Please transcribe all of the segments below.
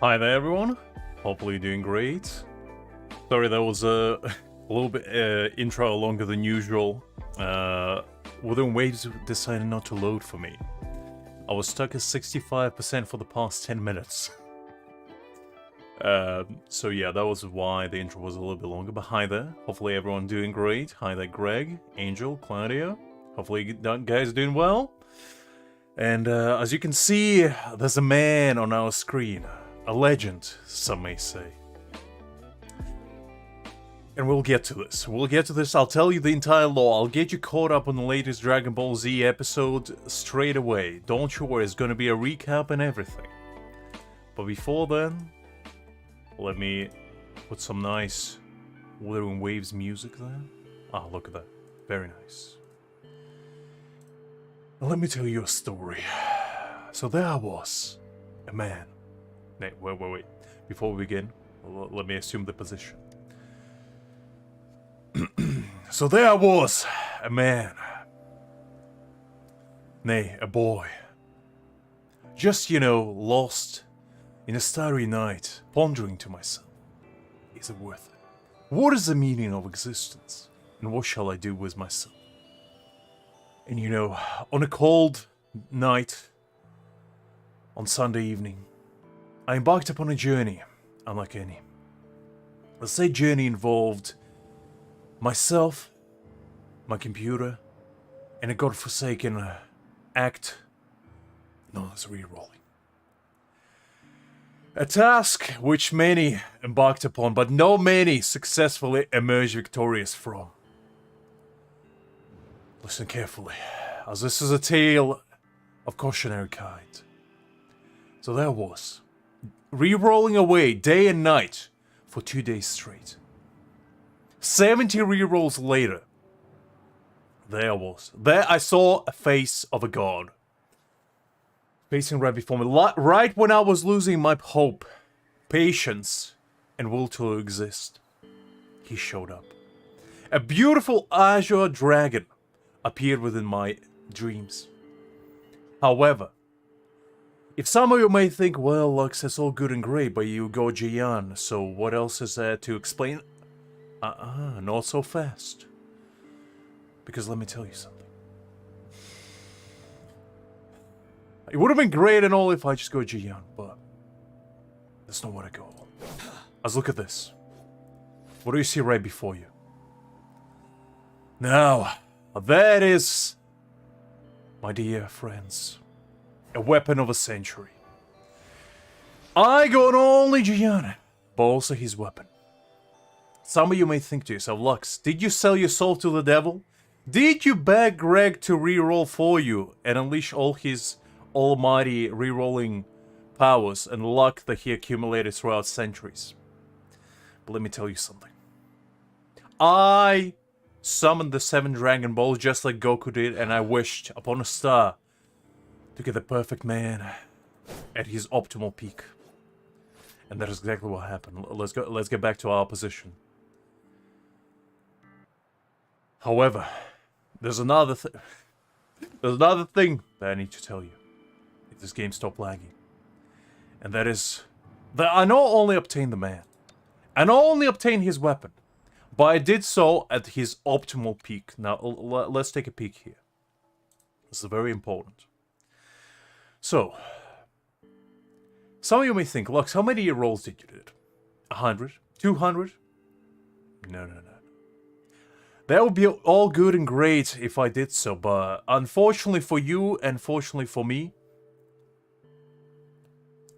Hi there, everyone. Hopefully you're doing great. Sorry, that was a little bit intro longer than usual. Wuthering Waves decided not to load for me. I was stuck at 65% for the past 10 minutes. So yeah, that was why the intro was a little bit longer. But hi there. Hopefully everyone doing great. Hi there, Greg, Angel, Claudia. Hopefully you guys are doing well. And as you can see, there's a man on our screen. A legend, some may say. And we'll get to this. I'll tell you the entire lore. I'll get you caught up on the latest Dragon Ball Z episode straight away. Don't you worry, it's gonna be a recap and everything. But before then, let me put some nice Wuthering Waves music there. Ah, look at that. Very nice. Now, let me tell you a story. So there I was, a man. Wait. Before we begin, let me assume the position. So there I was, a man. Nay, a boy. Just, lost in a starry night, pondering to myself, is it worth it? What is the meaning of existence? And what shall I do with myself? And on a cold night, on Sunday evening, I embarked upon a journey, unlike any. The said journey involved myself, my computer, and a godforsaken act known as rerolling. A task which many embarked upon, but no many successfully emerged victorious from. Listen carefully, as this is a tale of cautionary kind. So there I was, re-rolling away day and night for 2 days straight. 70 re-rolls later, there I was. There I saw a face of a god. Facing right before me, right when I was losing my hope, patience, and will to exist. He showed up. A beautiful Azure Dragon appeared within my dreams. However, if some of you may think, well, Lux, it's all good and great, but you go Jiyan, so what else is there to explain? Not so fast. Because let me tell you something. It would have been great and all if I just go Jiyan, but that's not what I go. Let's look at this. What do you see right before you? Now, that is, my dear friends, a weapon of a century. I got only Jiyan, but also his weapon. Some of you may think to yourself, Lux, did you sell your soul to the devil? Did you beg Greg to reroll for you and unleash all his almighty rerolling powers and luck that he accumulated throughout centuries? But let me tell you something. I summoned the 7 Dragon Balls just like Goku did, and I wished upon a star to get the perfect man at his optimal peak. And that is exactly what happened. Let's get back to our position. However, there's another thing that I need to tell you. If this game stopped lagging. And that is that I not only obtained the man, I not only obtained his weapon, but I did so at his optimal peak. Now, let's take a peek here. This is very important. So, some of you may think, Lux, how many rolls did you do? 100? 200? No. That would be all good and great if I did so, but unfortunately for you, and fortunately for me,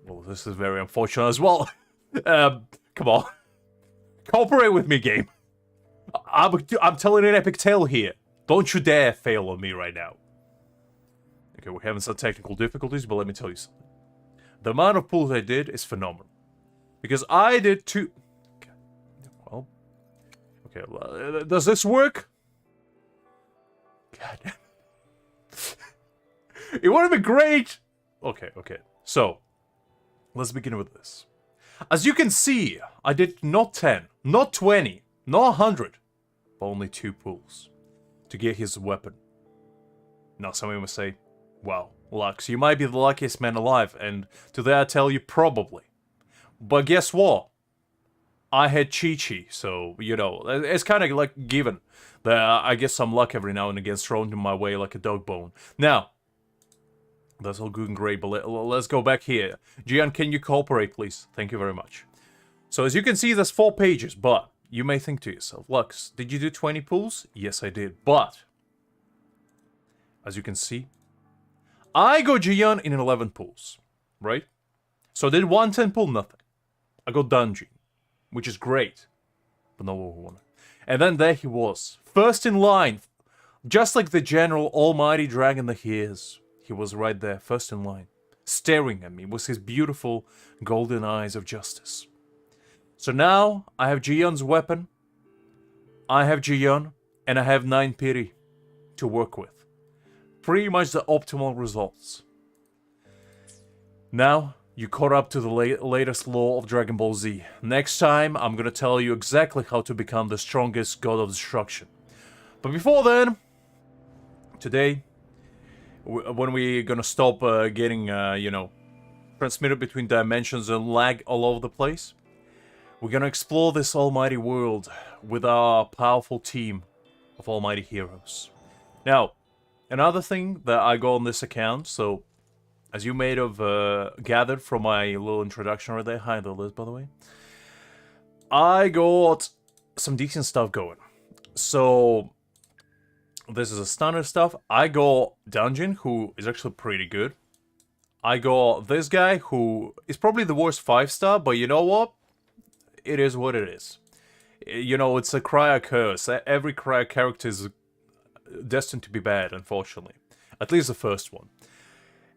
well, this is very unfortunate as well. Come on. Cooperate with me, game. I'm telling an epic tale here. Don't you dare fail on me right now. Okay, we're having some technical difficulties, but let me tell you something. The amount of pulls I did is phenomenal. Because I did 2... Okay, does this work? God. It would have been great! Okay. So, let's begin with this. As you can see, I did not 10, not 20, not 100, but only 2 pulls to get his weapon. Now, some of you may say, wow, Lux, you might be the luckiest man alive, and to that I tell you, probably. But guess what? I had Chi-Chi, so, you know, it's kind of like given that I get some luck every now and again thrown in my way like a dog bone. Now, that's all good and great, but let's go back here. Jiyan, can you cooperate, please? Thank you very much. So, as you can see, there's 4 pages, but you may think to yourself, Lux, did you do 20 pulls? Yes, I did, but as you can see, I go Jiyan in 11 pulls, right? So I did 110 pull, nothing. I got Dungeon, which is great, but no one. And then there he was, first in line, just like the general almighty dragon that he is. He was right there, first in line, staring at me with his beautiful golden eyes of justice. So now, I have Jiyan's weapon, I have Jiyan, and I have 9 piri to work with. Pretty much the optimal results. Now, you caught up to the latest law of Dragon Ball Z. Next time, I'm gonna tell you exactly how to become the strongest god of destruction. But before then, today, when we're gonna stop getting, you know, transmitted between dimensions and lag all over the place, we're gonna explore this almighty world with our powerful team of almighty heroes. Now, another thing that I got on this account, so as you may have gathered from my little introduction right there, hi there, Liz, by the way, I got some decent stuff going. So, this is a standard stuff. I got Dungeon, who is actually pretty good. I got this guy, who is probably the worst 5-star, but you know what? It is what it is. You know, it's a Cryo curse. Every Cryo character is destined to be bad, unfortunately. At least the first one.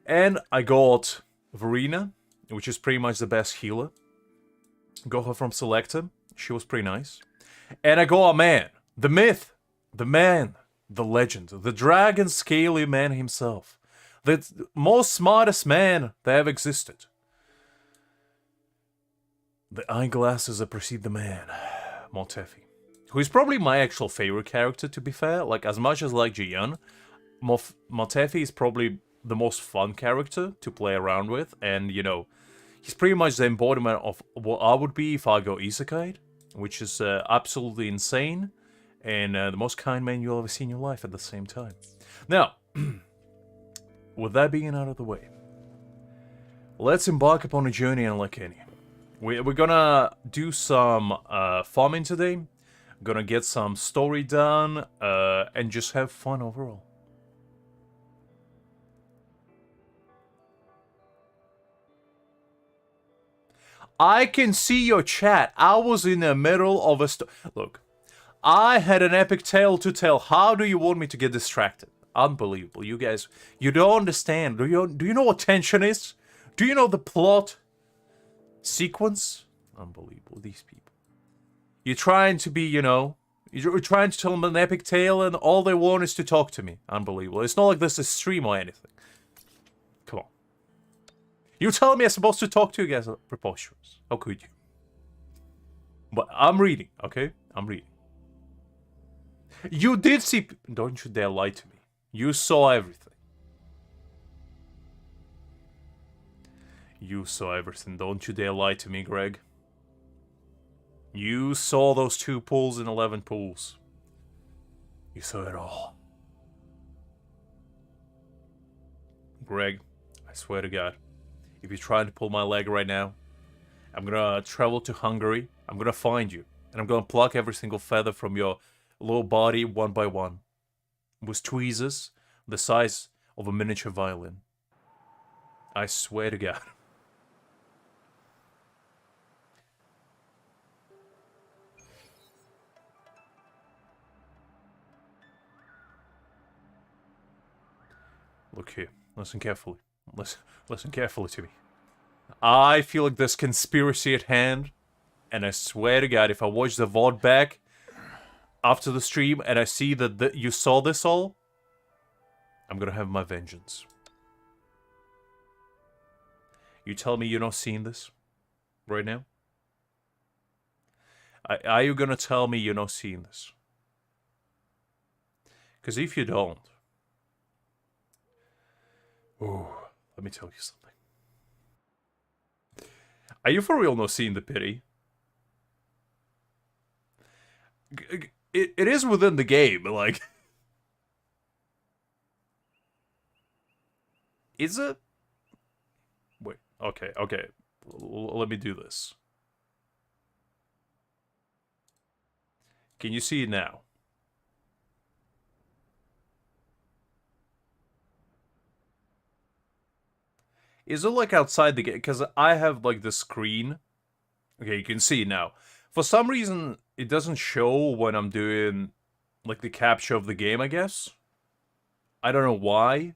And I got Verena, which is pretty much the best healer. Got her from Selector. She was pretty nice. And I got a man. The myth. The man. The legend. The dragon scaly man himself. The most smartest man that ever existed. The eyeglasses that precede the man. Motefi. Who is probably my actual favorite character, to be fair. Like, as much as like Jiyan, Motefi is probably the most fun character to play around with. And, you know, he's pretty much the embodiment of what I would be if I go isekai, which is absolutely insane. And the most kind man you'll ever see in your life at the same time. Now, with that being out of the way, let's embark upon a journey unlike any. We're gonna do some farming today. Gonna get some story done, and just have fun overall. I can see your chat. I was in the middle of a look. I had an epic tale to tell. How do you want me to get distracted? Unbelievable. You guys, you don't understand. Do you know what tension is? Do you know the plot sequence? Unbelievable, these people. You're trying to be, you know, you're trying to tell them an epic tale and all they want is to talk to me. Unbelievable. It's not like this is stream or anything. Come on. You telling me I'm supposed to talk to you guys? Preposterous. How could you? But I'm reading, okay? I'm reading. You did see... Don't you dare lie to me. You saw everything. You saw everything. Don't you dare lie to me, Greg. You saw those 2 pulls and 11 pulls. You saw it all. Greg, I swear to God, if you're trying to pull my leg right now, I'm gonna travel to Hungary, I'm gonna find you, and I'm gonna pluck every single feather from your little body one by one, with tweezers the size of a miniature violin. I swear to God. Look here. Listen carefully. Listen carefully to me. I feel like there's conspiracy at hand, and I swear to God, if I watch the VOD back after the stream and I see that you saw this all, I'm gonna have my vengeance. You tell me you're not seeing this right now? Are you gonna tell me you're not seeing this? Because if you don't... Oh, let me tell you something. Are you for real not seeing the pity? It is within the game, like... Is it? Wait, okay. Let me do this. Can you see it now? Is it like outside the game? Because I have like the screen. Okay, you can see it now. For some reason, it doesn't show when I'm doing like the capture of the game, I guess. I don't know why.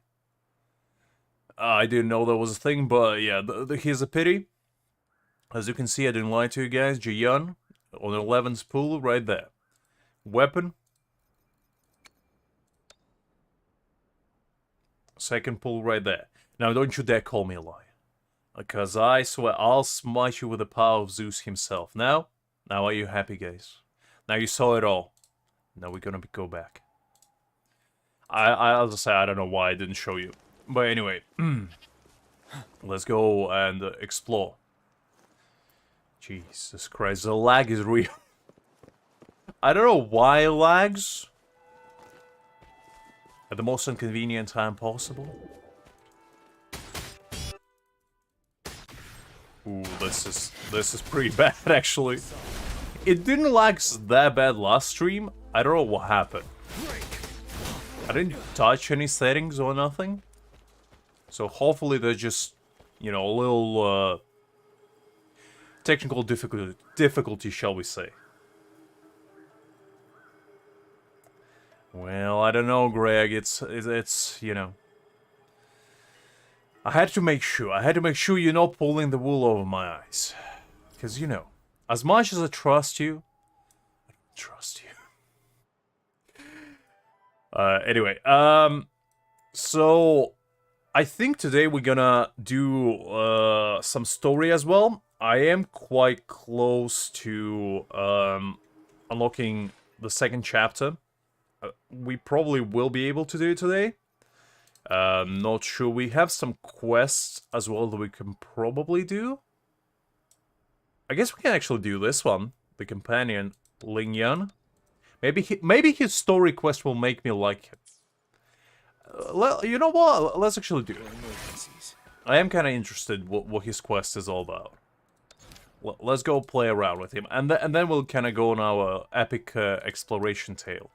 I didn't know that was a thing, but yeah, here's a pity. As you can see, I didn't lie to you guys. Jiyan on 11th pool right there. Weapon. Second pool right there. Now, don't you dare call me a liar. Because I swear I'll smite you with the power of Zeus himself. Now are you happy, guys? Now you saw it all. Now we're gonna go back. I'll just say I don't know why I didn't show you. But anyway, let's go and explore. Jesus Christ, the lag is real. I don't know why it lags. At the most inconvenient time possible. Ooh, this is pretty bad actually. It didn't lag that bad last stream. I don't know what happened. I didn't touch any settings or nothing. So hopefully they're just, you know, a little technical difficulty, shall we say. Well, I don't know, Greg. It's you know. I had to make sure you're not pulling the wool over my eyes. Because, you know, as much as I trust you, I don't trust you. Anyway, so I think today we're gonna do some story as well. I am quite close to unlocking the second chapter. We probably will be able to do it today. Not sure. We have some quests as well that we can probably do. I guess we can actually do this one. The companion, Jiyan. Maybe his story quest will make me like him. You know what? Let's actually do it. I am kind of interested what his quest is all about. Let's go play around with him. And then we'll kind of go on our epic exploration tale.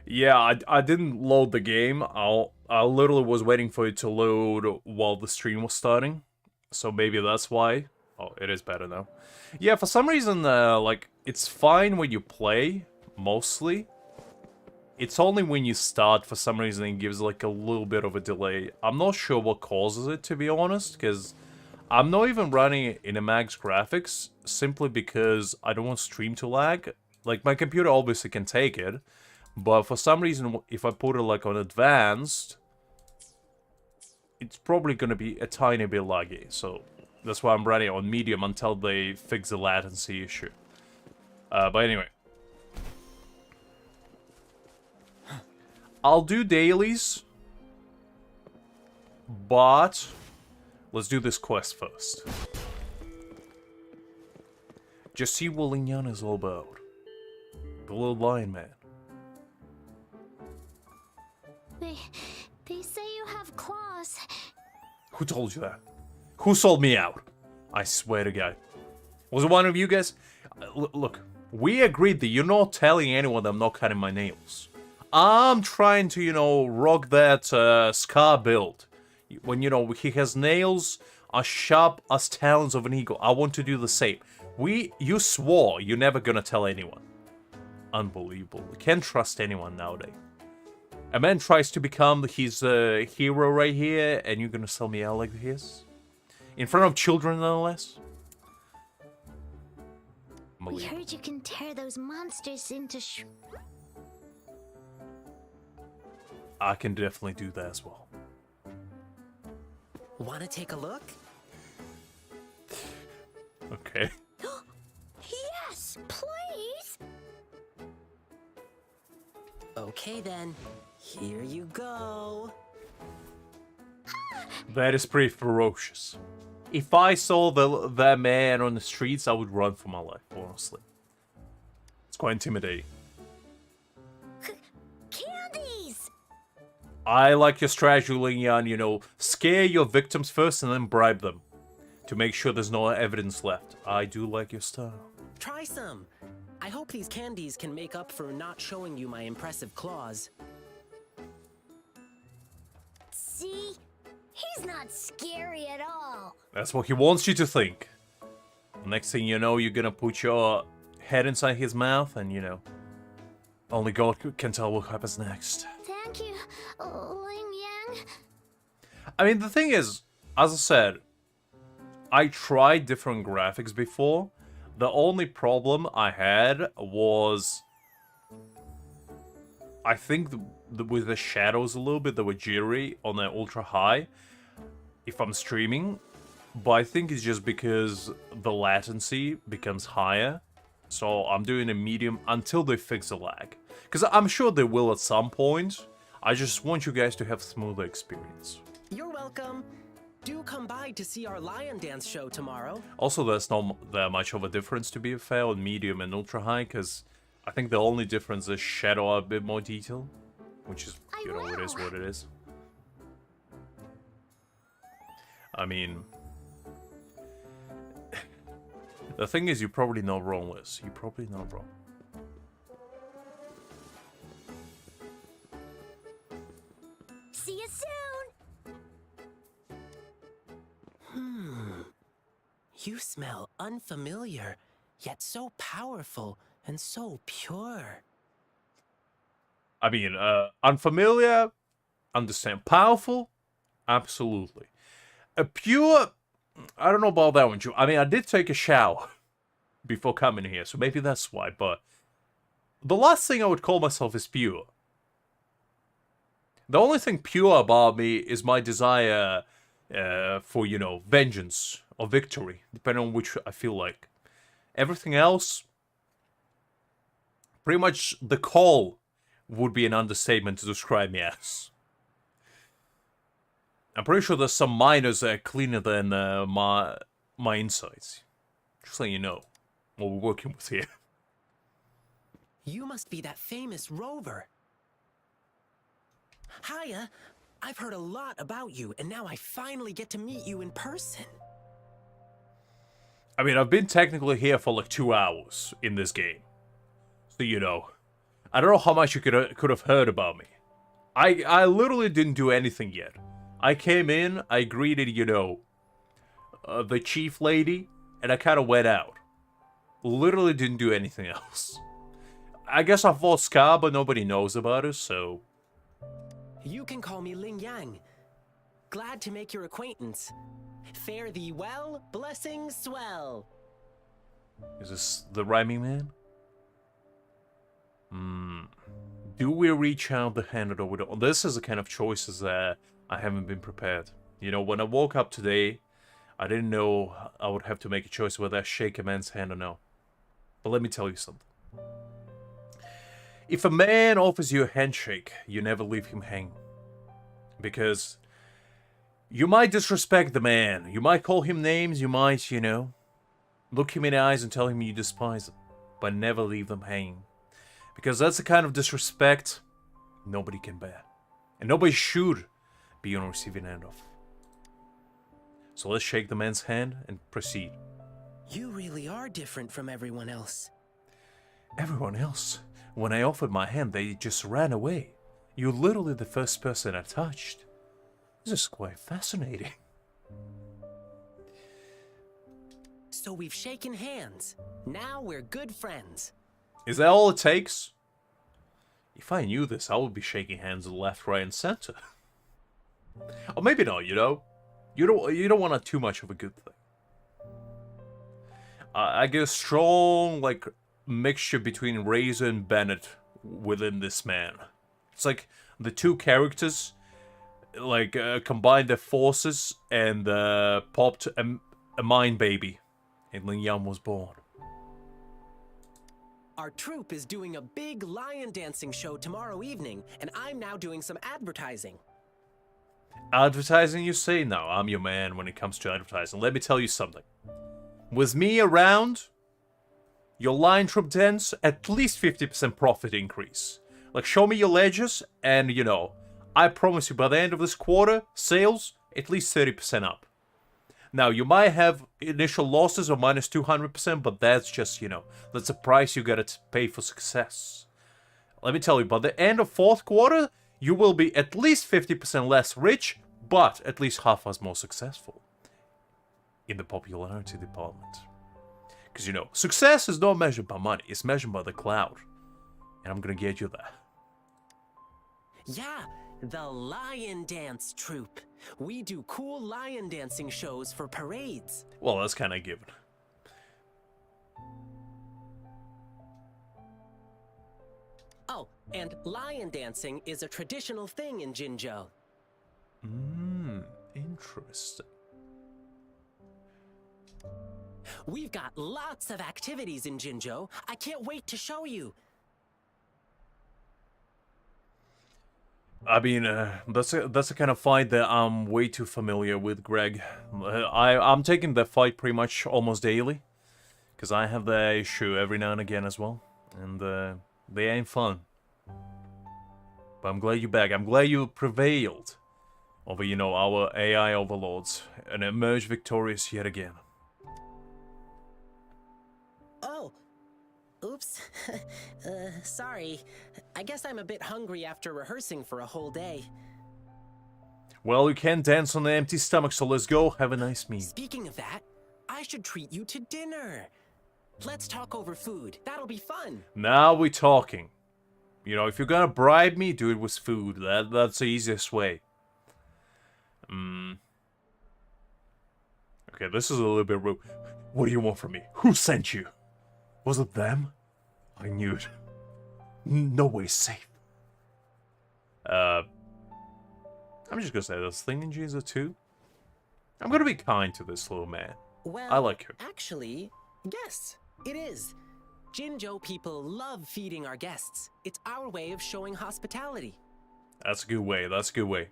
Yeah, I didn't load the game. I literally was waiting for it to load while the stream was starting. So maybe that's why. Oh, it is better now. Yeah, for some reason, like, it's fine when you play, mostly. It's only when you start, for some reason, it gives, like, a little bit of a delay. I'm not sure what causes it, to be honest, because I'm not even running it in a max graphics, simply because I don't want stream to lag. Like, my computer obviously can take it, but for some reason, if I put it, like, on advanced, it's probably going to be a tiny bit laggy, so that's why I'm running it on medium until they fix the latency issue. But anyway. I'll do dailies, but let's do this quest first. Just see what Jiyan is all about. The little lion man. They say you have claws. Who told you that? Who sold me out? I swear to God. Was it one of you guys? Look, we agreed that you're not telling anyone that I'm not cutting my nails. I'm trying to, you know, rock that Scar build. When, you know, he has nails as sharp as talons of an eagle. I want to do the same. You swore you're never gonna tell anyone. Unbelievable. We can't trust anyone nowadays. A man tries to become his hero right here, and you're gonna sell me out like this? In front of children, nonetheless? We heard you can tear those monsters into I can definitely do that as well. Wanna take a look? Okay. Yes, please. Okay then, here you go. That is pretty ferocious. If I saw that man on the streets, I would run for my life, honestly. It's quite intimidating. Candies! I like your strategy, Jiyan, you know, scare your victims first and then bribe them. To make sure there's no evidence left. I do like your style. Try some. I hope these candies can make up for not showing you my impressive claws. See? He's not scary at all. That's what he wants you to think. Next thing you know, you're gonna put your head inside his mouth and, you know, only God can tell what happens next. Thank you, Ling Yang. I mean, the thing is, as I said, I tried different graphics before. The only problem I had was, I think with the shadows a little bit, they were jittery on the ultra high if I'm streaming. But I think it's just because the latency becomes higher. So I'm doing a medium until they fix the lag. Because I'm sure they will at some point. I just want you guys to have a smoother experience. You're welcome. Do come by to see our lion dance show tomorrow. Also, there's not that much of a difference, to be fair, on medium and ultra high, because I think the only difference is shadow are a bit more detail, which is, you know, it is what it is. I mean, the thing is, you're probably not wrong, Liz. You're probably not wrong. See you soon! You smell unfamiliar, yet so powerful and so pure. I mean, unfamiliar, understand. Powerful, absolutely. Pure, I don't know about that one, Joe. I mean, I did take a shower before coming here, so maybe that's why, but the last thing I would call myself is pure. The only thing pure about me is my desire for, you know, vengeance or victory, depending on which I feel like. Everything else, pretty much the call would be an understatement to describe me as. I'm pretty sure there's some minors that are cleaner than my insides. Just letting you know what we're working with here. You must be that famous rover. Hiya, I've heard a lot about you, and now I finally get to meet you in person. I mean, I've been technically here for like 2 hours in this game. So, you know, I don't know how much you could have heard about me. I literally didn't do anything yet. I came in, I greeted, you know, the chief lady, and I kind of went out. Literally didn't do anything else. I guess I fought Scar, but nobody knows about it, so... You can call me Ling Yang. Glad to make your acquaintance. Fare thee well, blessings swell. Is this the rhyming man? Do we reach out the hand or the... This is the kind of choices that I haven't been prepared. You know, when I woke up today, I didn't know I would have to make a choice whether I shake a man's hand or no. But let me tell you something. If a man offers you a handshake, you never leave him hanging. Because you might disrespect the man. You might call him names. You might, you know, look him in the eyes and tell him you despise him. But never leave them hanging. Because that's the kind of disrespect nobody can bear. And nobody should be on the receiving end of. So let's shake the man's hand and proceed. You really are different from everyone else. Everyone else? When I offered my hand, they just ran away. You're literally the first person I touched. This is quite fascinating. So we've shaken hands. Now we're good friends. Is that all it takes? If I knew this, I would be shaking hands left, right, and center. Or maybe not, you know? You don't want too much of a good thing. I get a strong, like, mixture between Razor and Bennett within this man. It's like the two characters, like, combined their forces and popped a mind baby. And Ling Yang was born. Our troupe is doing a big lion dancing show tomorrow evening, and I'm now doing some advertising. Advertising, you say? No, I'm your man when it comes to advertising. Let me tell you something. With me around, your line troupe dance, at least 50% profit increase. Like, show me your ledgers, and, you know, I promise you by the end of this quarter, sales, at least 30% up. Now, you might have initial losses of minus 200%, but that's just, you know, that's the price you gotta pay for success. Let me tell you, by the end of fourth quarter, you will be at least 50% less rich, but at least half as more successful in the popularity department. Because, you know, success is not measured by money, it's measured by the cloud. And I'm gonna get you there. Yeah, the Lion Dance Troupe. We do cool lion dancing shows for parades. Well, that's kind of given. Oh, and lion dancing is a traditional thing in Jinzhou. Interesting. We've got lots of activities in Jinzhou. I can't wait to show you. I mean, that's a kind of fight that I'm way too familiar with, Greg. I'm taking that fight pretty much almost daily, because I have the issue every now and again as well, and they ain't fun. But I'm glad you're back. I'm glad you prevailed over, you know, our AI overlords and emerged victorious yet again. Oh, oops. Sorry. I guess I'm a bit hungry after rehearsing for a whole day. Well, you can't dance on an empty stomach, so let's go have a nice meal. Speaking of that, I should treat you to dinner. Let's talk over food. That'll be fun. Now we're talking. You know, if you're gonna bribe me, do it with food. That's the easiest way. Okay, this is a little bit rude. What do you want from me? Who sent you? Was it them? I knew it. No way safe. I'm just gonna say this thing in Jesus too. I'm gonna be kind to this little man. Well, I like him. Actually, yes, it is. Jinzhou people love feeding our guests. It's our way of showing hospitality. That's a good way. That's a good way.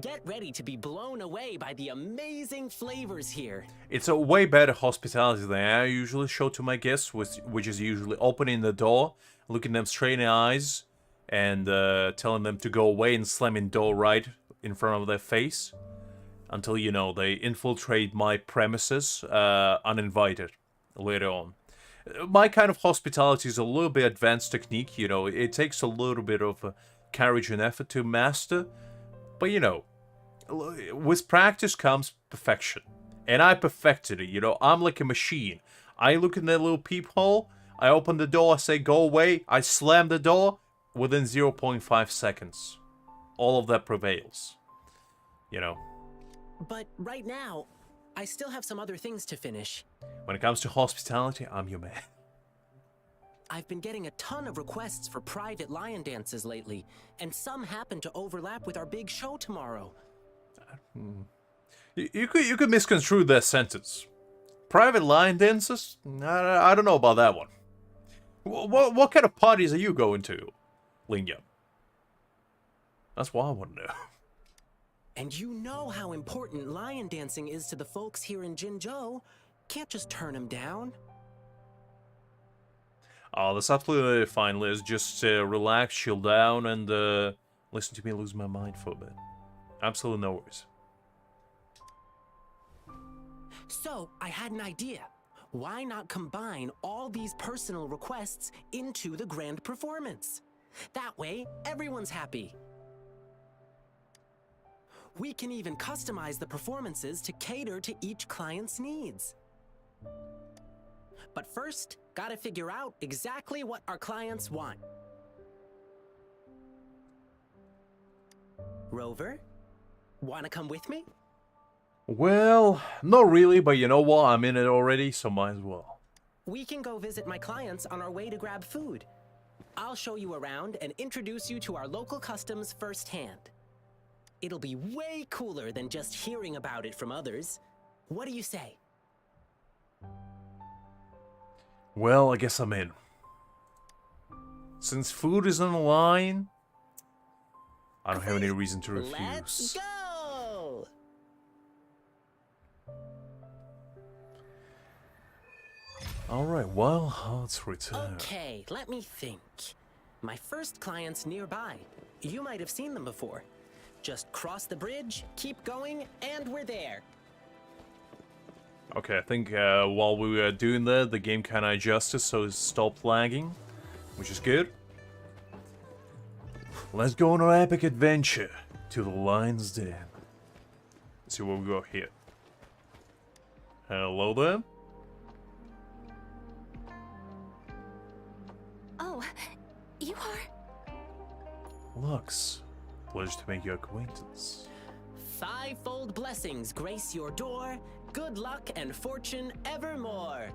Get ready to be blown away by the amazing flavors here. It's a way better hospitality than I usually show to my guests, which is usually opening the door, looking them straight in the eyes, and telling them to go away and slamming the door right in front of their face until, you know, they infiltrate my premises uninvited later on. My kind of hospitality is a little bit advanced technique, you know, it takes a little bit of courage and effort to master. But, you know, with practice comes perfection. And I perfected it, you know. I'm like a machine. I look in that little peephole, I open the door, I say go away, I slam the door within 0.5 seconds. All of that prevails. You know. But right now, I still have some other things to finish. When it comes to hospitality, I'm your man. I've been getting a ton of requests for private lion dances lately, and some happen to overlap with our big show tomorrow. You could misconstrue that sentence. Private lion dances? I don't know about that one. What kind of parties are you going to, Lingyang? That's what I want to know. And you know how important lion dancing is to the folks here in Jinzhou. Can't just turn them down. Oh, that's absolutely fine, Liz. Just relax, chill down, and listen to me lose my mind for a bit. Absolutely no worries. So, I had an idea. Why not combine all these personal requests into the grand performance? That way, everyone's happy. We can even customize the performances to cater to each client's needs. But first, gotta figure out exactly what our clients want. Rover, wanna come with me? Well, not really, but you know what? I'm in it already, so might as well. We can go visit my clients on our way to grab food. I'll show you around and introduce you to our local customs firsthand. It'll be way cooler than just hearing about it from others. What do you say? Well, I guess I'm in. Since food is on the line, I don't have any reason to refuse. Let's go! Alright, well, let's return. Okay, let me think. My first client's nearby. You might have seen them before. Just cross the bridge, keep going, and we're there. Okay, I think while we were doing that, the game kind of adjusted, so it stopped lagging, which is good. Let's go on our epic adventure to the Lion's Den. Let's see what we got here. Hello there. Oh, you are? Lux, pleasure to make your acquaintance. Fivefold blessings grace your door. Good luck and fortune evermore.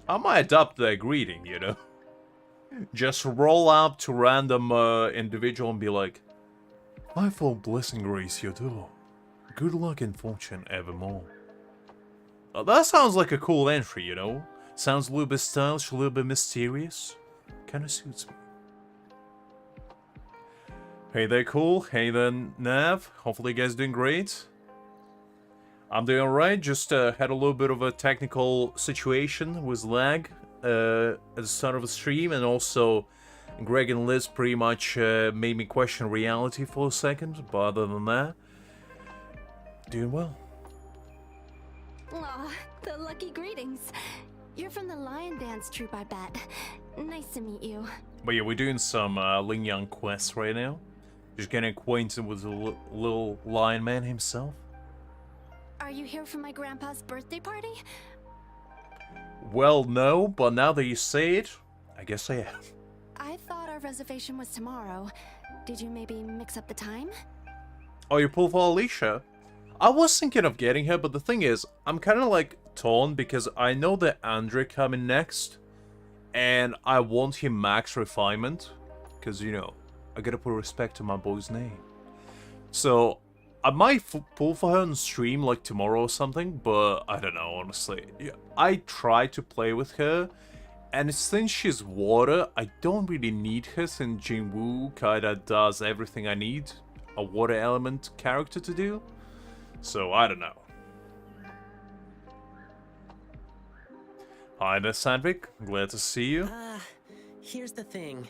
I might adopt that greeting, you know? Just roll up to random individual and be like, "Fivefold blessing grace your door. Good luck and fortune evermore." That sounds like a cool entry, you know? Sounds a little bit stylish, a little bit mysterious. Kinda suits me. Hey there, Cool. Hey there, Nav. Hopefully you guys doing great. I'm doing alright, just had a little bit of a technical situation with lag at the start of the stream, and also Greg and Liz pretty much made me question reality for a second, but other than that, doing well. Aw, the lucky greetings. You're from the Lion Dance troupe, I bet. Nice to meet you. But yeah, we're doing some Ling Yang quests right now. Just getting acquainted with the little lion man himself. Are you here for my grandpa's birthday party? Well, no, but now that you say it, I guess I am. I thought our reservation was tomorrow. Did you maybe mix up the time? Oh, you pulled for Alicia? I was thinking of getting her, but the thing is, I'm kind of like torn because I know that Andre coming next, and I want him max refinement, because, you know, I gotta put respect to my boy's name. So, I might pull for her on stream like tomorrow or something, but I don't know, honestly. Yeah, I try to play with her, and since she's water, I don't really need her since Jinwoo kinda does everything I need a water element character to do. So, I don't know. Hi there, Sandvik. Glad to see you. Here's the thing.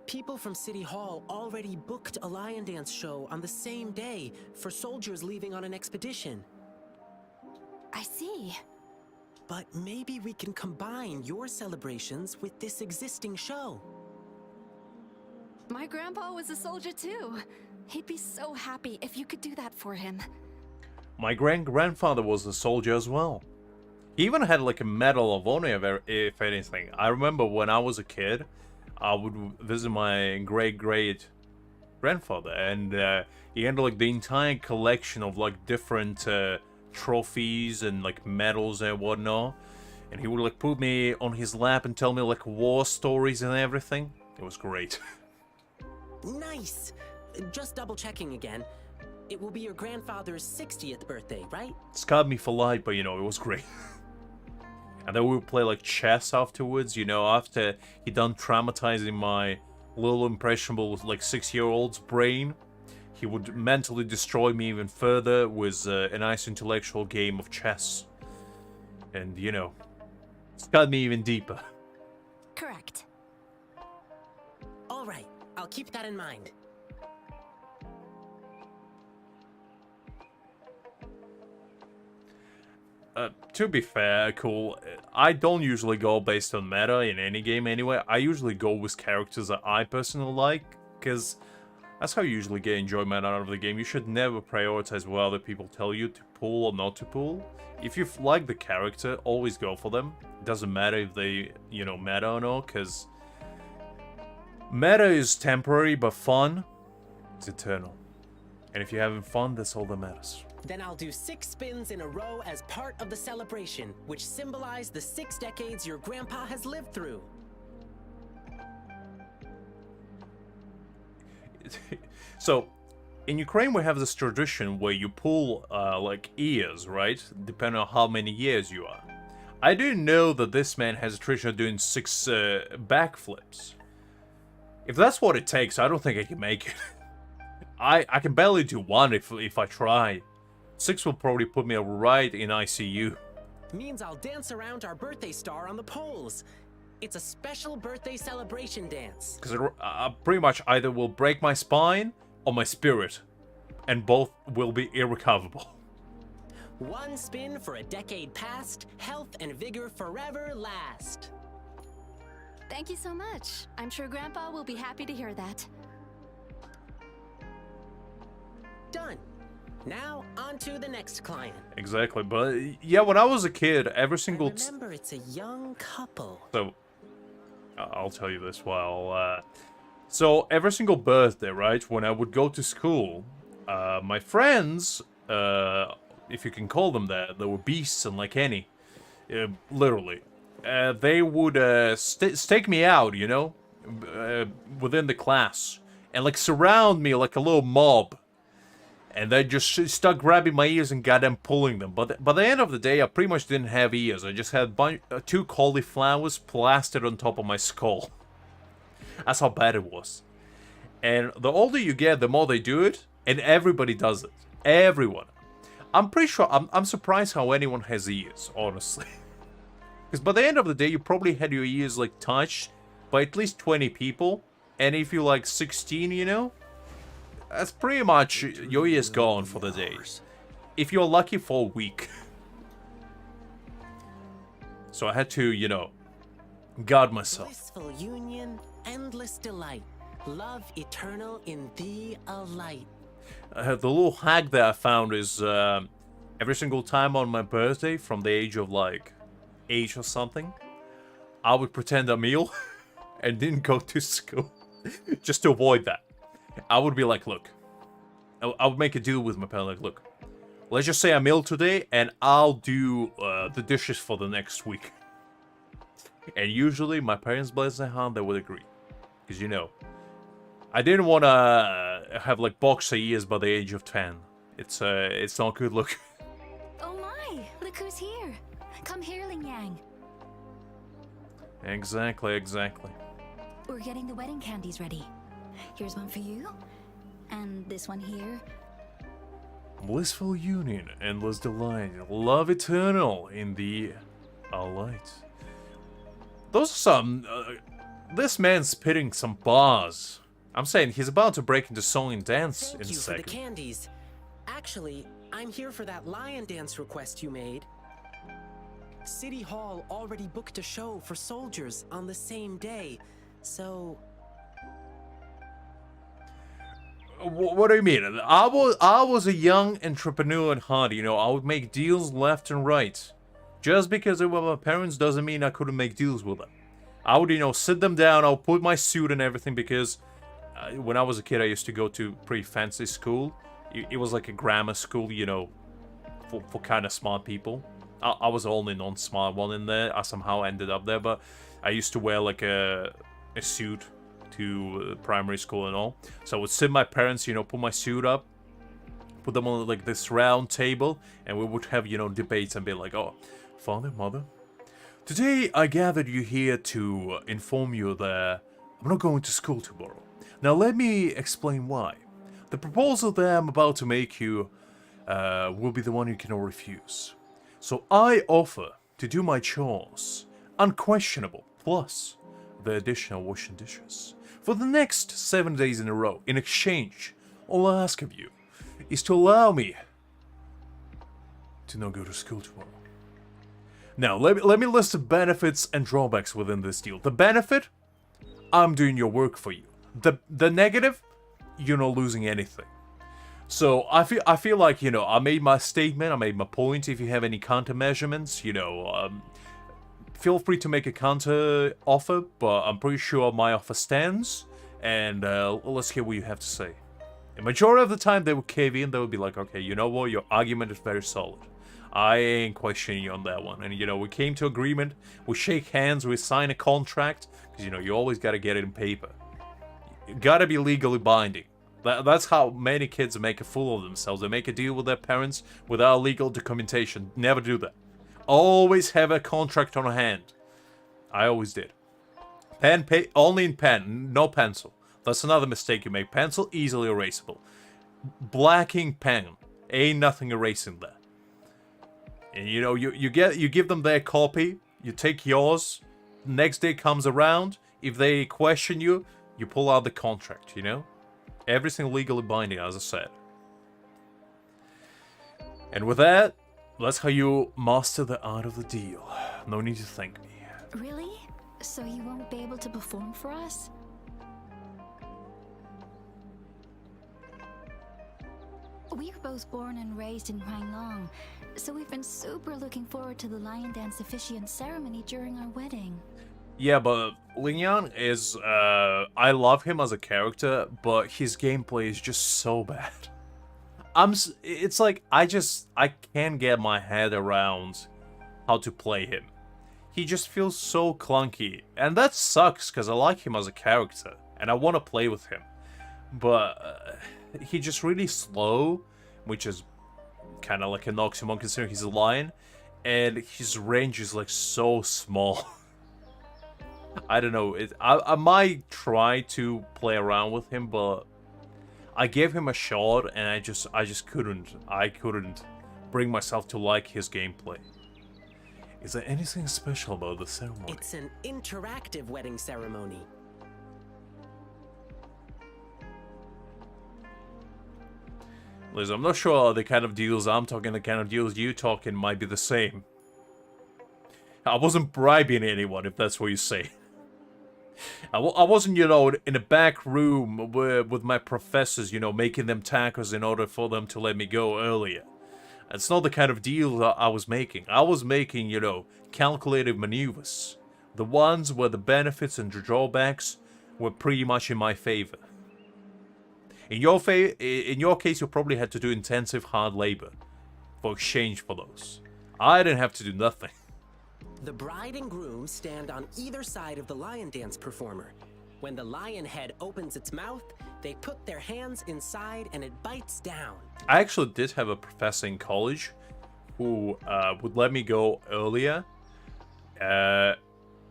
People from City Hall already booked a Lion Dance show on the same day for soldiers leaving on an expedition. I see. But maybe we can combine your celebrations with this existing show. My grandpa was a soldier too. He'd be so happy if you could do that for him. My grandfather was a soldier as well. He even had like a Medal of Honor, if anything. I remember when I was a kid, I would visit my great-grandfather, and he had like the entire collection of like different trophies and like medals and whatnot. And he would like put me on his lap and tell me like war stories and everything. It was great. Nice! Just double checking again. It will be your grandfather's 60th birthday, right? Scarred me for life, but you know, it was great. And then we would play like chess afterwards, you know, after he done traumatizing my little impressionable like 6-year-old's brain. He would mentally destroy me even further with a nice intellectual game of chess. And, you know, scarred me even deeper. Correct. All right, I'll keep that in mind. To be fair, Cool, I don't usually go based on meta in any game anyway. I usually go with characters that I personally like, because that's how you usually get enjoyment out of the game. You should never prioritize what other people tell you to pull or not to pull. If you like the character, always go for them. It doesn't matter if they, you know, meta or not, because meta is temporary, but fun is eternal. And if you're having fun, that's all that matters. Then I'll do 6 spins in a row as part of the celebration, which symbolize the 6 decades your grandpa has lived through. So, in Ukraine we have this tradition where you pull like ears, right? Depending on how many years you are. I didn't know that this man has a tradition of doing 6 backflips. If that's what it takes, I don't think I can make it. I can barely do 1 if I try. 6 will probably put me right in ICU. Means I'll dance around our birthday star on the poles. It's a special birthday celebration dance. Because I pretty much either will break my spine or my spirit. And both will be irrecoverable. 1 spin for a decade past, health and vigor forever last. Thank you so much. I'm sure Grandpa will be happy to hear that. Done. Now, on to the next client. Exactly, but yeah, when I was a kid, every single... Remember, it's a young couple. So, I'll tell you this while... So, every single birthday, right, when I would go to school, my friends, if you can call them that, they were beasts and like any, literally. They would stake me out, you know, within the class, and like surround me like a little mob. And they just start grabbing my ears and goddamn pulling them. But by the end of the day, I pretty much didn't have ears. I just had 2 cauliflowers plastered on top of my skull. That's how bad it was. And the older you get, the more they do it. And everybody does it. Everyone. I'm pretty sure, I'm surprised how anyone has ears, honestly. Because by the end of the day, you probably had your ears, like, touched by at least 20 people. And if you're, like, 16, you know, that's pretty much your ears gone for the day. If you're lucky, for a week. So I had to, you know, guard myself. Blissful union, endless delight. Love eternal in thee a light. The little hack that I found is every single time on my birthday, from the age of like 8 or something, I would pretend I'm ill and didn't go to school just to avoid that. I would be like, look, I would make a deal with my parents, like, look, let's just say I'm ill today and I'll do the dishes for the next week. And usually my parents, bless their heart, they would agree. Because, you know, I didn't want to have like boxer ears by the age of 10. It's not good look. Oh my, look who's here. Come here, Ling Yang. Exactly. We're getting the wedding candies ready. Here's one for you. And this one here. Blissful union, endless delight, love eternal in the light. Those are some... this man's spitting some bars. I'm saying he's about to break into song and dance in a Thank you for second. the candies. Actually, I'm here for that lion dance request you made. City Hall already booked a show for soldiers on the same day, so... What do you mean? I was a young entrepreneur at heart, you know. I would make deals left and right. Just because they were my parents doesn't mean I couldn't make deals with them. I would, you know, sit them down, I'll put my suit and everything, because when I was a kid, I used to go to pretty fancy school. It was like a grammar school, you know, for kind of smart people. I was the only non-smart one in there. I somehow ended up there, but I used to wear like a suit to primary school and all. So I would sit my parents, you know, put my suit up, put them on like this round table, and we would have, you know, debates and be like, oh, father, mother, today I gathered you here to inform you that I'm not going to school tomorrow. Now let me explain why. The proposal that I'm about to make you will be the one you cannot refuse. So I offer to do my chores, unquestionable, plus the additional washing dishes, for the next 7 days in a row. In exchange, all I ask of you is to allow me to not go to school tomorrow. Now, let me list the benefits and drawbacks within this deal. The benefit, I'm doing your work for you. The negative, you're not losing anything. So I feel like, you know, I made my statement, I made my point. If you have any counter measurements, you know, feel free to make a counter offer, but I'm pretty sure my offer stands. And let's hear what you have to say. The majority of the time they would cave in, they would be like, okay, you know what, your argument is very solid. I ain't questioning you on that one. And, you know, we came to agreement, we shake hands, we sign a contract, because, you know, you always got to get it in paper. You got to be legally binding. That's how many kids make a fool of themselves. They make a deal with their parents without legal documentation. Never do that. Always have a contract on hand. I always did. Pen, only in pen, no pencil. That's another mistake you make. Pencil, easily erasable. Black ink pen, ain't nothing erasing there. And you know, you give them their copy, you take yours, next day comes around, if they question you, you pull out the contract, you know? Everything legally binding, as I said. And with that, that's how you master the art of the deal. No need to thank me. Really? So you won't be able to perform for us? We were both born and raised in Huanglong, so we've been super looking forward to the lion dance officiant ceremony during our wedding. Yeah, but Linyan is, I love him as a character, but his gameplay is just so bad. It's like, I can't get my head around how to play him. He just feels so clunky, and that sucks, because I like him as a character, and I want to play with him. But he's just really slow, which is kind of like an oxymoron considering he's a lion, and his range is like so small. I don't know. I might try to play around with him, but I gave him a shot, and I just couldn't. I couldn't bring myself to like his gameplay. Is there anything special about the ceremony? It's an interactive wedding ceremony. Liz, I'm not sure the kind of deals I'm talking, the kind of deals you talking might be the same. I wasn't bribing anyone, if that's what you say. I wasn't, you know, in a back room with my professors, you know, making them tacos in order for them to let me go earlier. It's not the kind of deal that I was making. I was making, you know, calculated maneuvers. The ones where the benefits and the drawbacks were pretty much in my favor. In your case, you probably had to do intensive hard labor for exchange for those. I didn't have to do nothing. The bride and groom stand on either side of the lion dance performer. When the lion head opens its mouth, they put their hands inside and it bites down. I actually did have a professor in college who would let me go earlier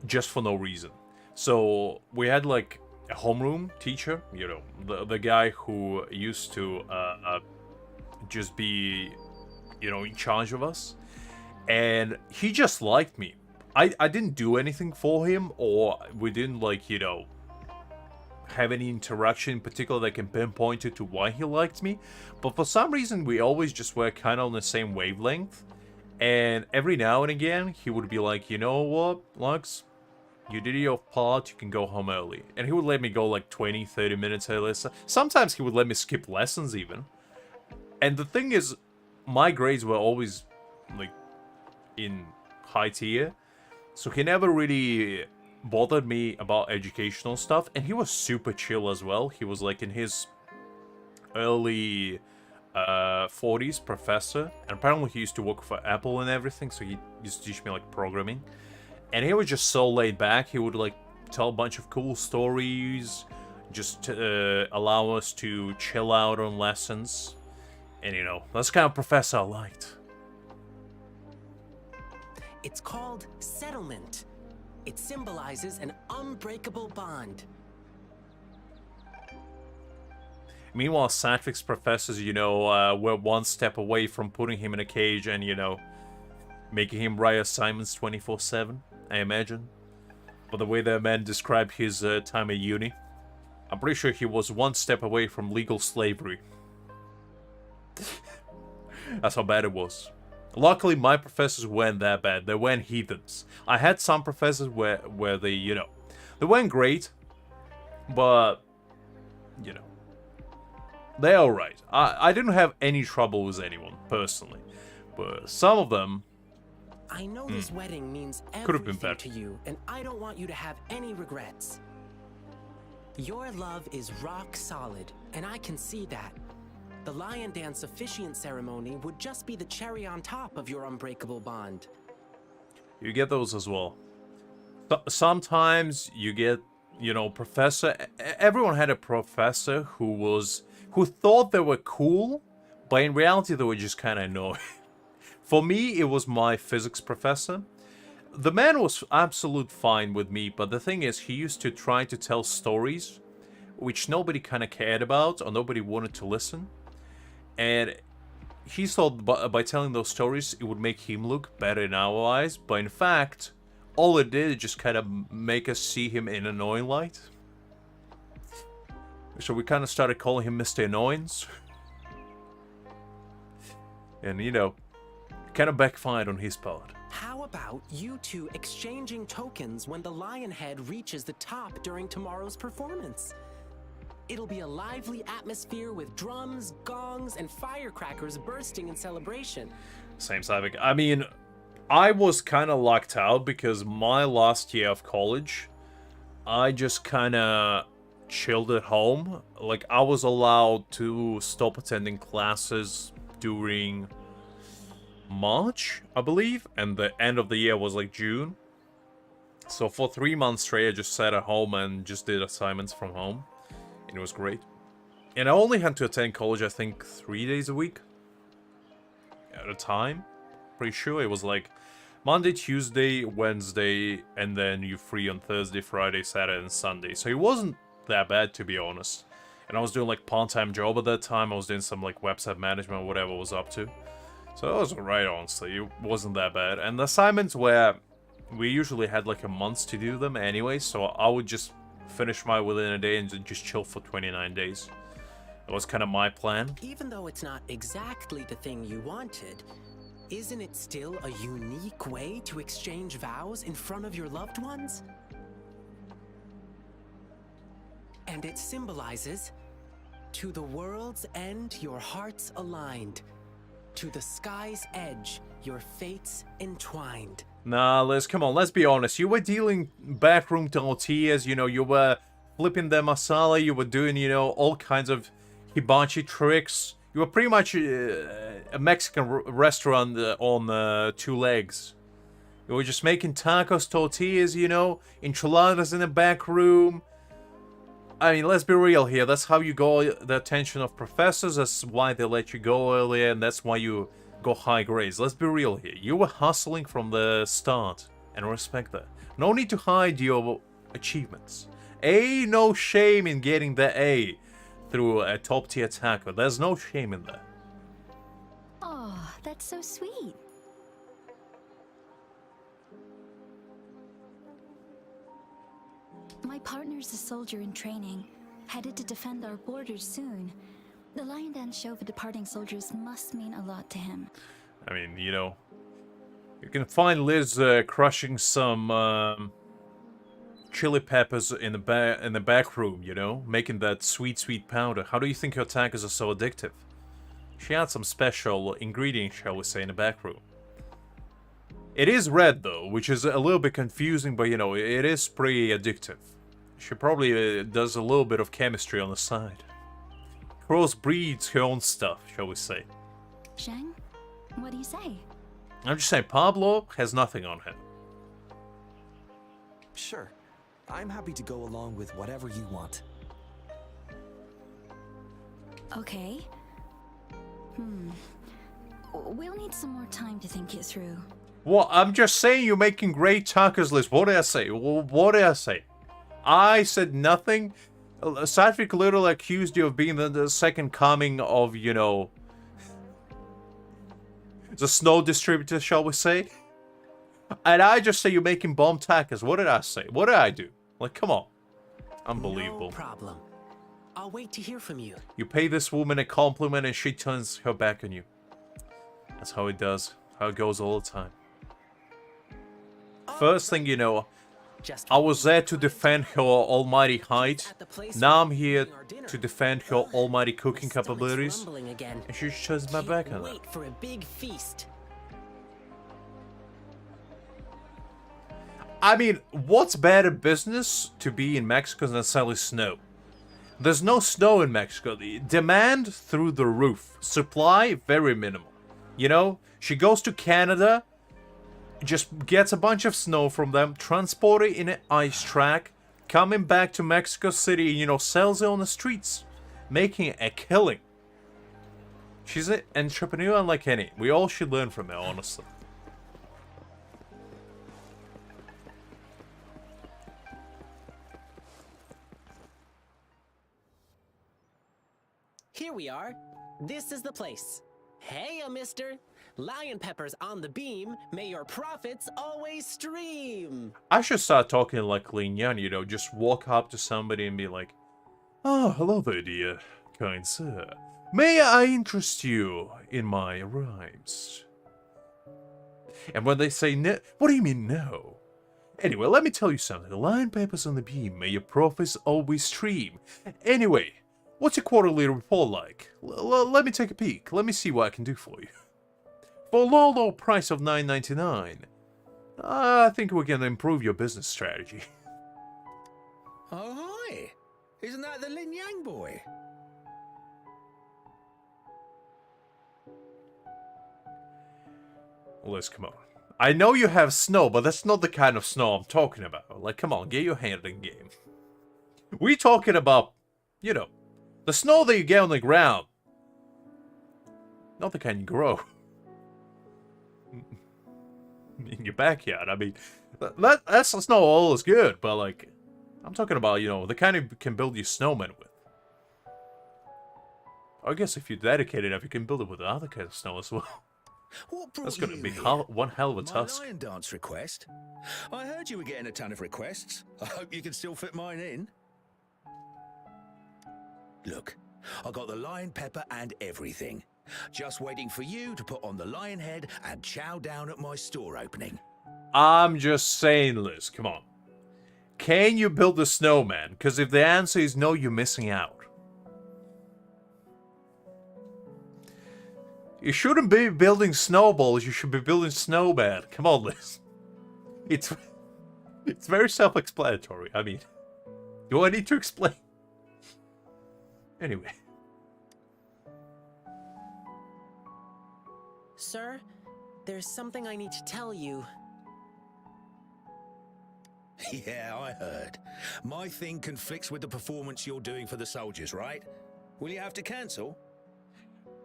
just for no reason. So we had like a homeroom teacher, you know, the guy who used to just be, you know, in charge of us. And he just liked me. I didn't do anything for him, or we didn't, like, you know, have any interaction in particular that can pinpoint it to why he liked me. But for some reason, we always just were kind of on the same wavelength. And every now and again, he would be like, you know what, Lux? You did your part, you can go home early. And he would let me go like 20, 30 minutes earlier. Sometimes he would let me skip lessons even. And the thing is, my grades were always like in high tier. So he never really bothered me about educational stuff. And he was super chill as well. He was like in his early 40s, professor. And apparently he used to work for Apple and everything. So he used to teach me like programming. And he was just so laid back. He would like tell a bunch of cool stories, just to allow us to chill out on lessons. And you know, that's the kind of professor I liked. It's called settlement. It symbolizes an unbreakable bond. Meanwhile, Satvik's professors, you know, were one step away from putting him in a cage and, you know, making him write assignments 24/7, I imagine. But the way that man described his time at uni, I'm pretty sure he was one step away from legal slavery. That's how bad it was. Luckily, my professors weren't that bad. They weren't heathens. I had some professors where they, you know, they weren't great, but, you know, they're alright. I didn't have any trouble with anyone, personally. But some of them... I know this wedding means Could have been everything better. to you, and I don't want you to have any regrets. Your love is rock solid, and I can see that. The lion dance officiant ceremony would just be the cherry on top of your unbreakable bond. You get those as well. Sometimes you get, you know, professor... Everyone had a professor who thought they were cool, but in reality they were just kind of annoying. For me, it was my physics professor. The man was absolute fine with me, but the thing is, he used to try to tell stories which nobody kind of cared about or nobody wanted to listen. And he thought by telling those stories, it would make him look better in our eyes. But in fact, all it did is just kind of make us see him in an annoying light. So we kind of started calling him Mr. Annoyance. And, you know, kind of backfired on his part. How about you two exchanging tokens when the lion head reaches the top during tomorrow's performance? It'll be a lively atmosphere with drums, gongs, and firecrackers bursting in celebration. Same Savik. I mean, I was kind of locked out because my last year of college, I just kind of chilled at home. Like, I was allowed to stop attending classes during March, I believe, and the end of the year was like June. So for 3 months straight, I just sat at home and just did assignments from home. And it was great. And I only had to attend college, I think, 3 days a week at a time. Pretty sure it was like Monday, Tuesday, Wednesday, and then you're free on Thursday, Friday, Saturday, and Sunday. So it wasn't that bad, to be honest. And I was doing like part-time job at that time. I was doing some like website management, whatever I was up to. So it was alright, honestly. It wasn't that bad. And the assignments where we usually had like a month to do them anyway, so I would just finish mine within a day and just chill for 29 days. That was kind of my plan. Even though it's not exactly the thing you wanted, isn't it still a unique way to exchange vows in front of your loved ones? And it symbolizes, to the world's end, your hearts aligned. To the sky's edge, your fates entwined. Nah, come on, let's be honest. You were dealing backroom tortillas, you know, you were flipping the masala, you were doing, you know, all kinds of hibachi tricks. You were pretty much a Mexican restaurant on 2 legs. You were just making tacos, tortillas, you know, enchiladas in the back room. I mean, let's be real here. That's how you go the attention of professors. That's why they let you go earlier, and that's why you go high grades. Let's be real here. You were hustling from the start, and respect that. No need to hide your achievements. No shame in getting the A through a top-tier taco. There's no shame in that. Oh, that's so sweet. My partner's a soldier in training, headed to defend our borders soon. The lion dance show for departing soldiers must mean a lot to him. I mean, you know, you can find Liz crushing some chili peppers in the back room, you know, making that sweet, sweet powder. How do you think her tacos are so addictive? She had some special ingredient, shall we say, in the back room. It is red, though, which is a little bit confusing, but, you know, it is pretty addictive. She probably does a little bit of chemistry on the side. Crossbreeds her own stuff, shall we say. Zhang, what do you say? I'm just saying, Pablo has nothing on him. Sure. I'm happy to go along with whatever you want. Okay. We'll need some more time to think it through. Well, I'm just saying you're making great tacos, Liz. What did I say? What did I say? I said nothing. Satvik literally accused you of being the second coming of, you know, the snow distributor, shall we say? And I just say you're making bomb tacos. What did I say? What did I do? Like, come on. Unbelievable. No problem. I'll wait to hear from you. You pay this woman a compliment and she turns her back on you. That's how it does. How it goes all the time. First thing you know, I was there to defend her almighty height. Now I'm here to defend her almighty cooking capabilities. And she turns my back on it. Wait for a big feast. I mean, what's better business to be in Mexico than selling snow? There's no snow in Mexico. The demand through the roof. Supply, very minimal. You know, she goes to Canada, just gets a bunch of snow from them, transport it in an ice track, coming back to Mexico City, you know, sells it on the streets, making a killing. She's an entrepreneur unlike any. We all should learn from her, honestly. Here we are. This is the place. Hey, mister. Lion peppers on the beam. May your profits always stream. I should start talking like Jiyan, you know, just walk up to somebody and be like, "Oh, hello there, dear, kind sir. May I interest you in my rhymes?" And when they say no, what do you mean no? Anyway, let me tell you something. Lion peppers on the beam, may your profits always stream. Anyway, what's your quarterly report like? Let me take a peek. Let me see what I can do for you. For a low price of $9.99, I think we can improve your business strategy. Oh, hi. Isn't that the Lin Yang boy? Liz, come on. I know you have snow, but that's not the kind of snow I'm talking about. Like, come on, get your hand in the game. We talking about, you know, the snow that you get on the ground. Not the kind you grow. In your backyard. I mean, that's snow all is good, but like, I'm talking about, you know, the kind you can build your snowman with. I guess if you're dedicated enough, you can build it with other kind of snow as well. What brought That's going to you be here? one hell of a My task. lion dance request? I heard you were getting a ton of requests. I hope you can still fit mine in. Look, I got the lion pepper and everything. Just waiting for you to put on the lion head and chow down at my store opening. I'm just saying, Liz, come on. Can you build a snowman? Because if the answer is no, you're missing out. You shouldn't be building snowballs, you should be building snowman. Come on, Liz. It's very self-explanatory. I mean, do I need to explain? Anyway. Sir, there's something I need to tell you. Yeah, I heard. My thing conflicts with the performance you're doing for the soldiers, right? Will you have to cancel?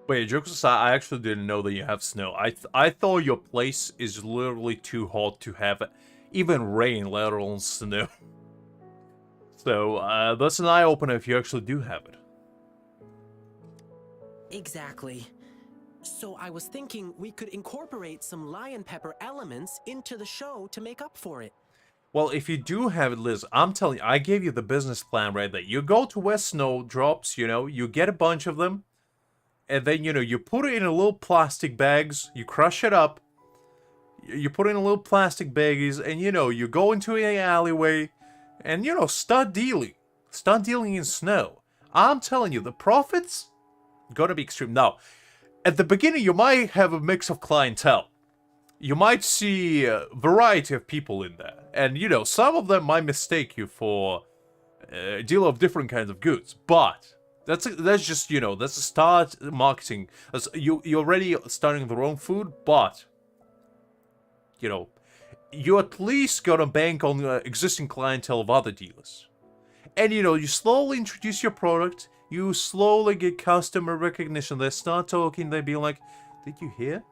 Wait, jokes aside, I actually didn't know that you have snow. I thought your place is literally too hot to have even rain, let alone snow. So, that's an eye-opener if you actually do have it. Exactly. So I was thinking we could incorporate some lion pepper elements into the show to make up for it. Well, if you do have it, Liz, I'm telling you, I gave you the business plan right there. You go to where snow drops, you know, you get a bunch of them, and then, you know, you put it in a little plastic bags, you crush it up, you put it in a little plastic baggies, and, you know, you go into an alleyway, and, you know, start dealing. Start dealing in snow. I'm telling you, the profits gonna be extreme. Now, at the beginning, you might have a mix of clientele. You might see a variety of people in there. And, you know, some of them might mistake you for a deal of different kinds of goods. But that's just, you know, that's a start marketing. You're already starting their own food, but, you know, you at least got to bank on the existing clientele of other dealers. And, you know, you slowly introduce your product. You slowly get customer recognition. They start talking. They be like, "Did you hear?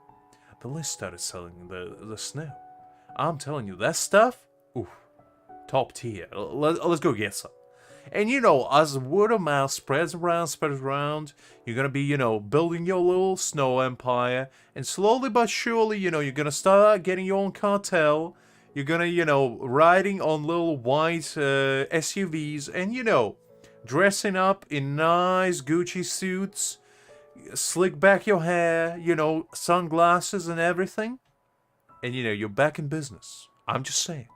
The list started selling the snow." I'm telling you, that stuff, ooh, top tier. Let's go get some. And, you know, as word of mouth spreads around, you're going to be, you know, building your little snow empire. And slowly but surely, you know, you're going to start getting your own cartel. You're going to, you know, riding on little white SUVs. And, you know, dressing up in nice Gucci suits. Slick back your hair, you know, sunglasses and everything. And, you know, you're back in business. I'm just saying.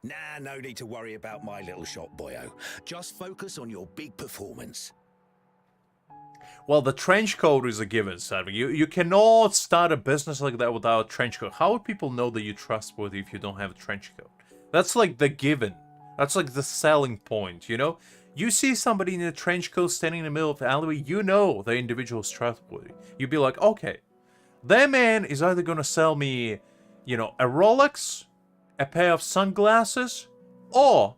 Nah, no need to worry about my little shop, boyo. Just focus on your big performance. Well, the trench coat is a given, Sadly. You cannot start a business like that without a trench coat. How would people know that you're trustworthy if you don't have a trench coat? That's like the given. That's like the selling point, you know? You see somebody in a trench coat standing in the middle of the alleyway, you know the individual is trustworthy. You'd be like, okay, that man is either going to sell me, you know, a Rolex, a pair of sunglasses, or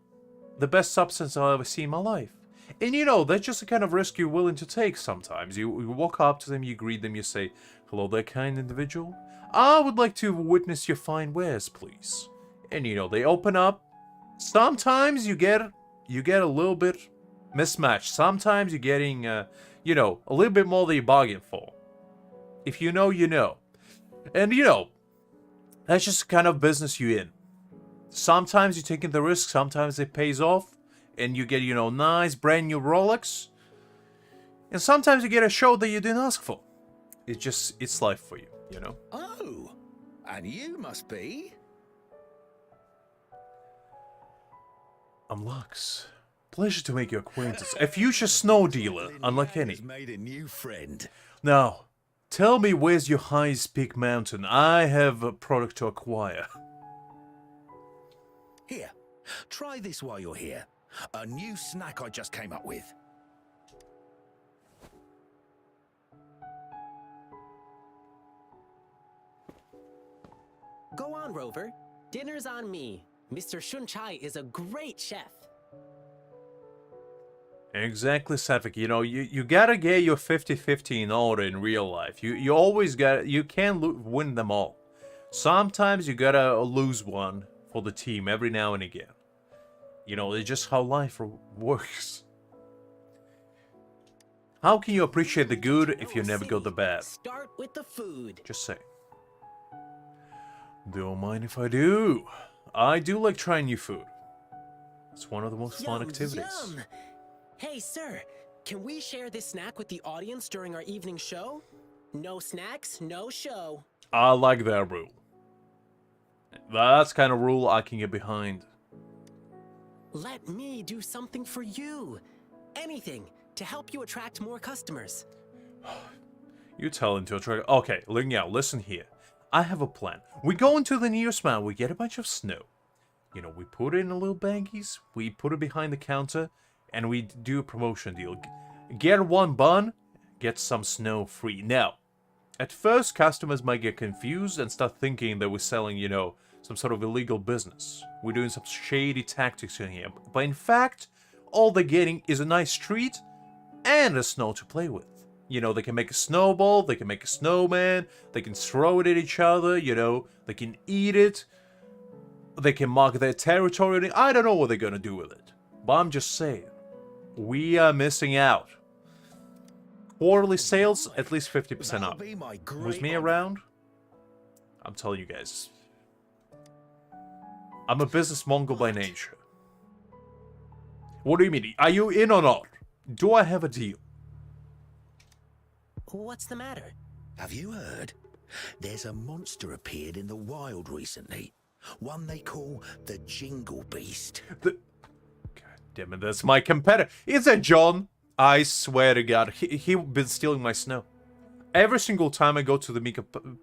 the best substance I'll ever see in my life. And you know, that's just the kind of risk you're willing to take sometimes. You walk up to them, you greet them, you say, "Hello there, kind individual. I would like to witness your fine wares, please." And you know, they open up. Sometimes you get a little bit mismatched. Sometimes you're getting, you know, a little bit more than you bargained for. If you know, you know. And you know, that's just the kind of business you're in. Sometimes you're taking the risk, sometimes it pays off, and you get, you know, nice brand new Rolex. And sometimes you get a show that you didn't ask for. It's life for you, you know? Oh, and you must be... I'm Lux. Pleasure to make your acquaintance. A future snow dealer, unlike any. Has made a new friend. Now, tell me where's your highest peak mountain. I have a product to acquire. Here, try this while you're here. A new snack I just came up with. Go on, Rover. Dinner's on me. Mr. Shunchai is a great chef. Exactly, Satvik. You know, you gotta get your 50-50 in order in real life. You always gotta... You can't win them all. Sometimes you gotta lose one for the team every now and again. You know, it's just how life works. How can you appreciate the good if you never got the bad? Start with the food. Just say. Don't mind if I do. I do like trying new food. It's one of the most fun activities. Yum. Hey, sir, can we share this snack with the audience during our evening show? No snacks, no show. I like that rule. That's the kind of rule I can get behind. Let me do something for you. Anything to help you attract more customers. You tell him to attract... Okay, now, listen here. I have a plan. We go into the nearest mountain, we get a bunch of snow. You know, we put it in a little baggies, we put it behind the counter, and we do a promotion deal. Get one bun, get some snow free. Now, at first, customers might get confused and start thinking that we're selling, you know, some sort of illegal business. We're doing some shady tactics in here. But in fact, all they're getting is a nice treat and a snow to play with. You know, they can make a snowball, they can make a snowman, they can throw it at each other, you know, they can eat it, they can mark their territory. I don't know what they're gonna do with it. But I'm just saying, we are missing out. Quarterly sales, at least 50% up. Was me around? I'm telling you guys. I'm a business Mongol by nature. What do you mean? Are you in or not? Do I have a deal? What's the matter? Have you heard? There's a monster appeared in the wild recently. One they call the Jingle Beast. God damn it, that's my competitor. Is that John? I swear to God, he been stealing my snow. Every single time I go to the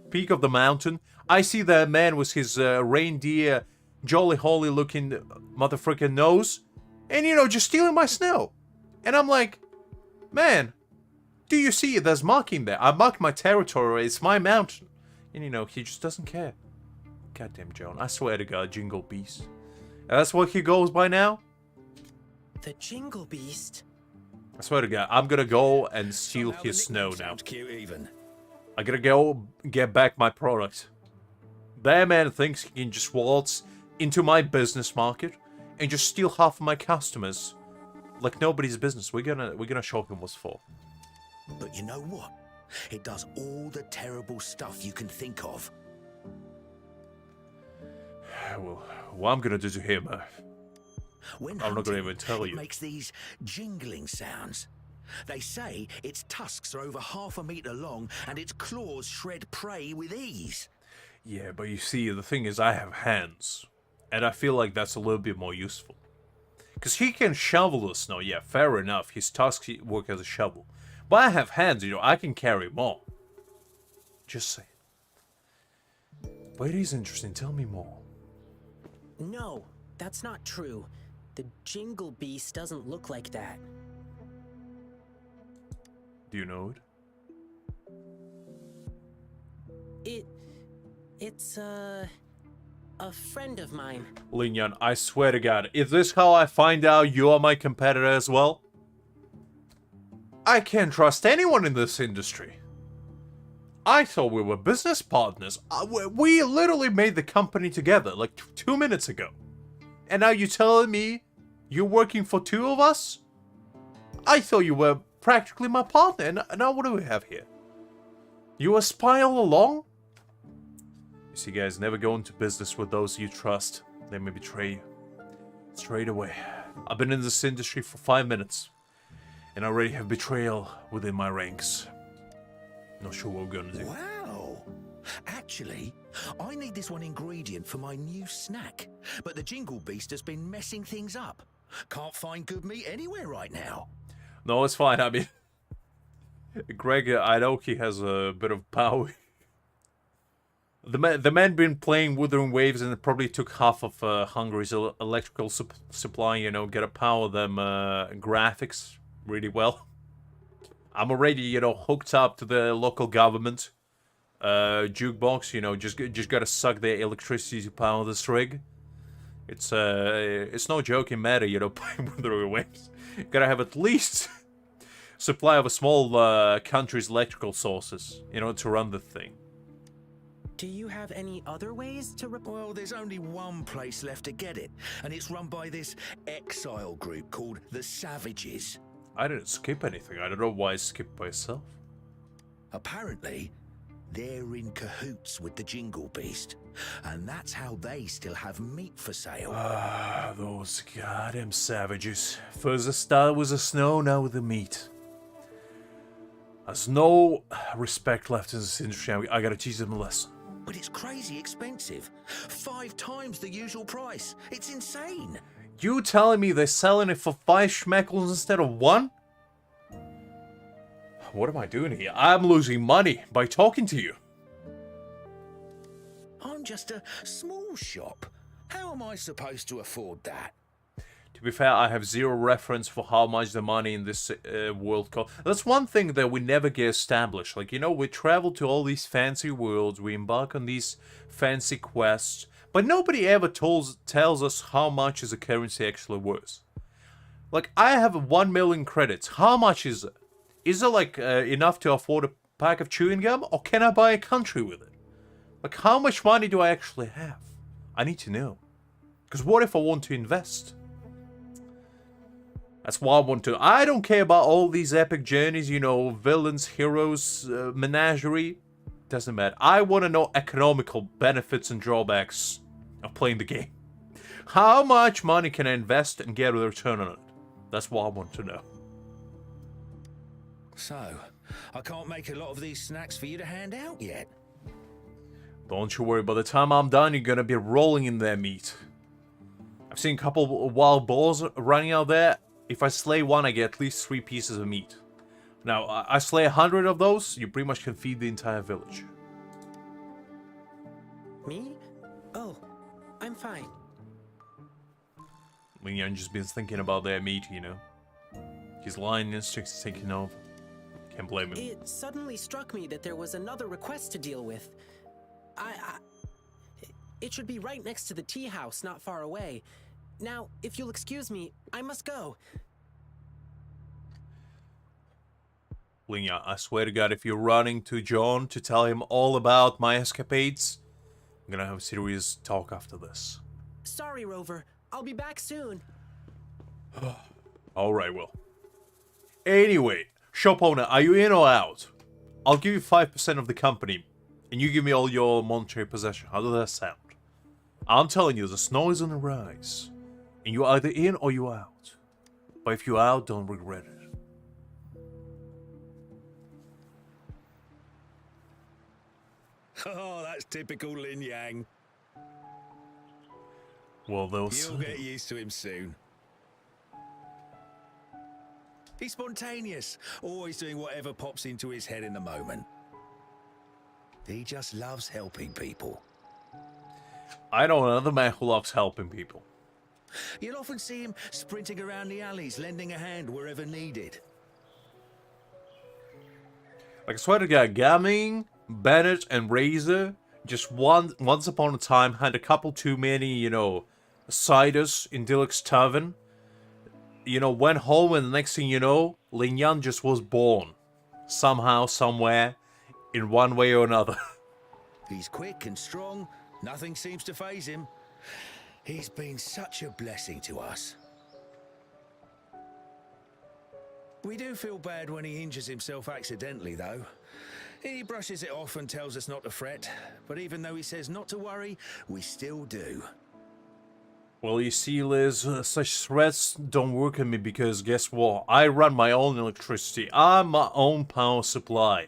peak of the mountain, I see that man with his reindeer, jolly holy looking motherfucking nose, and you know, just stealing my snow. And I'm like, man, do you see there's marking there? I marked my territory, it's my mountain. And you know, he just doesn't care. Goddamn John, I swear to God, Jingle Beast. That's what he goes by now? The Jingle Beast? I swear to God, I'm gonna go and steal his snow now. Cute even. I gotta go get back my product. That man thinks he can just waltz into my business market and just steal half of my customers. Like nobody's business. We're gonna show him what's for. But you know what? It does all the terrible stuff you can think of. Well, what I'm gonna do to him, When I'm not gonna hunting, even tell it you. makes these jingling sounds. They say its tusks are over 1/2 meter long and its claws shred prey with ease. Yeah, but you see, the thing is, I have hands. And I feel like that's a little bit more useful. Because he can shovel the snow, yeah, fair enough. His tusks work as a shovel. But I have hands, you know, I can carry more. Just saying. But it is interesting, tell me more. No, that's not true. The Jingle Beast doesn't look like that. Do you know it? It's a friend of mine. Linyan, I swear to God, is this how I find out you are my competitor as well? I can't trust anyone in this industry. I thought we were business partners. We literally made the company together like 2 minutes ago. And now you're telling me you're working for two of us? I thought you were practically my partner. And now what do we have here? You a spy all along? You see, guys, never go into business with those you trust. They may betray you. Straight away. I've been in this industry for 5 minutes. And I already have betrayal within my ranks. Not sure what we're gonna do. Wow. Actually, I need this one ingredient for my new snack. But the Jingle Beast has been messing things up. Can't find good meat anywhere right now. No, it's fine. I mean, Greg Idoki has a bit of power. The man been playing Wuthering Waves and it probably took half of Hungary's electrical supply, you know, gotta power them graphics really well. I'm already, you know, hooked up to the local government jukebox, you know, just gotta suck their electricity to power this rig. It's no joking matter, you know, playing Wuthering Waves. Gotta have at least supply of a small country's electrical sources, you know, to run the thing. Do you have any other ways to Well, there's only one place left to get it, and it's run by this exile group called the Savages. I didn't skip anything. I don't know why I skipped myself. Apparently, they're in cahoots with the Jingle Beast, and that's how they still have meat for sale. Ah, those goddamn savages. First the start was the snow, now with the meat. There's no respect left in this industry. I gotta teach them a lesson. But it's crazy expensive. 5 times the usual price. It's insane. You telling me they're selling it for 5 schmeckles instead of 1? What am I doing here? I'm losing money by talking to you. I'm just a small shop. How am I supposed to afford that? To be fair, I have zero reference for how much the money in this world costs. That's one thing that we never get established. Like, you know, we travel to all these fancy worlds, we embark on these fancy quests, but nobody ever tells us how much is a currency actually worth. Like, I have 1 million credits. How much is it? Is it, like, enough to afford a pack of chewing gum, or can I buy a country with it? Like, how much money do I actually have? I need to know. Because what if I want to invest? That's what I want to. I don't care about all these epic journeys, you know, villains, heroes, menagerie. Doesn't matter. I want to know economical benefits and drawbacks of playing the game. How much money can I invest and get a return on it? That's what I want to know. So, I can't make a lot of these snacks for you to hand out yet. Don't you worry, by the time I'm done, you're gonna be rolling in their meat. I've seen a couple of wild boars running out there. If I slay one, I get at least 3 pieces of meat. Now, I slay 100 of those, you pretty much can feed the entire village. Me? Oh, I'm fine. Jiyan just been thinking about their meat, you know. His lion instinct is taking over. Can't blame him. It suddenly struck me that there was another request to deal with. It should be right next to the tea house, not far away. Now, if you'll excuse me, I must go. Jiyan, I swear to God, if you're running to John to tell him all about my escapades, I'm gonna have a serious talk after this. Sorry, Rover. I'll be back soon. Alright, well. Anyway, shop owner, are you in or out? I'll give you 5% of the company, and you give me all your monetary possession. How does that sound? I'm telling you, the snow is on the rise. And you're either in or you're out. But if you're out, don't regret it. Oh, that's typical Lin Yang. Well, those... You'll get used to him soon. He's spontaneous, always doing whatever pops into his head in the moment. He just loves helping people. I know another man who loves helping people. You'll often see him sprinting around the alleys, lending a hand wherever needed. Like, I swear to God, Gaming, Bennett, and Razor just once upon a time had a couple too many, you know, ciders in Dilek's Tavern. You know, went home and the next thing you know, Lin Yan just was born. Somehow, somewhere, in one way or another. He's quick and strong. Nothing seems to faze him. He's been such a blessing to us. We do feel bad when he injures himself accidentally, though. He brushes it off and tells us not to fret, but even though he says not to worry, we still do. Well, you see, Liz, such threats don't work on me because guess what? I run my own electricity. I'm my own power supply.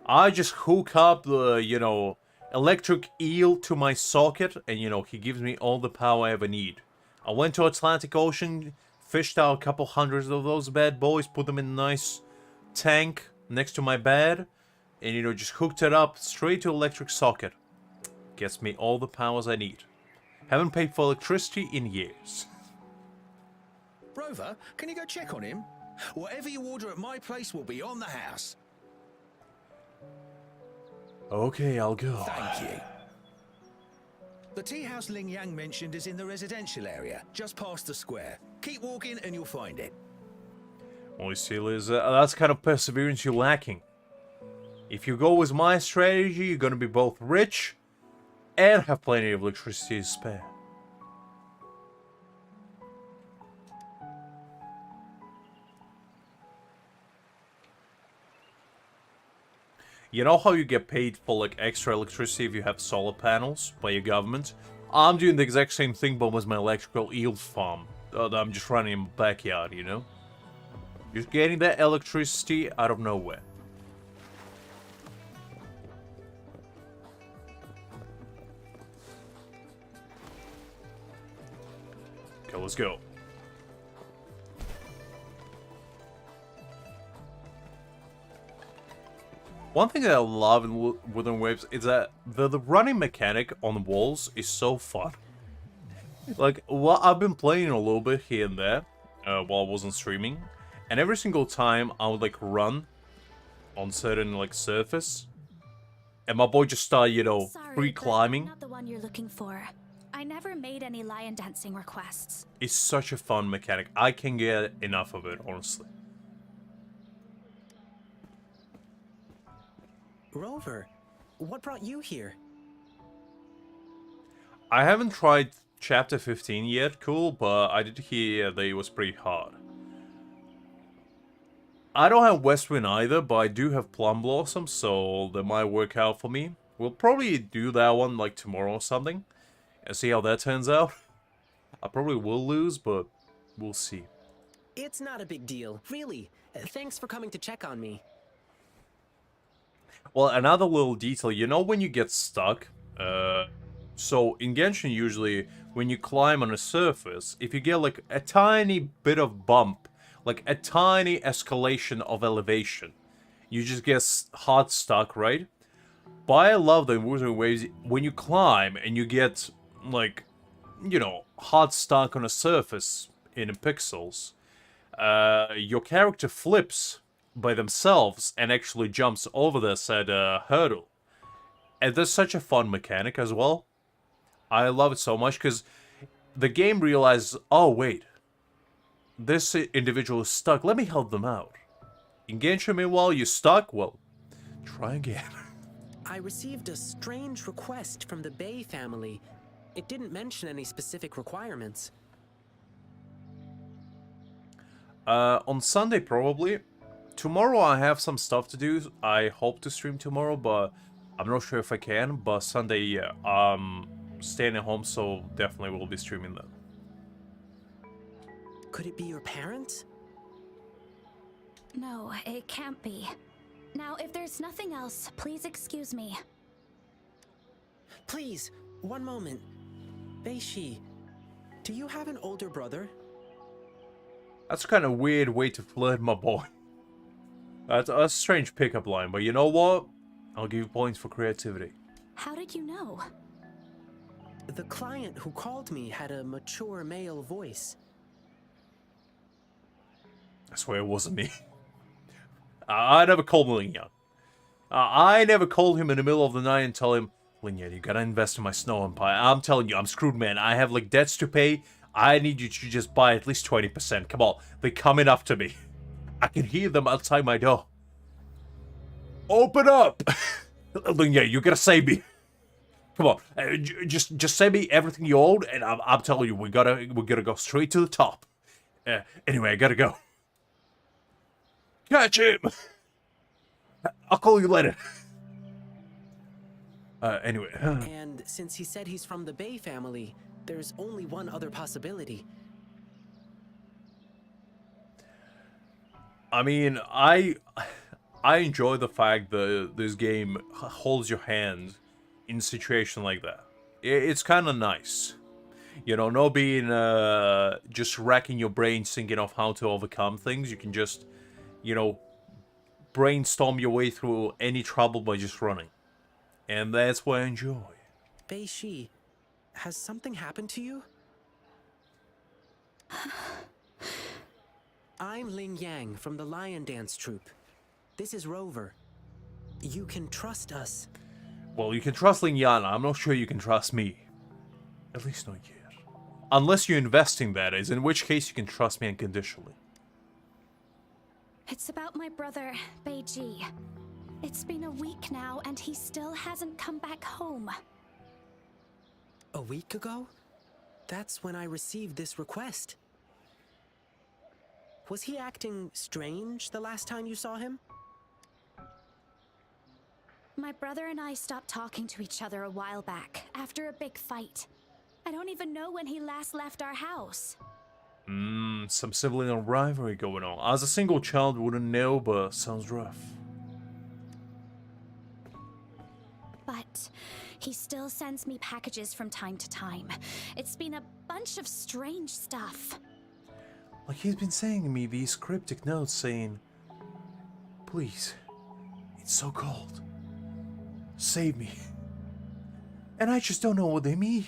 I just hook up the, you know, electric eel to my socket and, you know, he gives me all the power I ever need. I went to Atlantic Ocean, fished out a couple hundreds of those bad boys, put them in a nice tank next to my bed, and, you know, just hooked it up straight to electric socket. Gets me all the powers I need. Haven't paid for electricity in years. Rover, can you go check on him? Whatever you order at my place will be on the house. Okay, I'll go. Thank you. The tea house Ling Yang mentioned is in the residential area, just past the square. Keep walking and you'll find it. Well, you see, Liz, that's kind of perseverance you're lacking. If you go with my strategy, you're gonna be both rich and have plenty of electricity to spare. You know how you get paid for like extra electricity if you have solar panels by your government? I'm doing the exact same thing but with my electrical eel farm that I'm just running in my backyard, you know? Just getting that electricity out of nowhere. Okay, let's go. One thing that I love in Wuthering Waves is that the running mechanic on the walls is so fun. Like, well, I've been playing a little bit here and there while I wasn't streaming, and every single time I would like run on certain like surface, and my boy just started, you know, free climbing. Not the one you're looking for. I never made any lion dancing requests. It's such a fun mechanic. I can't get enough of it, honestly. Rover, what brought you here? I haven't tried Chapter 15 yet, cool, but I did hear that it was pretty hard. I don't have Westwind either, but I do have Plum Blossom, so that might work out for me. We'll probably do that one like tomorrow or something, and see how that turns out. I probably will lose, but we'll see. It's not a big deal, really. Thanks for coming to check on me. Well, another little detail, you know when you get stuck? So in Genshin usually, when you climb on a surface, if you get like a tiny bit of bump, like a tiny escalation of elevation, you just get hard stuck, right? But I love the Wuthering Waves, when you climb and you get like, you know, hard stuck on a surface in pixels, your character flips by themselves and actually jumps over the said hurdle. And that's such a fun mechanic as well. I love it so much because the game realizes, oh wait, this individual is stuck, let me help them out. In Genshin, meanwhile, you're stuck, well, try again. I received a strange request from the Bay family. It didn't mention any specific requirements. On Sunday probably. Tomorrow I have some stuff to do. I hope to stream tomorrow, but I'm not sure if I can. But Sunday, yeah, staying at home, so definitely will be streaming that. Could it be your parents? No, it can't be. Now, if there's nothing else, please excuse me. Please, one moment. Beishi, do you have an older brother? That's kind of weird way to flirt, my boy. That's a strange pickup line, but you know what? I'll give you points for creativity. How did you know? The client who called me had a mature male voice. I swear it wasn't me. I never called Lin Yan. I never called him in the middle of the night and tell him, Linya, you gotta invest in my snow empire. I'm telling you, I'm screwed, man. I have, like, debts to pay. I need you to just buy at least 20%. Come on. They're coming after me. I can hear them outside my door. Open up! Linya, you gotta save me. Come on. Just send me everything you own, and I'm telling you, we're gonna go straight to the top. Anyway, I gotta go. Catch him! I'll call you later. Anyway. And since he said he's from the Bay family, there's only one other possibility. I mean, I enjoy the fact that this game holds your hand in a situation like that. It's kind of nice. You know, not being just racking your brain thinking of how to overcome things. You can just, you know, brainstorm your way through any trouble by just running. And that's what I enjoy. Bei Shi, has something happened to you? I'm Ling Yang from the Lion Dance Troupe. This is Rover. You can trust us. Well, you can trust Ling Yan. I'm not sure you can trust me. At least not yet. Unless you're investing, that is, in which case you can trust me unconditionally. It's about my brother, Beiji. It's been a week now, and he still hasn't come back home. A week ago? That's when I received this request. Was he acting strange the last time you saw him? My brother and I stopped talking to each other a while back, after a big fight. I don't even know when he last left our house. Some sibling rivalry going on. As a single child, wouldn't know, but sounds rough. But he still sends me packages from time to time. It's been a bunch of strange stuff. Like he's been sending me these cryptic notes saying, "Please, it's so cold. Save me." And I just don't know what they mean.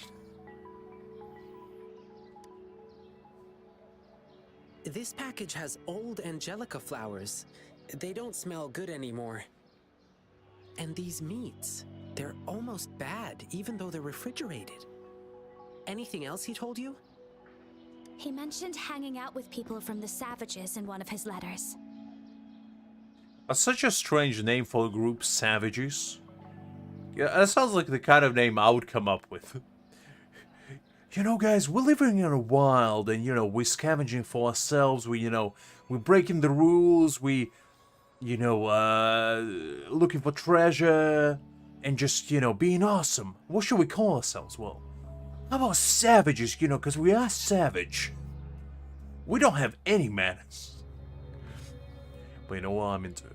This package has old angelica flowers. They don't smell good anymore. And these meats, they're almost bad, even though they're refrigerated. Anything else he told you? He mentioned hanging out with people from the Savages in one of his letters. That's such a strange name for a group, Savages. Yeah, that sounds like the kind of name I would come up with. You know, guys, we're living in a wild, and, you know, we're scavenging for ourselves. We're breaking the rules. Looking for treasure, and just, being awesome. What should we call ourselves? Well, how about savages, because we are savage. We don't have any manners. But you know what, I'm into it.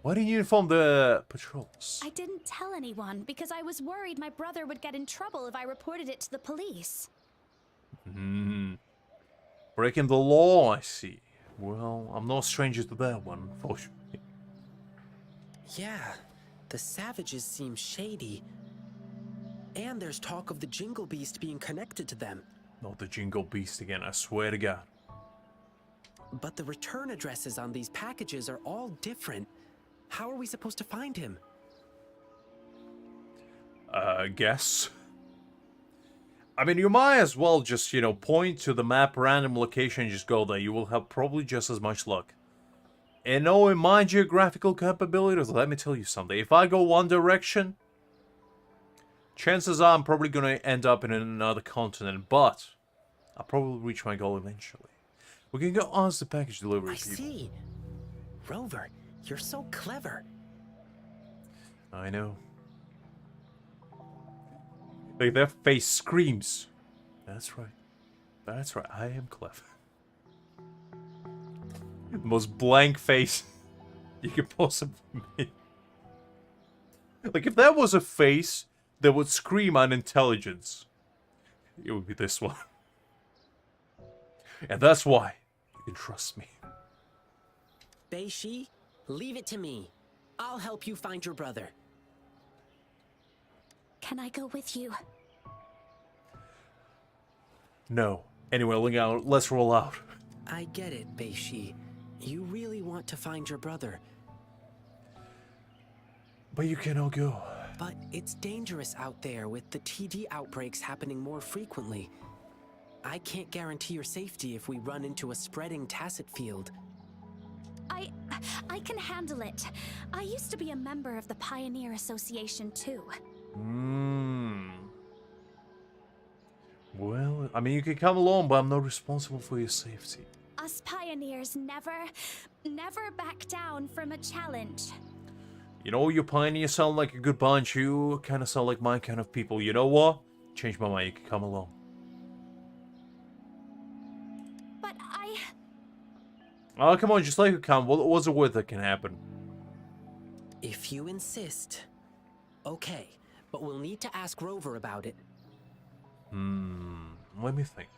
Why didn't you inform the patrols? I didn't tell anyone because I was worried my brother would get in trouble if I reported it to the police. Breaking the law, I see. Well, I'm no stranger to that one, unfortunately. Yeah, the Savages seem shady. And there's talk of the Jingle Beast being connected to them. Not the Jingle Beast again, I swear to God. But the return addresses on these packages are all different. How are we supposed to find him? Guess. I mean, you might as well just, point to the map, random location, and just go there. You will have probably just as much luck. And knowing my geographical capabilities, let me tell you something. If I go one direction, chances are I'm probably going to end up in another continent, but I'll probably reach my goal eventually. We can go ask the package delivery people. I see. Rover, you're so clever. I know. Like, their face screams. That's right. That's right. I am clever. The most blank face you could possibly make. Like, if that was a face that would scream unintelligence, it would be this one. And that's why you can trust me. Bei Shi, leave it to me. I'll help you find your brother. Can I go with you? No. Anyway, let's roll out. I get it, Bei Shi. You really want to find your brother. But you cannot go. But it's dangerous out there with the TD outbreaks happening more frequently. I can't guarantee your safety if we run into a spreading tacit field. I can handle it. I used to be a member of the Pioneer Association too. Well, I mean, you can come along, but I'm not responsible for your safety. Us pioneers never back down from a challenge. You know, you pioneers sound like a good bunch. You kind of sound like my kind of people. You know what? Change my mind. You can come along. But Oh, come on. Just let it come. What's the worst that can happen? If you insist. Okay, but we'll need to ask Rover about it. Let me think.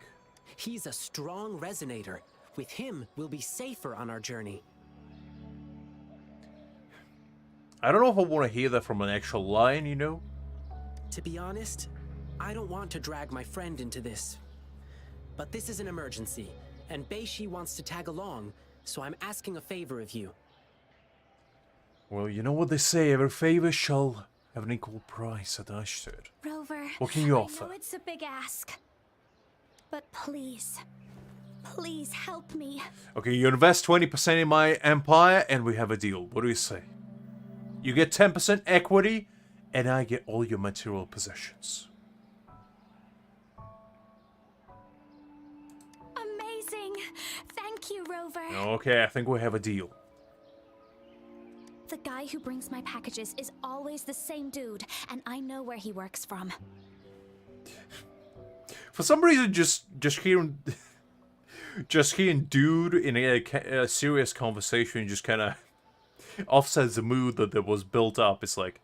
He's a strong resonator. With him, we'll be safer on our journey. I don't know if I want to hear that from an actual lion, you know? To be honest, I don't want to drag my friend into this. But this is an emergency, and Beishi wants to tag along, so I'm asking a favor of you. Well, you know what they say, every favor shall have an equal price attached to it. Rover, What can you offer? I know it's a big ask, but please help me. Okay, you invest 20% in my empire, and we have a deal. What do you say? You get 10% equity, and I get all your material possessions. Amazing. Thank you, Rover. Okay, I think we have a deal. The guy who brings my packages is always the same dude, and I know where he works from. For some reason, just hearing dude in a serious conversation just kind of offsets the mood that was built up. It's like,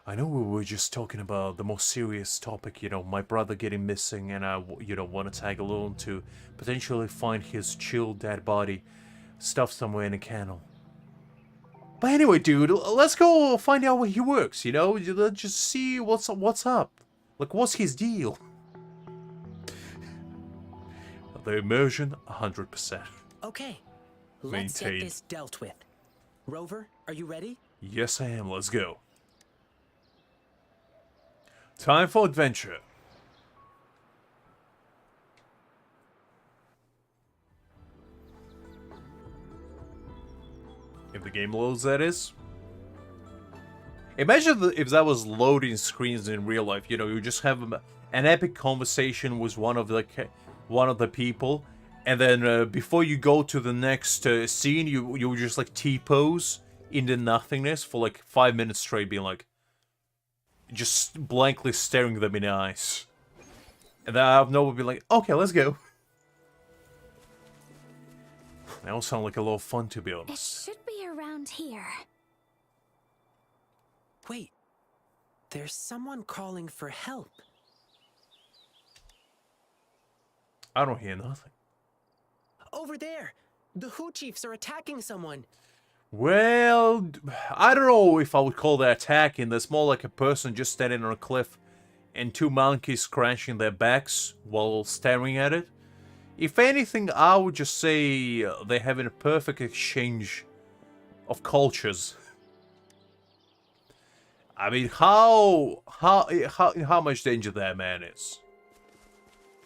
I know we were just talking about the most serious topic, you know, my brother getting missing, and I, you know, want to tag along to potentially find his chilled dead body stuffed somewhere in a kennel. But anyway, dude, let's go find out where he works, you know? Let's just see what's up. Like, what's his deal? The immersion, 100%. Okay, let's get Maintained. this dealt with. Rover, are you ready? Yes, I am. Let's go. Time for adventure. If the game loads, that is. Imagine if that was loading screens in real life. You know, you just have an epic conversation with one of the people, and then before you go to the next scene, you just like T-pose in the nothingness for like 5 minutes straight, being like, just blankly staring them in the eyes, and then out of nowhere be like, okay, let's go. That all sound like a lot of fun, to be It honest. should be around here. Wait, there's someone calling for help. I don't hear nothing. Over there! The Hu Chiefs are attacking someone! Well, I don't know if I would call that attacking. That's more like a person just standing on a cliff and two monkeys scratching their backs while staring at it. If anything, I would just say they're having a perfect exchange of cultures. I mean, how much danger that man is?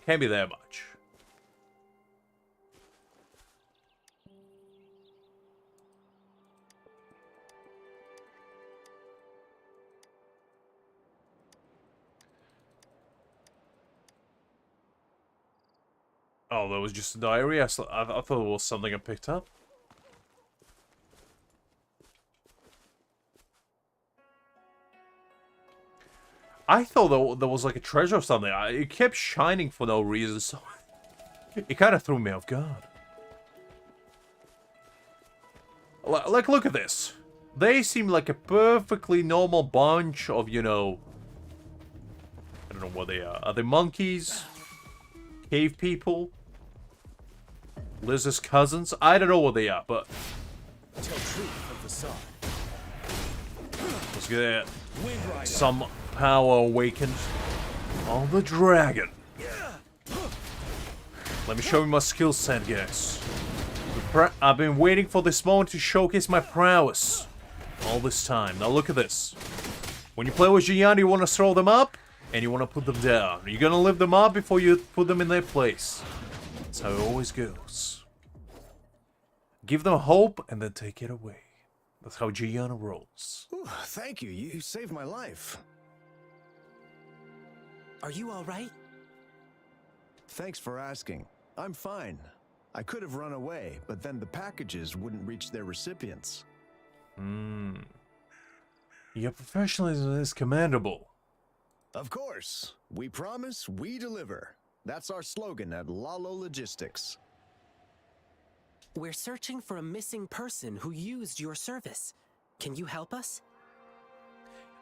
Can't be that much. Oh, that was just a diary? I thought it was something I picked up. I thought there was like a treasure or something. It kept shining for no reason, so it kind of threw me off guard. Like, look at this. They seem like a perfectly normal bunch of, you know... I don't know what they are. Are they monkeys? Cave people? Liz's cousins? I don't know what they are, but... Tell truth of the sun. Let's get some power awakened on the dragon. Let me show you my skill set, guys. I've been waiting for this moment to showcase my prowess. All this time. Now look at this. When you play with Jiyan, you want to throw them up, and you want to put them down. You're gonna lift them up before you put them in their place. That's how it always goes. Give them hope, and then take it away. That's how Jiyan rolls. Ooh, thank you. You saved my life. Are you all right? Thanks for asking. I'm fine. I could have run away, but then the packages wouldn't reach their recipients. Your professionalism is commendable. Of course. We promise, we deliver. That's our slogan at Lalo Logistics. We're searching for a missing person who used your service. Can you help us?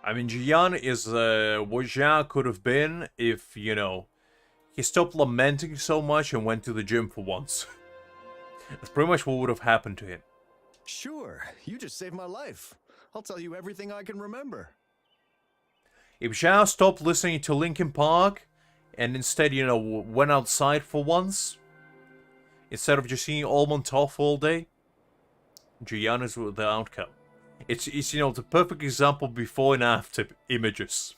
I mean, Jiyan is what Jiyan could have been if, you know, he stopped lamenting so much and went to the gym for once. That's pretty much what would have happened to him. Sure, you just saved my life. I'll tell you everything I can remember. If Jiyan stopped listening to Linkin Park and instead, you know, went outside for once, instead of just seeing Almond Toff all day, Jiyan is the outcome. It's you know, the perfect example before and after images.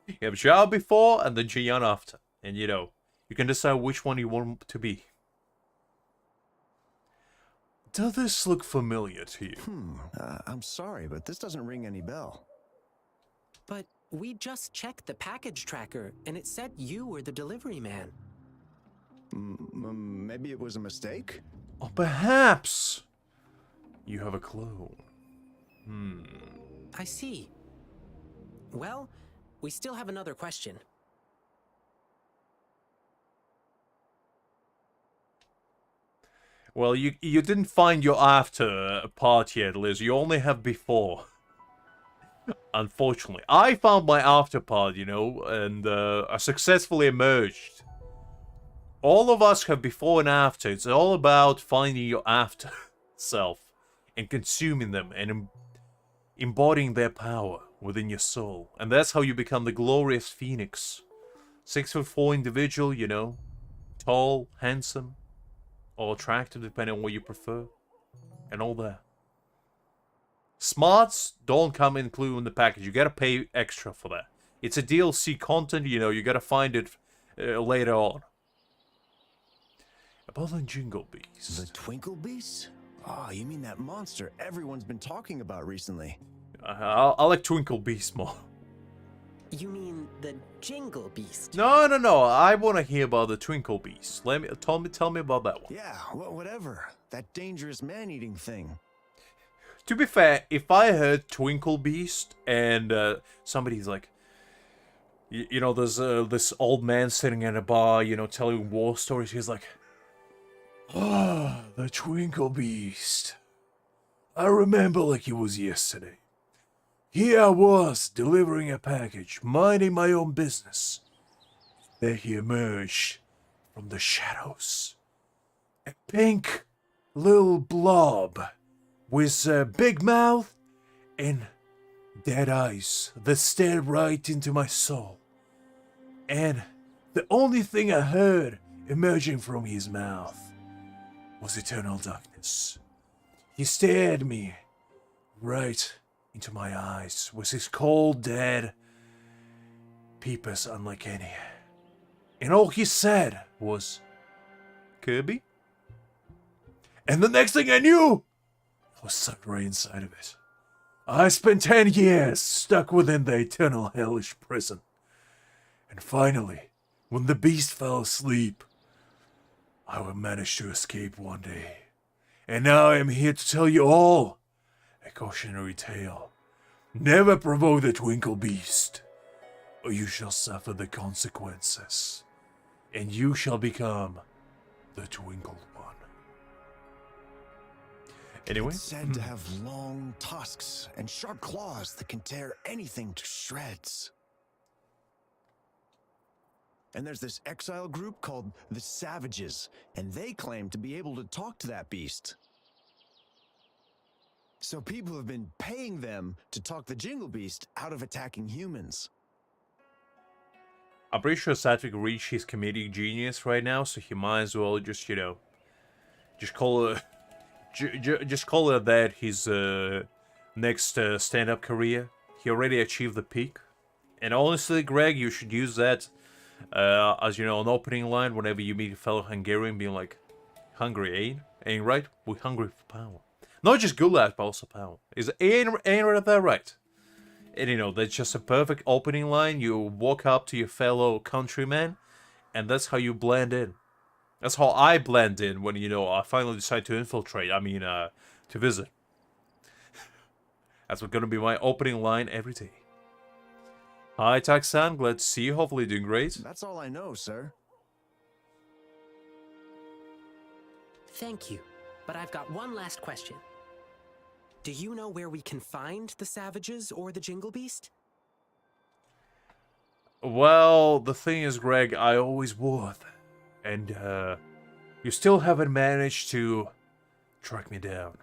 You have Jiyan before and then Jiyan after. And, you know, you can decide which one you want to be. Does this look familiar to you? I'm sorry, but this doesn't ring any bell. But we just checked the package tracker, and it said you were the delivery man. Maybe it was a mistake? Or perhaps you have a clone. I see. Well, we still have another question. Well, you didn't find your after part yet, Liz. You only have before. Unfortunately. I found my after part, you know, and I successfully emerged. All of us have before and after. It's all about finding your after self and consuming them and embodying their power within your soul. And that's how you become the glorious phoenix. 6'4" individual, you know, tall, handsome, or attractive, depending on what you prefer, and all that. Smarts don't come included in the package. You gotta pay extra for that. It's a DLC content, you know, you gotta find it later on. About the Jingle Beast. The Twinkle Beast? Oh, you mean that monster everyone's been talking about recently? I like Twinkle Beast more. You mean the Jingle Beast? No. I want to hear about the Twinkle Beast. Tell me about that one. Yeah, whatever. That dangerous man-eating thing. To be fair, if I heard Twinkle Beast and somebody's like, you know, there's this old man sitting at a bar, you know, telling war stories. He's like, "Ah, the Twinkle Beast. I remember like it was yesterday. Here I was, delivering a package, minding my own business. There he emerged from the shadows. A pink little blob with a big mouth and dead eyes that stared right into my soul. And the only thing I heard emerging from his mouth was eternal darkness. He stared me right into my eyes with his cold, dead peepers unlike any. And all he said was, Kirby? And the next thing I knew, I was sucked right inside of it. I spent 10 years stuck within the eternal hellish prison. And finally, when the beast fell asleep, I would manage to escape one day. And now I am here to tell you all a cautionary tale. Never provoke the Twinkle Beast, or you shall suffer the consequences. And you shall become the Twinkled One. Anyway. It's said to have long tusks and sharp claws that can tear anything to shreds. And there's this exile group called the Savages, and they claim to be able to talk to that beast. So people have been paying them to talk the Jingle Beast out of attacking humans. I'm pretty sure Satvik reached his comedic genius right now, so he might as well just, you know, just call it that his next stand-up career. He already achieved the peak. And honestly, Greg, you should use that as, you know, an opening line whenever you meet a fellow Hungarian, being like, hungry, ain't? Ain't right? We're hungry for power. Not just goulash, but also power. Ain't that right? And, you know, that's just a perfect opening line. You walk up to your fellow countryman, and that's how you blend in. That's how I blend in when, you know, I finally decide to infiltrate. I mean, to visit. That's what's gonna be my opening line every day. Hi, Taxan. Glad to see you. Hopefully you're doing great. That's all I know, sir. Thank you, but I've got one last question. Do you know where we can find the savages or the Jingle Beast? Well, the thing is, Greg, I always would. And, you still haven't managed to track me down.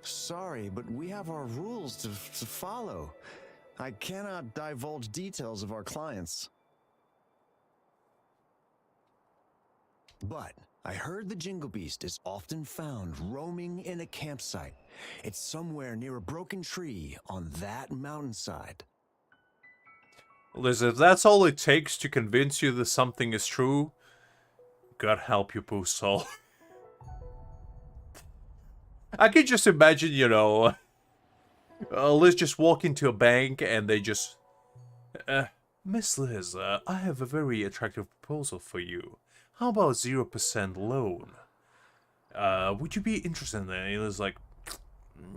Sorry, but we have our rules to follow. I cannot divulge details of our clients. But I heard the Jingle Beast is often found roaming in a campsite. It's somewhere near a broken tree on that mountainside. Liz, if that's all it takes to convince you that something is true, God help you, poor soul. I can just imagine, you know, Liz just walk into a bank and they just... Miss Liz, I have a very attractive proposal for you. How about 0% loan? Would you be interested in that? And he was like,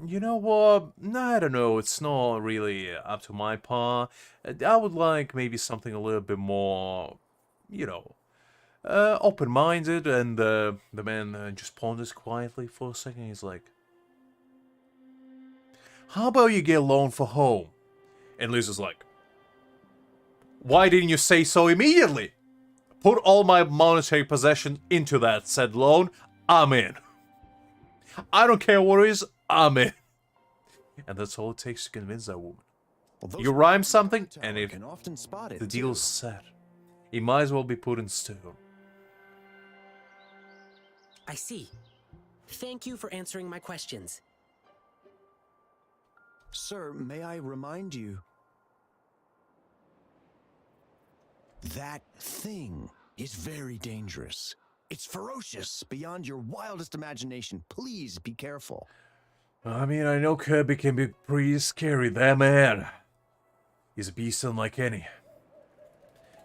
you know what? I don't know. It's not really up to my par. I would like maybe something a little bit more, you know, open-minded. And the man just ponders quietly for a second. He's like, how about you get a loan for home? And Liz is like, why didn't you say so immediately? Put all my monetary possession into that said loan. I'm in. I don't care what it is. I'm in. And that's all it takes to convince that woman. Well, You rhyme something, and if can often spot it the too. deal's set, it might as well be put in stone. I see. Thank you for answering my questions. Sir, may I remind you? That thing is very dangerous. It's ferocious beyond your wildest imagination. Please be careful. I mean, I know Kirby can be pretty scary. That man, he's a beast unlike any.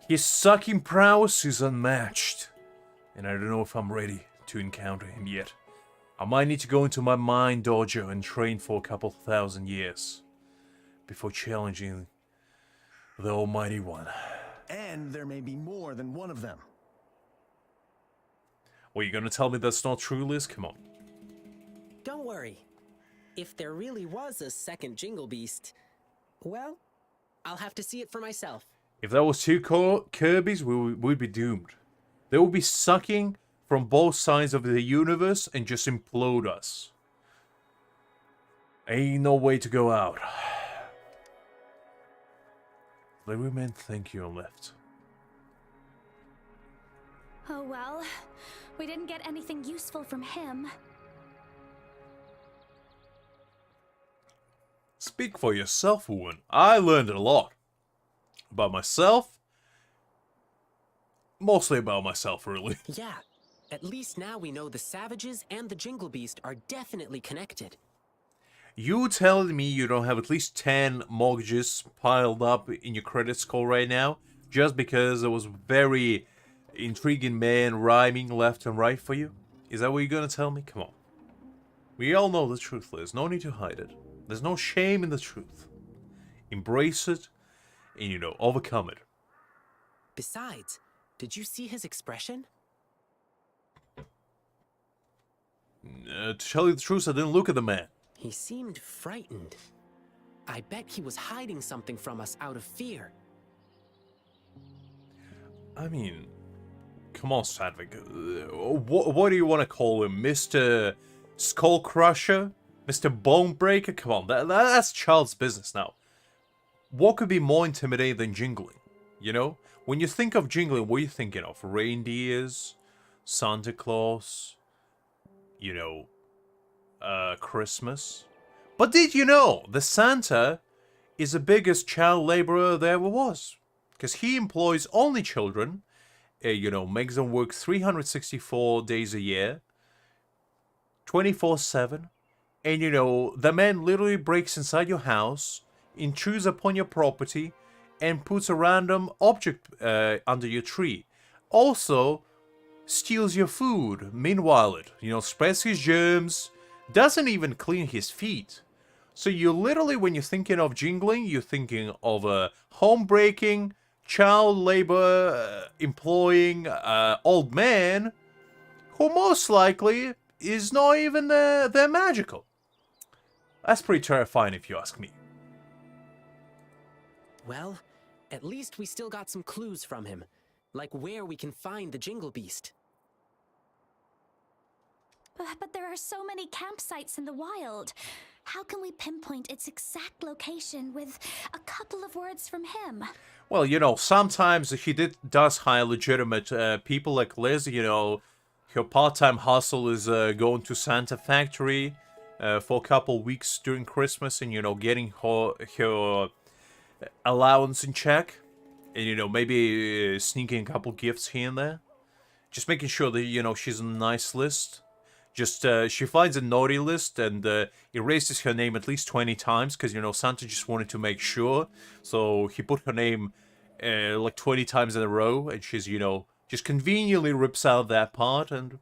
His sucking prowess is unmatched, and I don't know if I'm ready to encounter him yet. I might need to go into my mind dojo and train for a couple thousand years before challenging the Almighty One. And there may be more than one of them. Well, you gonna tell me that's not true, Liz? Come on. Don't worry. If there really was a second Jingle Beast, well, I'll have to see it for myself. If there was two Kirbys, we'd be doomed. They would be sucking from both sides of the universe and just implode us. Ain't no way to go out. Larry man, thank you and left. Oh well, we didn't get anything useful from him. Speak for yourself, woman. I learned a lot. About myself. Mostly about myself, really. Yeah, at least now we know the savages and the Jingle Beast are definitely connected. You telling me you don't have at least 10 mortgages piled up in your credit score right now just because there was very intriguing man rhyming left and right for you? Is that what you're gonna tell me? Come on. We all know the truth, Liz. No need to hide it. There's no shame in the truth. Embrace it and, you know, overcome it. Besides, did you see his expression? To tell you the truth, I didn't look at the man. He seemed frightened. I bet he was hiding something from us out of fear. I mean, come on, Sadvik. What do you want to call him? Mr. Skull Crusher? Mr. Bone Breaker? Come on, that's child's business now. What could be more intimidating than jingling? You know? When you think of jingling, what are you thinking of? Reindeers? Santa Claus? You know, Christmas. But did you know the Santa is the biggest child laborer there ever was? Because he employs only children, you know, makes them work 364 days a year, 24/7. And, you know, the man literally breaks inside your house, intrudes upon your property, and puts a random object under your tree. Also, steals your food. Meanwhile, it, you know, spreads his germs, doesn't even clean his feet. So you literally, when you're thinking of jingling, you're thinking of a home-breaking, child labor employing old man who most likely is not even that magical. That's pretty terrifying if you ask me. Well, at least we still got some clues from him, like where we can find the Jingle Beast. But there are so many campsites in the wild. How can we pinpoint its exact location with a couple of words from him? Well, you know, sometimes he does hire legitimate people like Liz. You know, her part-time hustle is going to Santa Factory for a couple weeks during Christmas and, you know, getting her allowance in check. And, you know, maybe sneaking a couple gifts here and there. Just making sure that, you know, she's on a nice list. Just, she finds a naughty list and erases her name at least 20 times because, you know, Santa just wanted to make sure. So he put her name like 20 times in a row and she's, you know, just conveniently rips out that part and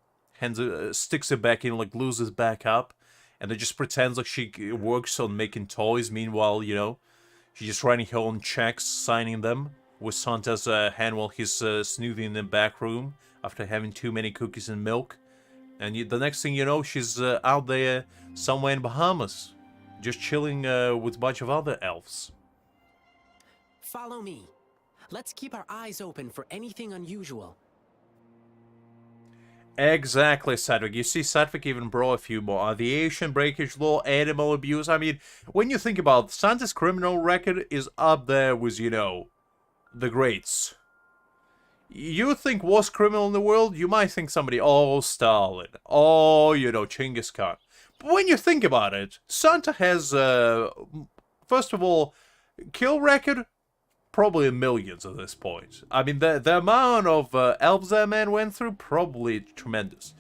sticks it back in, like glues it back up. And then just pretends like she works on making toys. Meanwhile, you know, she's just writing her own checks, signing them with Santa's hand while he's snoozing in the back room after having too many cookies and milk. And the next thing you know, she's out there somewhere in Bahamas, just chilling with a bunch of other elves. Follow me. Let's keep our eyes open for anything unusual. Exactly, Sadvik. You see, Sadvik even brought a few more. Aviation, breakage law, animal abuse. I mean, when you think about it, Santa's criminal record is up there with, you know, the greats. You think worst criminal in the world, you might think somebody, oh, Stalin, oh, you know, Genghis Khan. But when you think about it, Santa has, first of all, kill record, probably in millions at this point. I mean, the amount of elves that man went through, probably tremendous.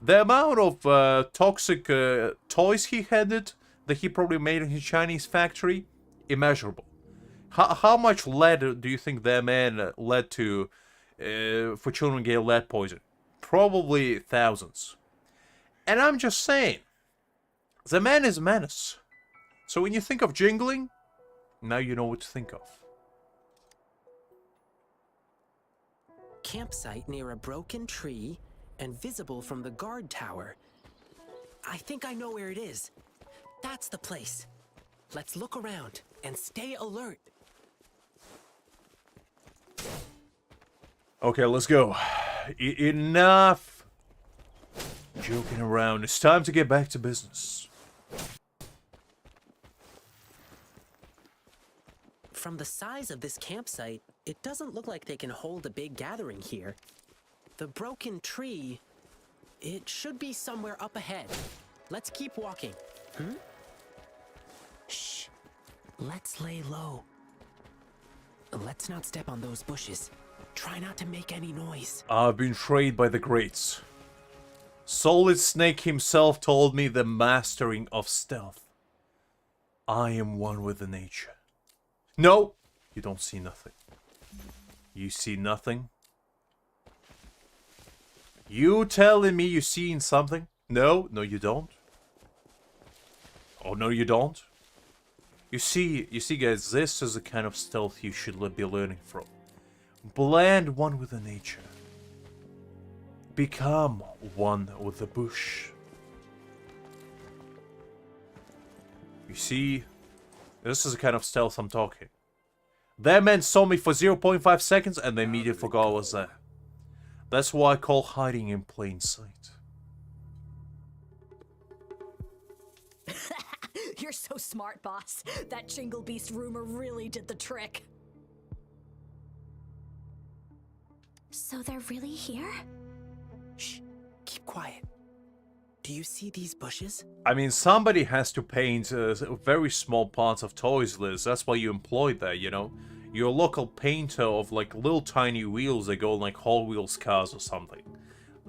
The amount of toxic toys he handed, that he probably made in his Chinese factory, immeasurable. How much lead do you think that man led to for children getting lead poison? Probably thousands. And I'm just saying, the man is a menace. So when you think of jingling, now you know what to think of. Campsite near a broken tree and visible from the guard tower. I think I know where it is. That's the place. Let's look around and stay alert. Okay, let's go. Enough joking around. It's time to get back to business. From the size of this campsite, it doesn't look like they can hold a big gathering here. The broken tree, it should be somewhere up ahead. Let's keep walking. Shh. Let's lay low. Let's not step on those bushes. Try not to make any noise. I've been trained by the greats. Solid Snake himself told me the mastering of stealth. I am one with the nature. No, you don't see nothing. You see nothing? You telling me you seen something? No, you don't. Oh, no, you don't. You see, guys, this is the kind of stealth you should be learning from. Blend one with the nature. Become one with the bush. You see, this is the kind of stealth I'm talking. That man saw me for 0.5 seconds and they immediately forgot I was there. That's why I call hiding in plain sight. You're so smart, boss. That Jingle Beast rumor really did the trick. So they're really here? Shh. Keep quiet. Do you see these bushes? I mean, somebody has to paint very small parts of toys, Liz. That's why you employed that, you know? You're a local painter of, like, little tiny wheels that go on, like, Hot Wheels cars or something.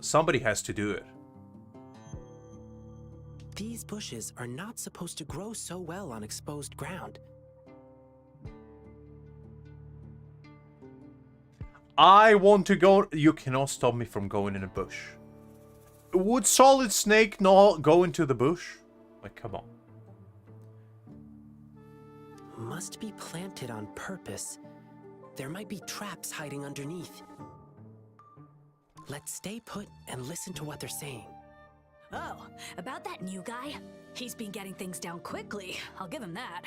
Somebody has to do it. These bushes are not supposed to grow so well on exposed ground. I want to go... You cannot stop me from going in a bush. Would Solid Snake not go into the bush? Like, come on. Must be planted on purpose. There might be traps hiding underneath. Let's stay put and listen to what they're saying. Oh, about that new guy? He's been getting things down quickly. I'll give him that.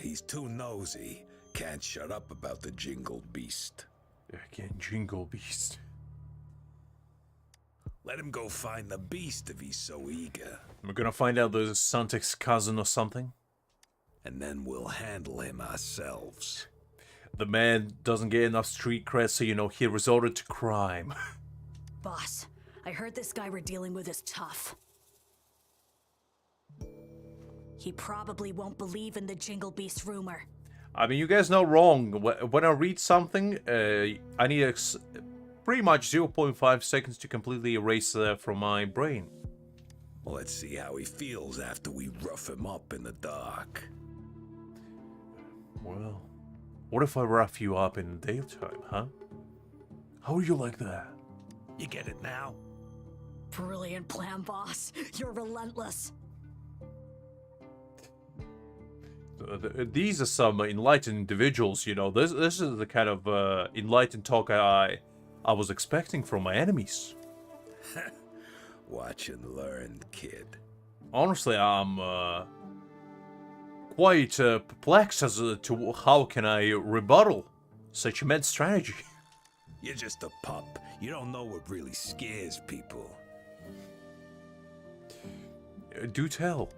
He's too nosy. Can't shut up about the jingle beast. Again, Jingle Beast. Let him go find the beast if he's so eager. We're gonna find out there's Santic's cousin or something. And then we'll handle him ourselves. The man doesn't get enough street cred, so, you know, he resorted to crime. Boss, I heard this guy we're dealing with is tough. He probably won't believe in the Jingle Beast rumor. I mean, you guys know wrong. When I read something, I need pretty much 0.5 seconds to completely erase that from my brain. Well, let's see how he feels after we rough him up in the dark. Well, what if I rough you up in the daytime, huh? How would you like that? You get it now? Brilliant plan, boss. You're relentless. These are some enlightened individuals, you know. This is the kind of enlightened talk I was expecting from my enemies. Watch and learn, kid. Honestly, I'm quite perplexed as to how can I rebuttal such immense strategy. You're just a pup. You don't know what really scares people. Do tell.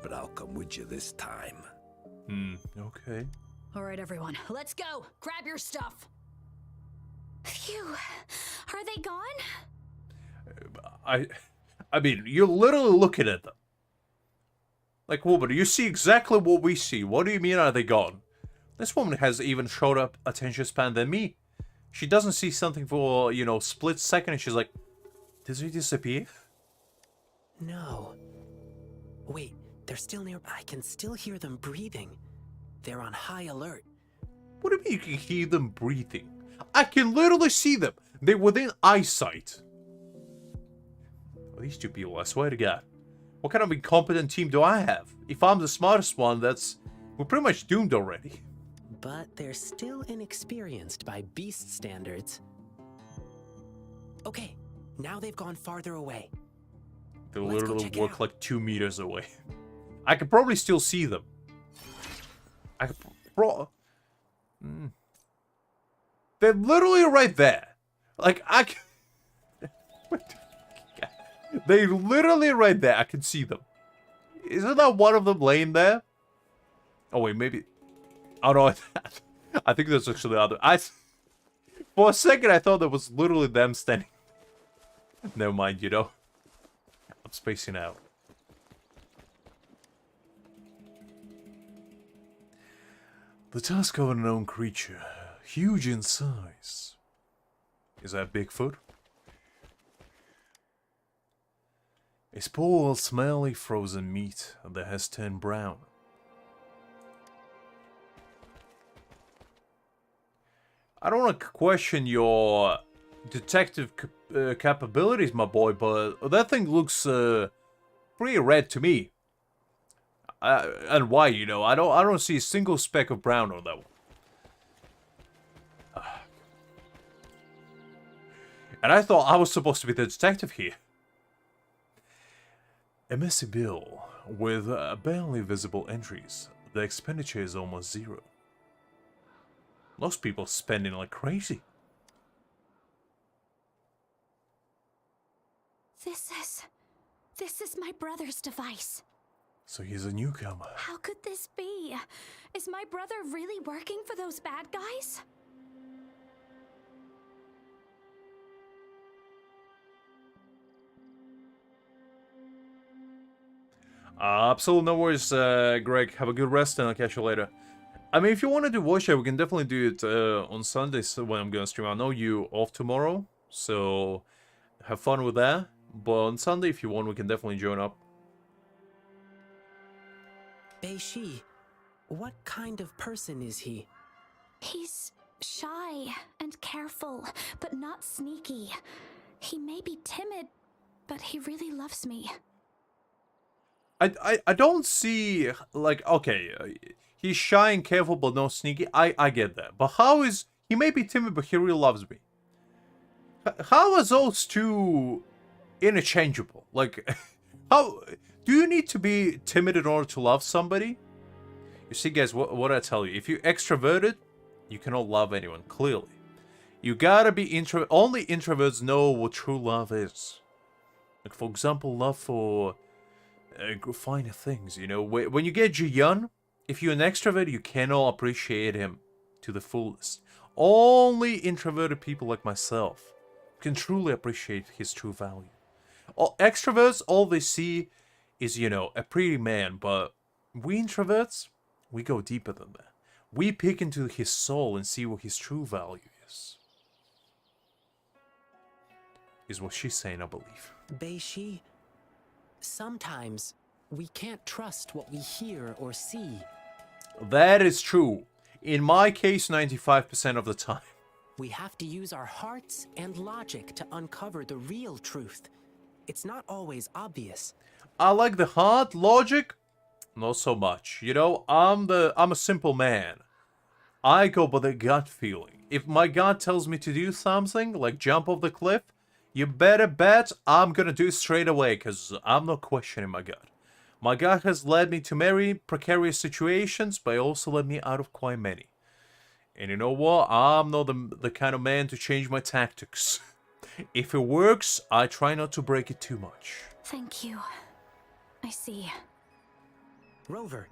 But I'll come with you this time. Okay. All right, everyone, let's go. Grab your stuff. Phew. Are they gone? I mean, you're literally looking at them. Like, woman, you see exactly what we see. What do you mean, are they gone? This woman has even showed up attention span than me. She doesn't see something for, you know, split second, and she's like, did he disappear? No. Wait, they're still near. I can still hear them breathing. They're on high alert. What do you mean you can hear them breathing? I can literally see them. They're within eyesight. Well, these two people, I swear to God. What kind of incompetent team do I have? If I'm the smartest one, we're pretty much doomed already. But they're still inexperienced by beast standards. Okay, now they've gone farther away. They Let's go literally check it work out. like 2 meters away. I could probably still see them. I could They're literally right there. Like, they're literally right there. I can see them. Isn't that one of them laying there? Oh, wait, maybe... Oh, no. I think that's actually the other... For a second, I thought that was literally them standing. Never mind, you know. I'm spacing out. The tusk of an unknown creature, huge in size. Is that Bigfoot? A spool of smelly frozen meat that has turned brown. I don't want to question your detective capabilities, my boy, but that thing looks pretty red to me. And why, you know? I don't see a single speck of brown on that one. And I thought I was supposed to be the detective here. A messy bill with barely visible entries. The expenditure is almost zero. Most people spending like crazy. This is my brother's device. So he's a newcomer. How could this be? Is my brother really working for those bad guys? Absolutely no worries, Greg. Have a good rest, and I'll catch you later. I mean, if you want to do voice chat, we can definitely do it on Sundays when I'm gonna stream. I know you off tomorrow, so have fun with that. But on Sunday, if you want, we can definitely join up. Bei-Shi, what kind of person is he? He's shy and careful, but not sneaky. He may be timid, but he really loves me. I don't see, like, okay, he's shy and careful but no sneaky. I get that. But how is, he may be timid but he really loves me. How are those two interchangeable? Like, how, do you need to be timid in order to love somebody? You see, guys, what I tell you, if you're extroverted, you cannot love anyone, clearly. You gotta be introvert. Only introverts know what true love is. Like, for example, love for finer things, you know. When you get Jiyan, if you're an extrovert, you cannot appreciate him to the fullest. Only introverted people like myself can truly appreciate his true value. All extroverts, all they see is, you know, a pretty man, but we introverts, we go deeper than that. We peek into his soul and see what his true value is. Is what she's saying, I believe. Bei-Shi, sometimes we can't trust what we hear or see. That is true. In my case, 95% of the time. We have to use our hearts and logic to uncover the real truth. It's not always obvious. I like the heart, logic, not so much. You know, I'm a simple man. I go by the gut feeling. If my gut tells me to do something, like jump off the cliff, you better bet I'm gonna do it straight away, because I'm not questioning my gut. My gut has led me to many precarious situations, but it also led me out of quite many. And you know what? I'm not the kind of man to change my tactics. If it works, I try not to break it too much. Thank you. I see. Rover,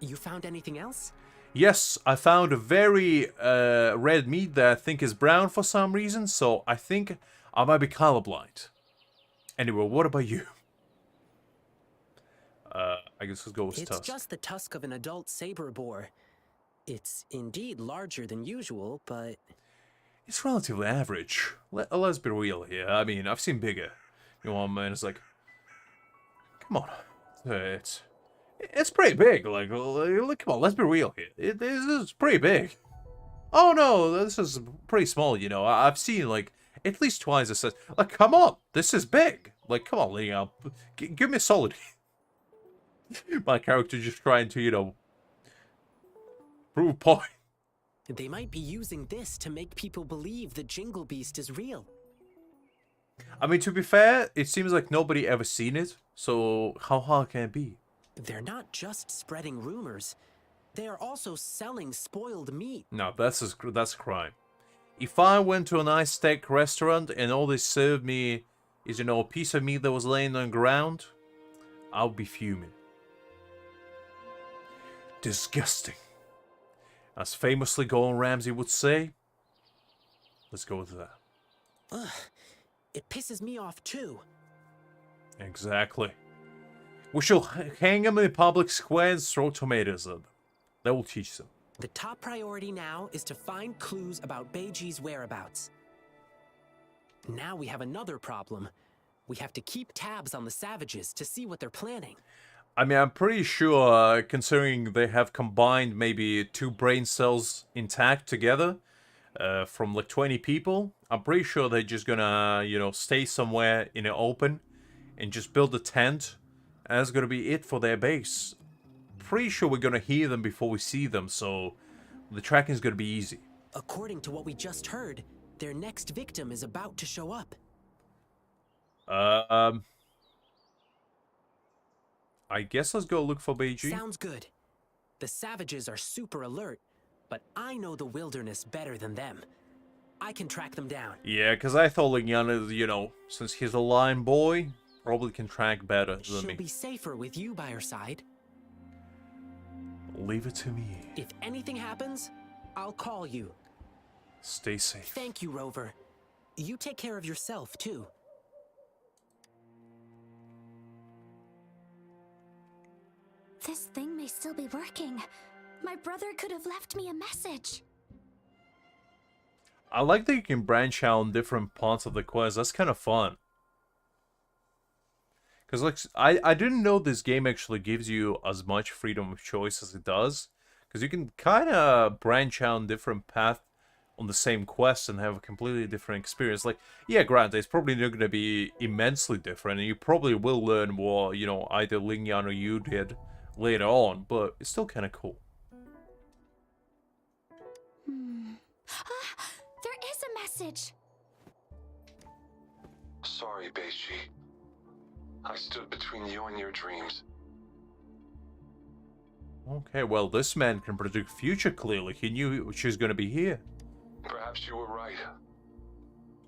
you found anything else? Yes, I found a very red meat that I think is brown for some reason, so I think I might be colorblind. Anyway, what about you? I guess let's go with It's tusk. just the tusk of an adult saber boar. It's indeed larger than usual, but It's relatively average. Let's be real here. I mean, I've seen bigger. You know, man, it's like, come on, it's pretty big. Like, come on, let's be real here. This is pretty big. Oh no, this is pretty small. You know, I've seen like at least twice the size. Like, come on, this is big. Like, come on, you know, give me a solid. My character just trying to, you know, prove a point. they might be using this to make people believe the Jingle Beast is real. I mean, to be fair, it seems like nobody ever seen it, so how hard can it be? They're not just spreading rumors. They are also selling spoiled meat. No, that's a crime. If I went to a nice steak restaurant and all they served me is, you know, a piece of meat that was laying on the ground, I would be fuming. Disgusting. As famously Gordon Ramsay would say. Let's go with that. Ugh, it pisses me off too. Exactly. We shall hang them in the public square and throw tomatoes at them. That will teach them. The top priority now is to find clues about Bei-Ji's whereabouts. Now we have another problem. We have to keep tabs on the savages to see what they're planning. I mean, I'm pretty sure, considering they have combined maybe 2 brain cells intact together from like 20 people, I'm pretty sure they're just gonna, you know, stay somewhere in the open and just build a tent. And that's gonna be it for their base. Pretty sure we're gonna hear them before we see them, so the tracking is gonna be easy. According to what we just heard, their next victim is about to show up. I guess let's go look for Bei-Ji. Sounds good. The savages are super alert, but I know the wilderness better than them. I can track them down. Yeah, because I thought Lignana, you know, since he's a lion boy, probably can track better than She'll me. be safer with you by her side. Leave it to me. If anything happens, I'll call you. Stay safe. Thank you, Rover. You take care of yourself, too. This thing may still be working. My brother could have left me a message. I like that you can branch out on different parts of the quest. That's kind of fun. Because like, I didn't know this game actually gives you as much freedom of choice as it does. Because you can kind of branch out on different paths on the same quest and have a completely different experience. Like, yeah, granted, it's probably not going to be immensely different. And you probably will learn more, you know, either Lingyan or you did later on. But it's still kind of cool. There is a message. Sorry, Beishi. I stood between you and your dreams. Okay, well, this man can predict future clearly. He knew she was going to be here. Perhaps you were right.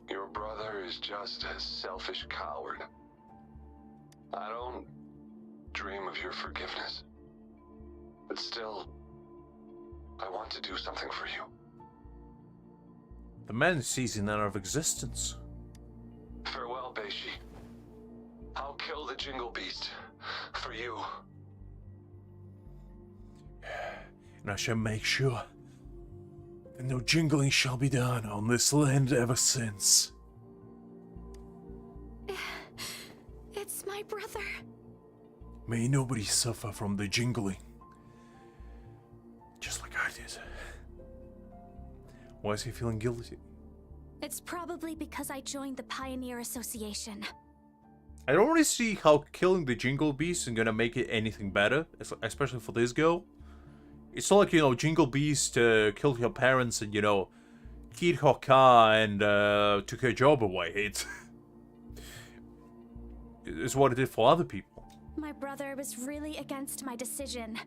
Your brother is just a selfish coward. I don't dream of your forgiveness. But still, I want to do something for you. The man sees it out of existence. Farewell, Beishi. I'll kill the Jingle Beast for you. And I shall make sure that no jingling shall be done on this land ever since. It's my brother. May nobody suffer from the jingling. Just like I did. Why is he feeling guilty? It's probably because I joined the Pioneer Association. I don't really see how killing the Jingle Beast is gonna make it anything better, especially for this girl. It's not like, you know, Jingle Beast killed her parents and, you know, keyed her car and took her job away. It's what it did for other people. My brother was really against my decision.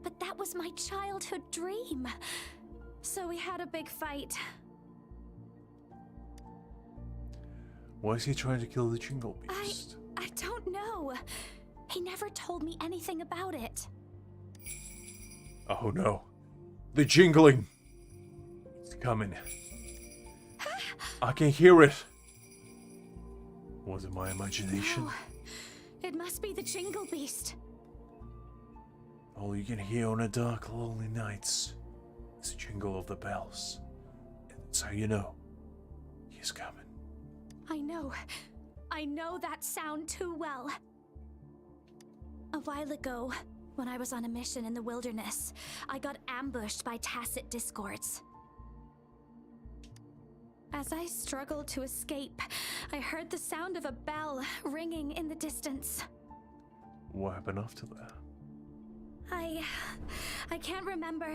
But that was my childhood dream. So we had a big fight. Why is he trying to kill the Jingle Beast? I don't know. He never told me anything about it. Oh no. The jingling. It's coming. I can hear it. Was it my imagination? No. It must be the Jingle Beast. All you can hear on the dark, lonely nights is the jingle of the bells. And that's how you know he's coming. I know that sound too well. A while ago, when I was on a mission in the wilderness, I got ambushed by tacit discords. As I struggled to escape, I heard the sound of a bell ringing in the distance. What happened after that? I can't remember.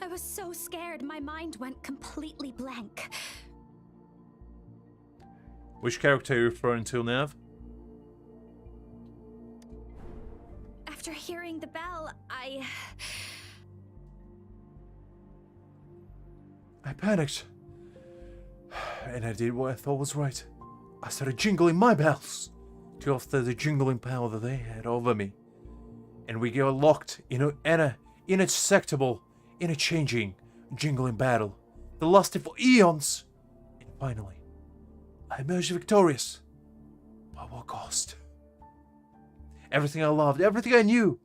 I was so scared my mind went completely blank. Which character are you referring to, Nav? After hearing the bell, I panicked. And I did what I thought was right. I started jingling my bells to offset the jingling power that they had over me. And we got locked in an inaccessible, interchanging, jingling battle that lasted for eons. And finally, I emerged victorious. But what cost? Everything I loved, everything I knew,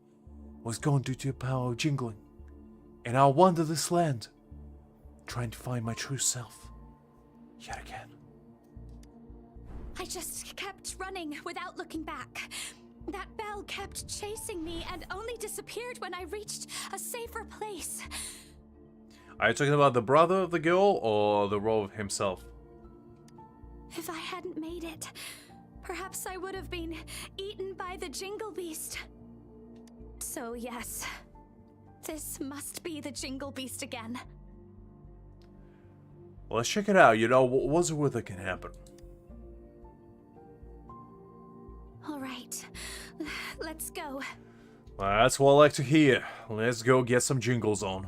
was gone due to the power of jingling. And I'll wander this land, trying to find my true self, yet again. I just kept running without looking back. That bell kept chasing me and only disappeared when I reached a safer place. Are you talking about the brother of the girl or the role of himself? If I hadn't made it, perhaps I would have been eaten by the Jingle Beast. So yes, this must be the Jingle Beast again. Well, let's check it out. You know, what's the worst that can happen? All right, let's go. Well, that's what I like to hear. Let's go get some jingles on.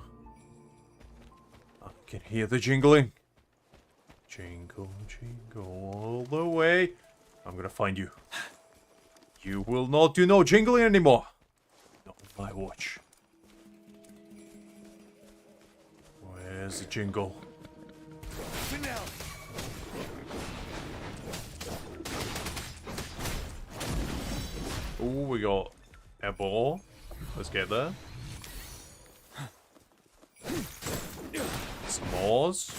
I can hear the jingling. Jingle, jingle all the way. I'm gonna find you. You will not do no jingling anymore. Not with my watch. Where's the jingle? Oh, we got A ball. Let's get there. Some mores.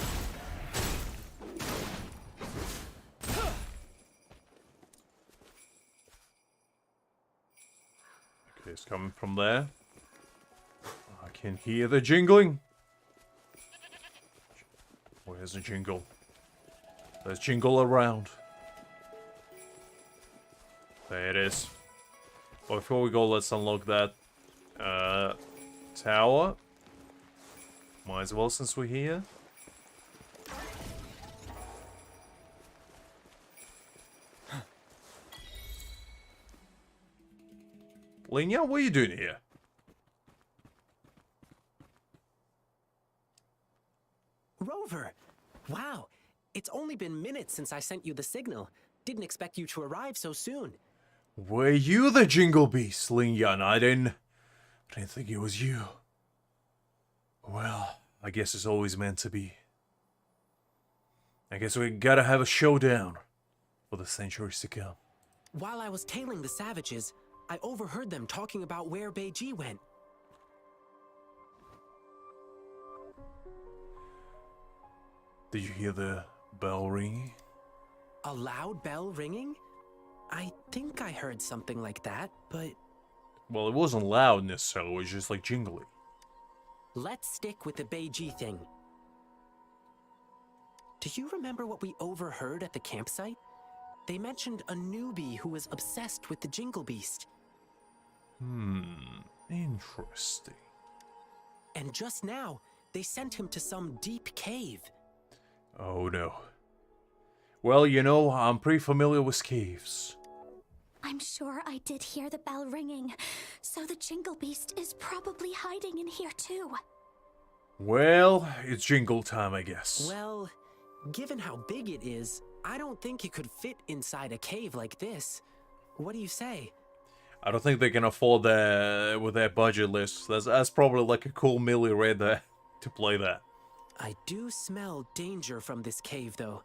Okay, it's coming from there. I can hear the jingling. Where's the jingle? There's jingle around. There it is. But before we go, let's unlock that tower. Might as well since we're here. Lenya, what are you doing here? Rover! Wow, it's only been minutes since I sent you the signal. Didn't expect you to arrive so soon. Were you the jingle beast, Lenya? I didn't think it was you. Well, I guess it's always meant to be. I guess we gotta have a showdown for the centuries to come. While I was tailing the savages, I overheard them talking about where Beiji went. Did you hear the bell ringing? A loud bell ringing? I think I heard something like that, but Well, it wasn't loud necessarily, it was just like jingly. let's stick with the Beiji thing. Do you remember what we overheard at the campsite? They mentioned a newbie who was obsessed with the Jingle Beast. Interesting. And just now, they sent him to some deep cave. Oh no. Well, you know, I'm pretty familiar with caves. I'm sure I did hear the bell ringing, so the Jingle Beast is probably hiding in here too. Well, it's jingle time, I guess. Well, given how big it is, I don't think it could fit inside a cave like this. What do you say? I don't think they can afford that with their budget list. That's probably like a cool milli right there to play that. I do smell danger from this cave, though.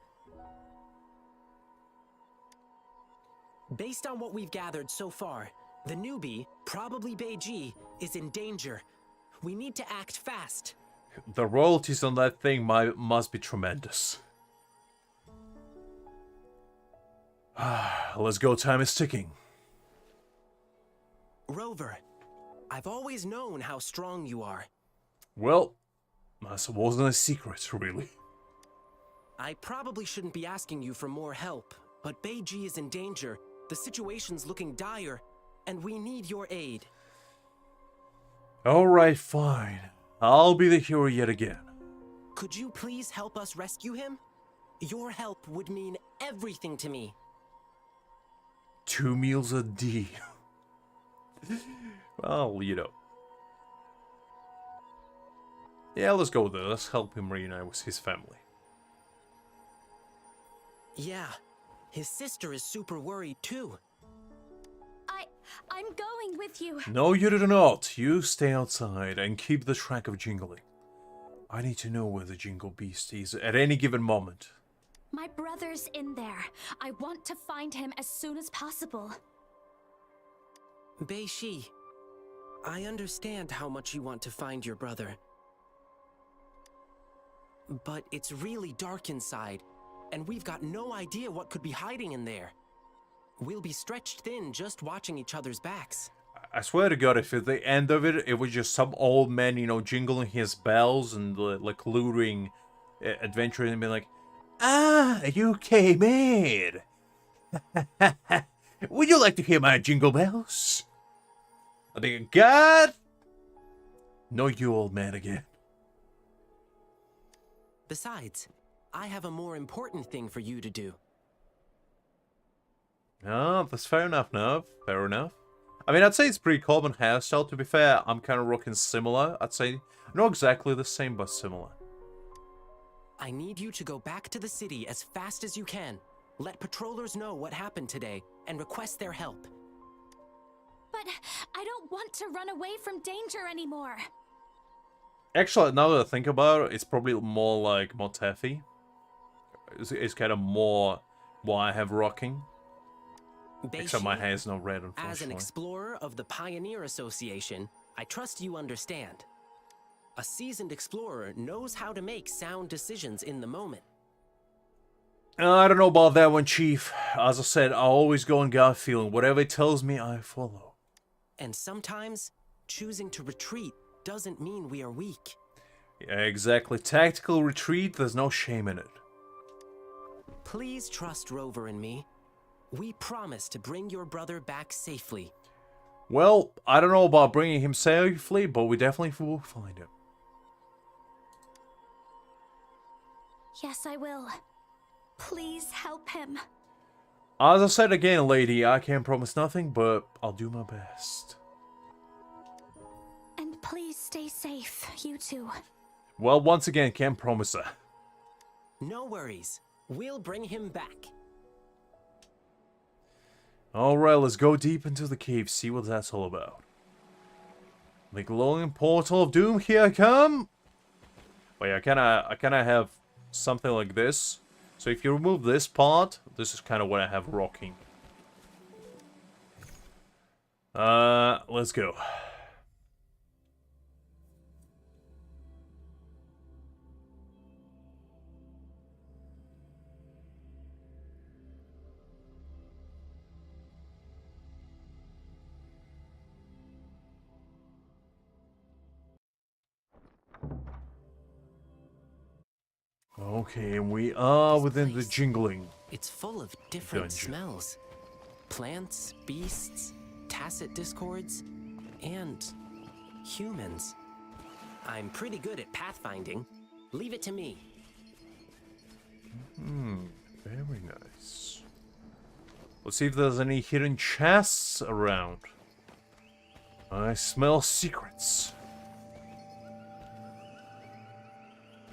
Based on what we've gathered so far, the newbie, probably Beiji, is in danger. We need to act fast. The royalties on that thing must be tremendous. Let's go, time is ticking. Rover, I've always known how strong you are. Well, that wasn't a secret, really. I probably shouldn't be asking you for more help, but Beiji is in danger, the situation's looking dire, and we need your aid. Alright, fine. I'll be the hero yet again. Could you please help us rescue him? Your help would mean everything to me. 2 meals a day. Well, you know. Yeah, let's go there. Let's help him reunite with his family. Yeah, his sister is super worried too. I'm going with you. No, you do not. You stay outside and keep the track of jingling. I need to know where the Jingle Beast is at any given moment. My brother's in there. I want to find him as soon as possible. Beiji, I understand how much you want to find your brother. But it's really dark inside, and we've got no idea what could be hiding in there. We'll be stretched thin just watching each other's backs. I swear to God, if at the end of it, it was just some old man, you know, jingling his bells and like luring adventurers and being like, "Ah, you came in. Would you like to hear my jingle bells?" I think, God, no, you old man again. Besides, I have a more important thing for you to do. Oh, that's fair enough, no? Fair enough. I mean, I'd say it's pretty common hairstyle, to be fair. I'm kind of rocking similar. I'd say not exactly the same, but similar. I need you to go back to the city as fast as you can. Let patrollers know what happened today and request their help. But I don't want to run away from danger anymore. Actually, now that I think about it, it's probably more like Motefi. It's kind of more what I have rocking. Except my Beishi, hair is not red, as an unfortunately. explorer of the Pioneer Association, I trust you understand. A seasoned explorer knows how to make sound decisions in the moment. I don't know about that one, Chief. As I said, I always go on gut feeling. Whatever it tells me, I follow. And sometimes, choosing to retreat doesn't mean we are weak. Yeah, exactly. Tactical retreat, there's no shame in it. Please trust Rover and me. We promise to bring your brother back safely. Well, I don't know about bringing him safely, but we definitely will find him. Yes, I will. Please help him. As I said again, lady, I can't promise nothing, but I'll do my best. And please stay safe, you two. Well, once again, can't promise that. No worries. We'll bring him back. Alright, let's go deep into the cave, see what that's all about. The glowing portal of doom, here I come! Wait, I kinda have something like this. So if you remove this part, this is kind of what I have rocking. Let's go. Okay, and we are within the jingling. It's full of different Dungeon. smells. Plants, beasts, tacit discords, and humans. I'm pretty good at pathfinding. Leave it to me. Very nice. Let's see if there's any hidden chests around. I smell secrets.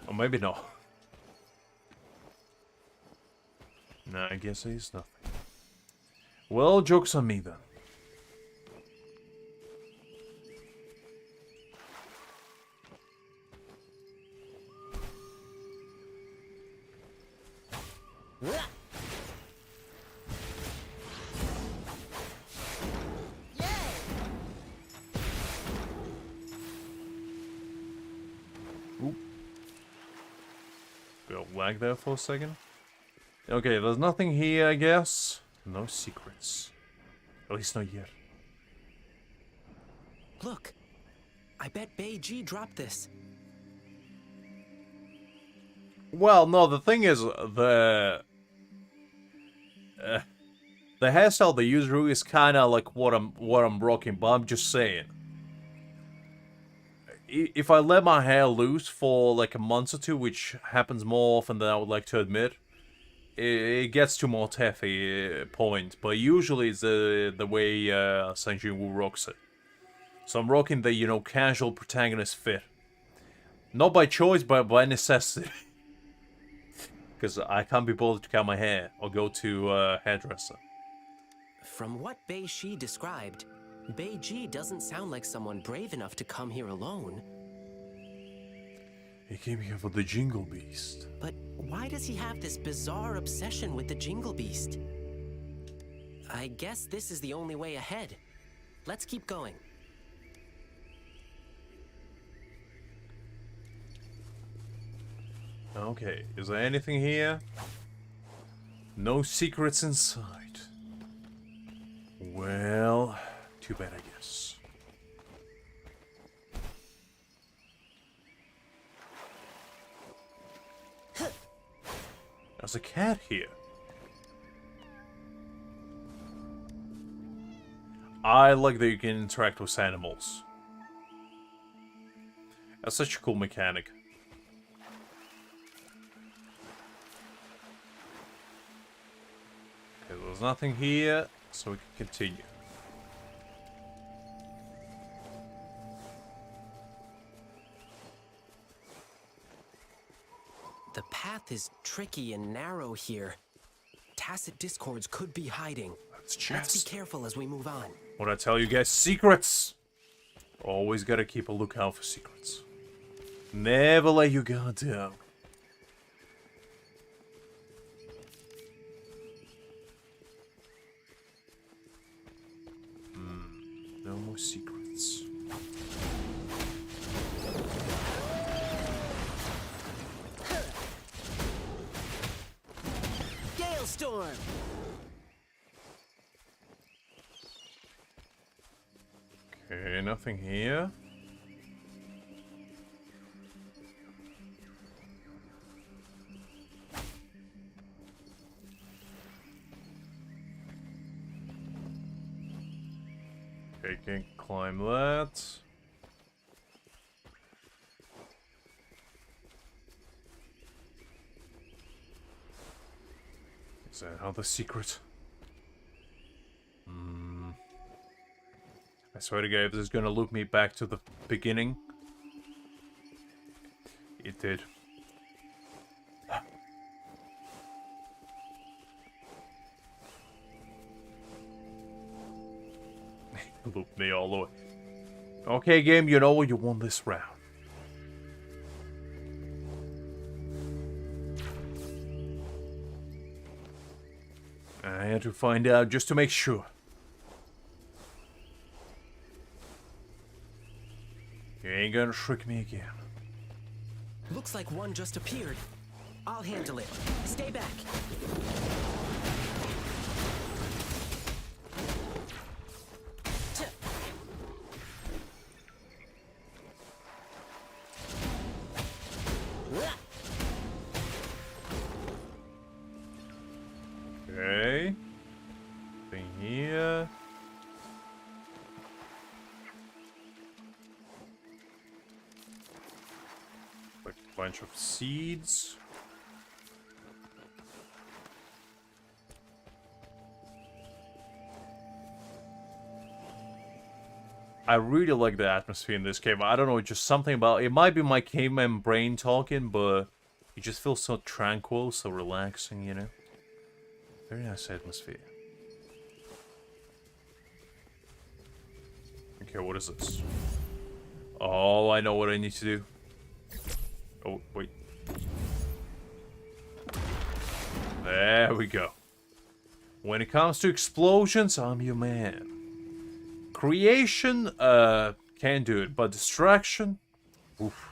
Or maybe not. No, I guess there's nothing. Well, joke's on me then. Oop. Got lag there for a second. Okay, there's nothing here, I guess. No secrets. At least not yet. Look, I bet Beiji dropped this. Well, no, the thing is, the hairstyle they use is kind of like what I'm rocking, but I'm just saying. If I let my hair loose for like a month or two, which happens more often than I would like to admit, it gets to more taffy point. But usually it's the way Sanjin Woo rocks it. So I'm rocking the, you know, casual protagonist fit. Not by choice, but by necessity. Because I can't be bothered to cut my hair or go to a hairdresser. From what Beishi described, Beiji doesn't sound like someone brave enough to come here alone. He came here for the Jingle Beast. But why does he have this bizarre obsession with the Jingle Beast? I guess this is the only way ahead. Let's keep going. Okay, is there anything here? No secrets inside. Well, too bad, I guess. There's a cat here. I like that you can interact with animals. That's such a cool mechanic. Okay, there's nothing here, so we can continue. The path is tricky and narrow here. Tacit discords could be hiding. Let's Let's be careful as we move on. What I tell you guys, secrets! Always gotta keep a lookout for secrets. Never let your guard down. more secrets. Gale storm. Okay, nothing here. Okay, can climb that. Is that another secret? I swear to God, if this is gonna loop me back to the beginning. It did. Loop me all the way. Okay, game, you know what? You won this round. I had to find out just to make sure. You ain't gonna trick me again. Looks like one just appeared. I'll handle it. Stay back. Okay. Thing here. Like a bunch of seeds. I really like the atmosphere in this game. I don't know, just something about it. Might be my caveman brain talking, but it just feels so tranquil, so relaxing, you know? Very nice atmosphere. Okay, what is this? Oh, I know what I need to do. Oh, wait. There we go. When it comes to explosions, I'm your man. Creation, can't do it, but distraction, oof.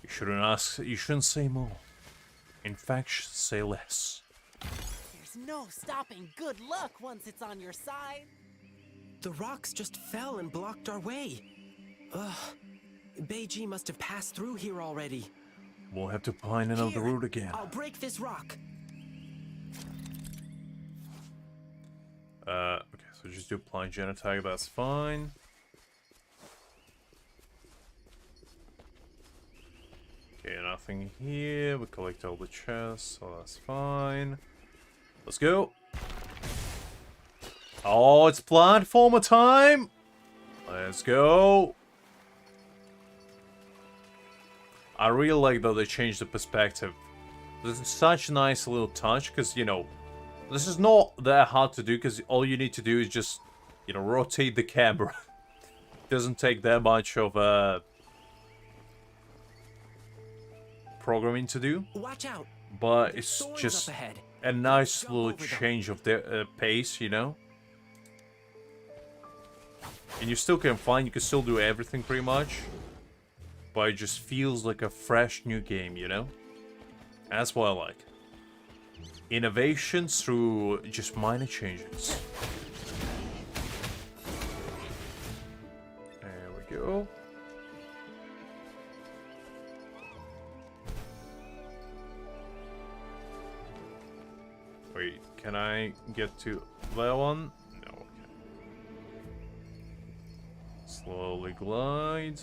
You shouldn't ask, you shouldn't say more. In fact, you should say less. There's no stopping good luck once it's on your side. The rocks just fell and blocked our way. Ugh. Beiji must have passed through here already. We'll have to find another Here, route again. I'll break this rock. Okay, so just do plunge and attack, that's fine. Okay, nothing here. We collect all the chests, so that's fine. Let's go. Oh, it's platformer time! Let's go. I really like though they changed the perspective. This is such a nice little touch, because, you know, this is not that hard to do, because all you need to do is just, you know, rotate the camera. It doesn't take that much of programming to do. Watch out. But it's Thorns just up ahead. a nice Jump little over them. change of the pace, you know? And you still can find, you can still do everything pretty much. But it just feels like a fresh new game, you know? And that's what I like. Innovations through just minor changes. There we go. Wait, can I get to that one? No, okay. Slowly glide.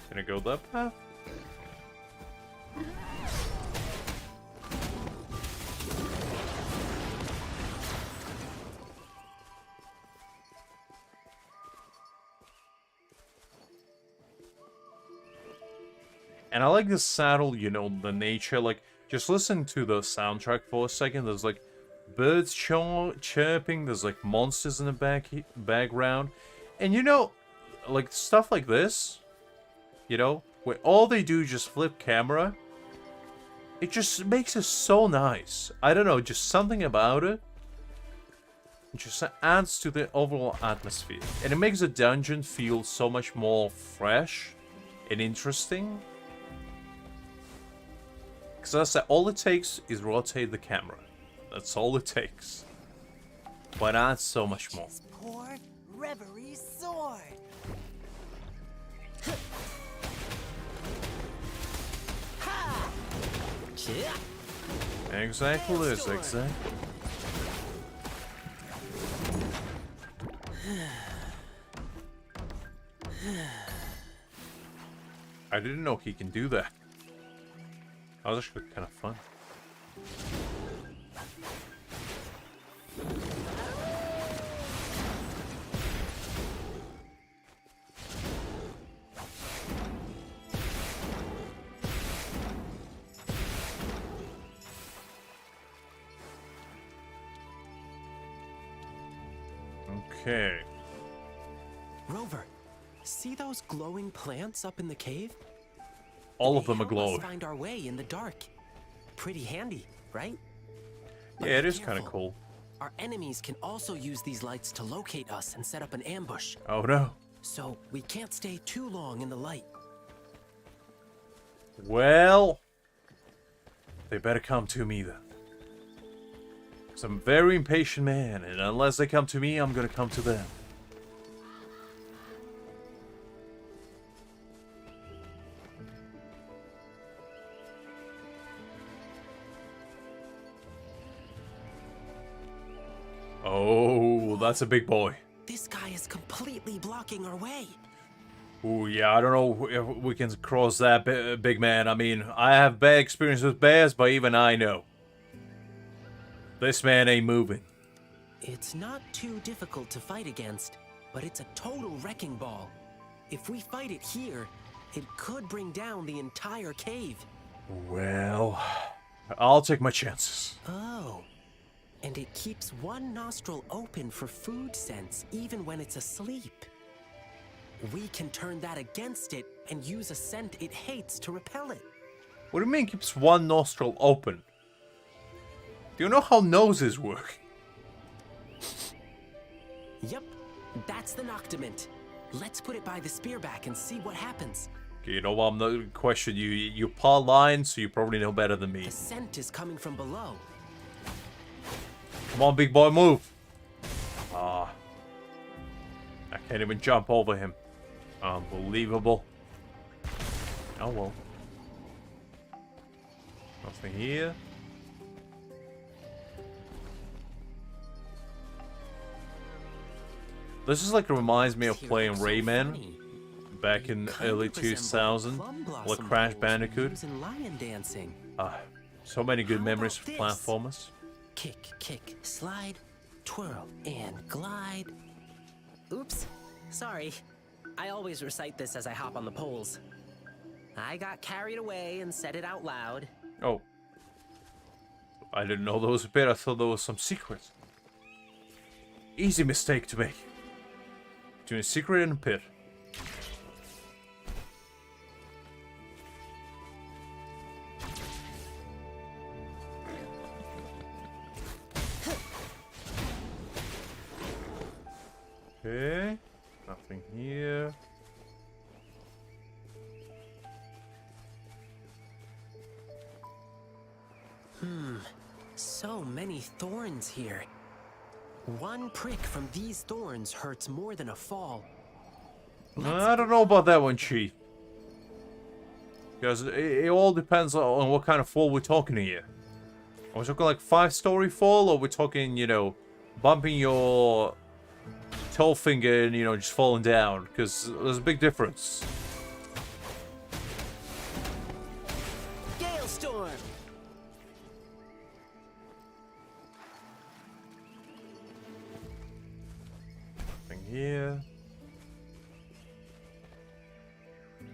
Can I go that path? And I like the saddle, you know, the nature, like, just listen to the soundtrack for a second. There's, like, birds chirping, there's, like, monsters in the background. And, you know, like, stuff like this, you know, where all they do is just flip camera. It just makes it so nice. I don't know, just something about it. It just adds to the overall atmosphere. And it makes the dungeon feel so much more fresh and interesting. Because as I said, all it takes is rotate the camera. That's all it takes. But it adds so much more. Poor Reverie sword. Ha! Exactly this, exactly. I didn't know he can do that. That was actually kind of fun. Okay. Rover, see those glowing plants up in the cave? All of them are They help us glowing. find our way in the dark. Pretty handy, right? But Yeah, it be is kind of careful. cool. Our enemies can also use these lights to locate us and set up an ambush. Oh no. So we can't stay too long in the light. Well, they better come to me then. 'Cause I'm a very impatient man, and unless they come to me, I'm gonna come to them. Oh, that's a big boy. This guy is completely blocking our way. Ooh, yeah, I don't know if we can cross that big man. I mean, I have bad experience with bears, but even I know. This man ain't moving. It's not too difficult to fight against, but it's a total wrecking ball. If we fight it here, it could bring down the entire cave. Well, I'll take my chances. Oh. And it keeps one nostril open for food sense, even when it's asleep. We can turn that against it and use a scent it hates to repel it. What do you mean keeps one nostril open? Do you know how noses work? Yep, that's the Noctament. Let's put it by the spearback and see what happens. Okay, you know what, I'm not gonna question you. You're part lion, so you probably know better than me. The scent is coming from below. Come on, big boy, move. Ah. I can't even jump over him. Unbelievable. Oh well. Nothing here. This is like reminds me of playing Rayman back in early 2000, or Crash Bandicoot. Lion dancing. So many good How memories about of this? platformers. Kick, kick, slide, twirl, and glide. Oops, sorry. I always recite this as I hop on the poles. I got carried away and said it out loud. Oh. I didn't know there was a bit. I thought there was some secret. Easy mistake to make. Between a secret and a pit. Okay. Nothing here. So many thorns here. One prick from these thorns hurts more than a fall. I don't know about that one, Chief. Because it all depends on what kind of fall we're talking here. Are we talking like 5-story fall, or we're talking, you know, bumping your toe finger and, you know, just falling down? Because there's a big difference. Gale storm. Nothing here.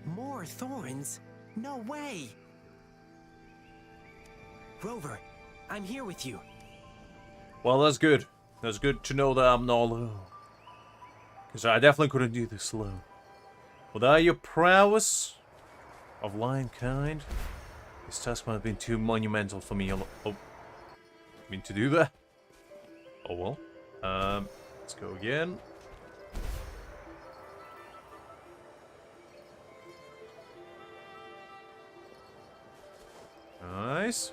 More thorns? No way! Rover, I'm here with you. Well, that's good. That's good to know that I'm not alone. Because I definitely couldn't do this alone. Without your prowess of lion kind, This task might have been too monumental for me. Oh, mean to do that? Oh well. Let's go again. Nice.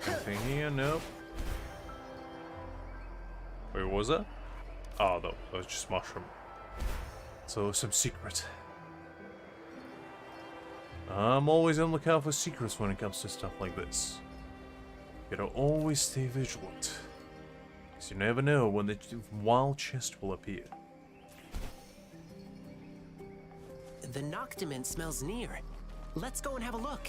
Anything here? Nope. Wait, what was that? Oh, no, that was just mushroom. So, some secret. I'm always on the lookout for secrets when it comes to stuff like this. You gotta always stay vigilant. Because you never know when the wild chest will appear. The Noctimint smells near. Let's go and have a look.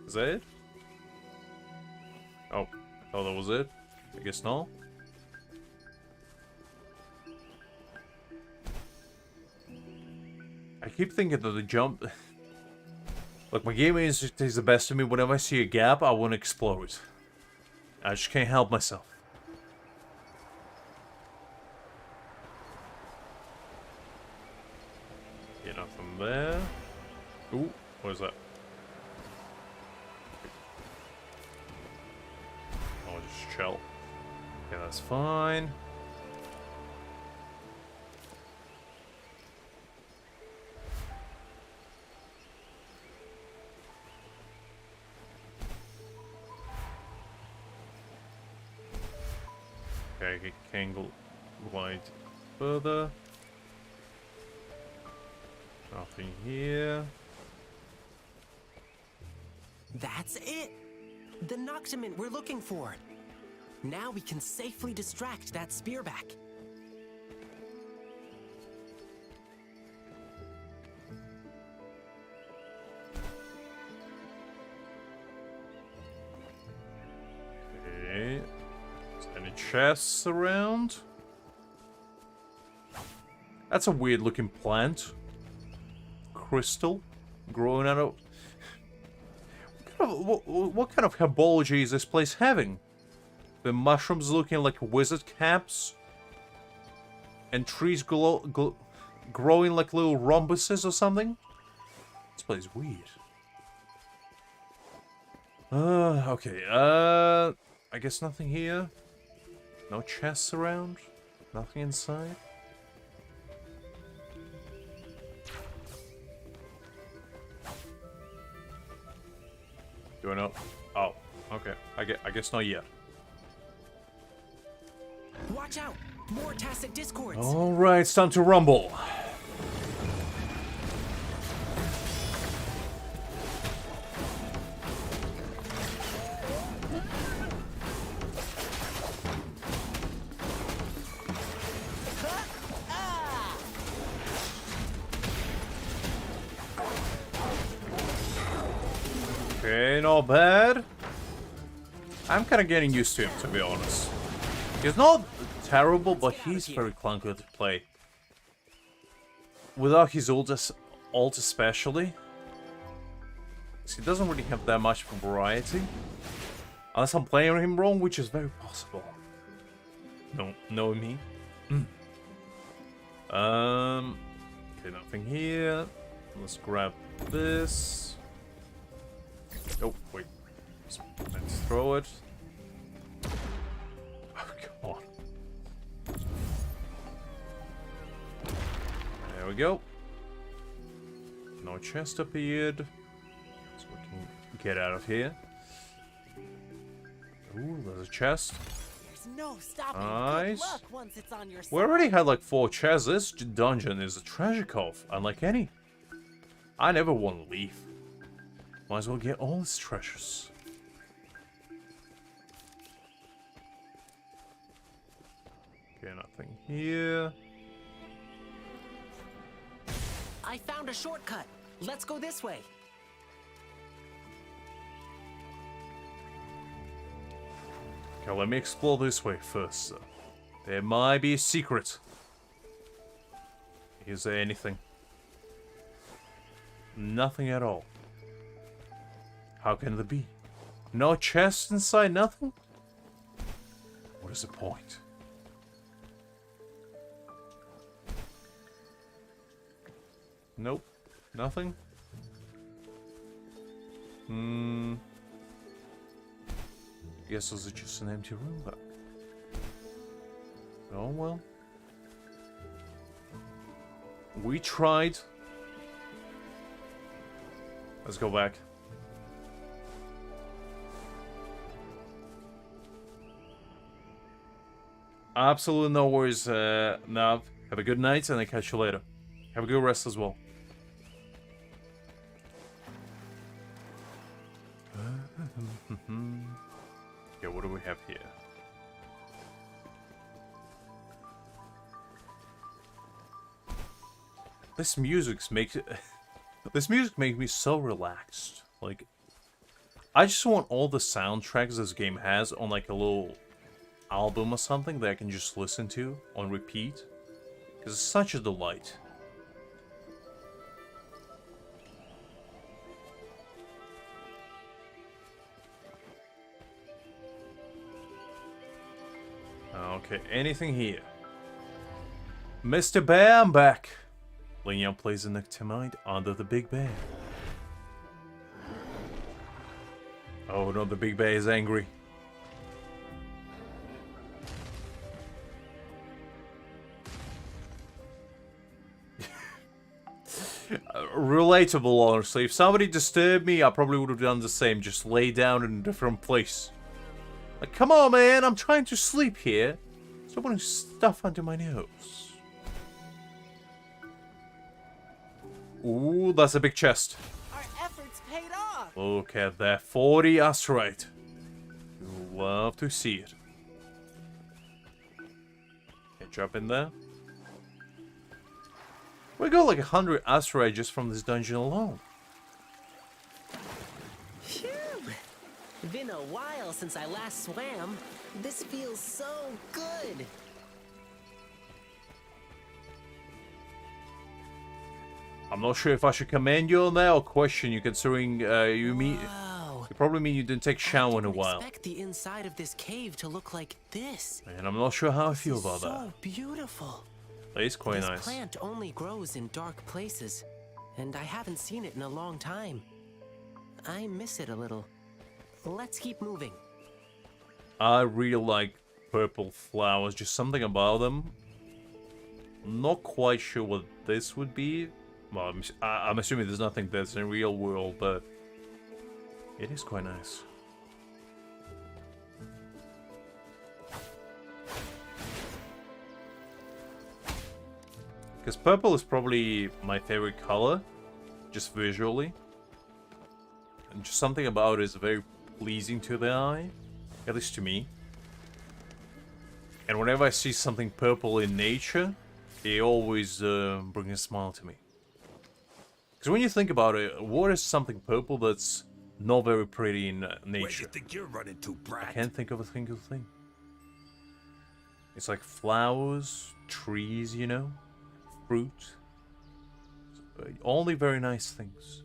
Is that it? Oh, that was it? I guess not. I keep thinking that the jump... Look, my game is the best of me. Whenever I see a gap, I want to explode. I just can't help myself. Yeah, nothing there. Ooh, what is that? Oh, just chill. Yeah, that's fine. Okay, can go wide further. Nothing here. That's it! The Noctimint we're looking for. Now we can safely distract that spearback. Okay. Is there any chests around? That's a weird looking plant. Crystal growing out of... What kind of herbology is this place having? The mushrooms looking like wizard caps? And trees growing like little rhombuses or something? This place is weird. Okay, I guess nothing here. No chests around? Nothing inside? Do I know? Oh, okay. I guess not yet. Watch out! More tacit discords! Alright, it's time to rumble. Okay, not bad. I'm kind of getting used to him, to be honest. He's not terrible, but he's very clunky to play. Without his ult especially. He doesn't really have that much variety. Unless I'm playing him wrong, which is very possible. No, knowing me. Okay, nothing here. Let's grab this. Oh, wait. Let's throw it. Oh, come on. There we go. No chest appeared. So we can get out of here. Ooh, there's a chest. There's no stopping Nice. good luck once it's on your side. We already had like 4 chests. This dungeon is a treasure cove, unlike any. I never want to leave. Might as well get all these treasures. Okay, nothing here. I found a shortcut. Let's go this way. Okay, let me explore this way first. There might be a secret. Is there anything? Nothing at all. How can there be? No chest inside, nothing? What is the point? Nope. Nothing? Guess this is just an empty room, but... Oh well. We tried. Let's go back. Absolutely no worries, Nav. Have a good night, and I'll catch you later. Have a good rest as well. Okay, what do we have here? This music's makes this music makes me so relaxed. Like, I just want all the soundtracks this game has on like a little album or something that I can just listen to on repeat, because it's such a delight. Okay, anything here? Mr. Bear, I'm back. Jiyan plays the Nectamite under the Big Bear. Oh no, the Big Bear is angry. Relatable, honestly. If somebody disturbed me, I probably would have done the same. Just lay down in a different place. Like, come on, man, I'm trying to sleep here. Stop putting stuff under my nose. Ooh, that's a big chest. Our efforts paid off. Look at that 40 asteroid. You'll love to see it. Okay, jump in there. We got like 100 asteroids just from this dungeon alone. Phew! Been a while since I last swam. This feels so good. I'm not sure if I should commend you on that or question you, considering you probably mean you didn't take a shower in a while. I expect the inside of this cave to look like this. And I'm not sure how I feel about that. So beautiful. It's quite This nice. plant only grows in dark places, and I haven't seen it in a long time. I miss it a little. Let's keep moving. I really like purple flowers, just something about them. Not quite sure what this would be. Well, I'm assuming there's nothing that's in the real world, but it is quite nice. Because purple is probably my favorite color, just visually. And just something about it is very pleasing to the eye, at least to me. And whenever I see something purple in nature, it always brings a smile to me. Because when you think about it, what is something purple that's not very pretty in Where you nature? think you're running to, brat? I can't think of a single thing. It's like flowers, trees, you know? Fruit. Only very nice things.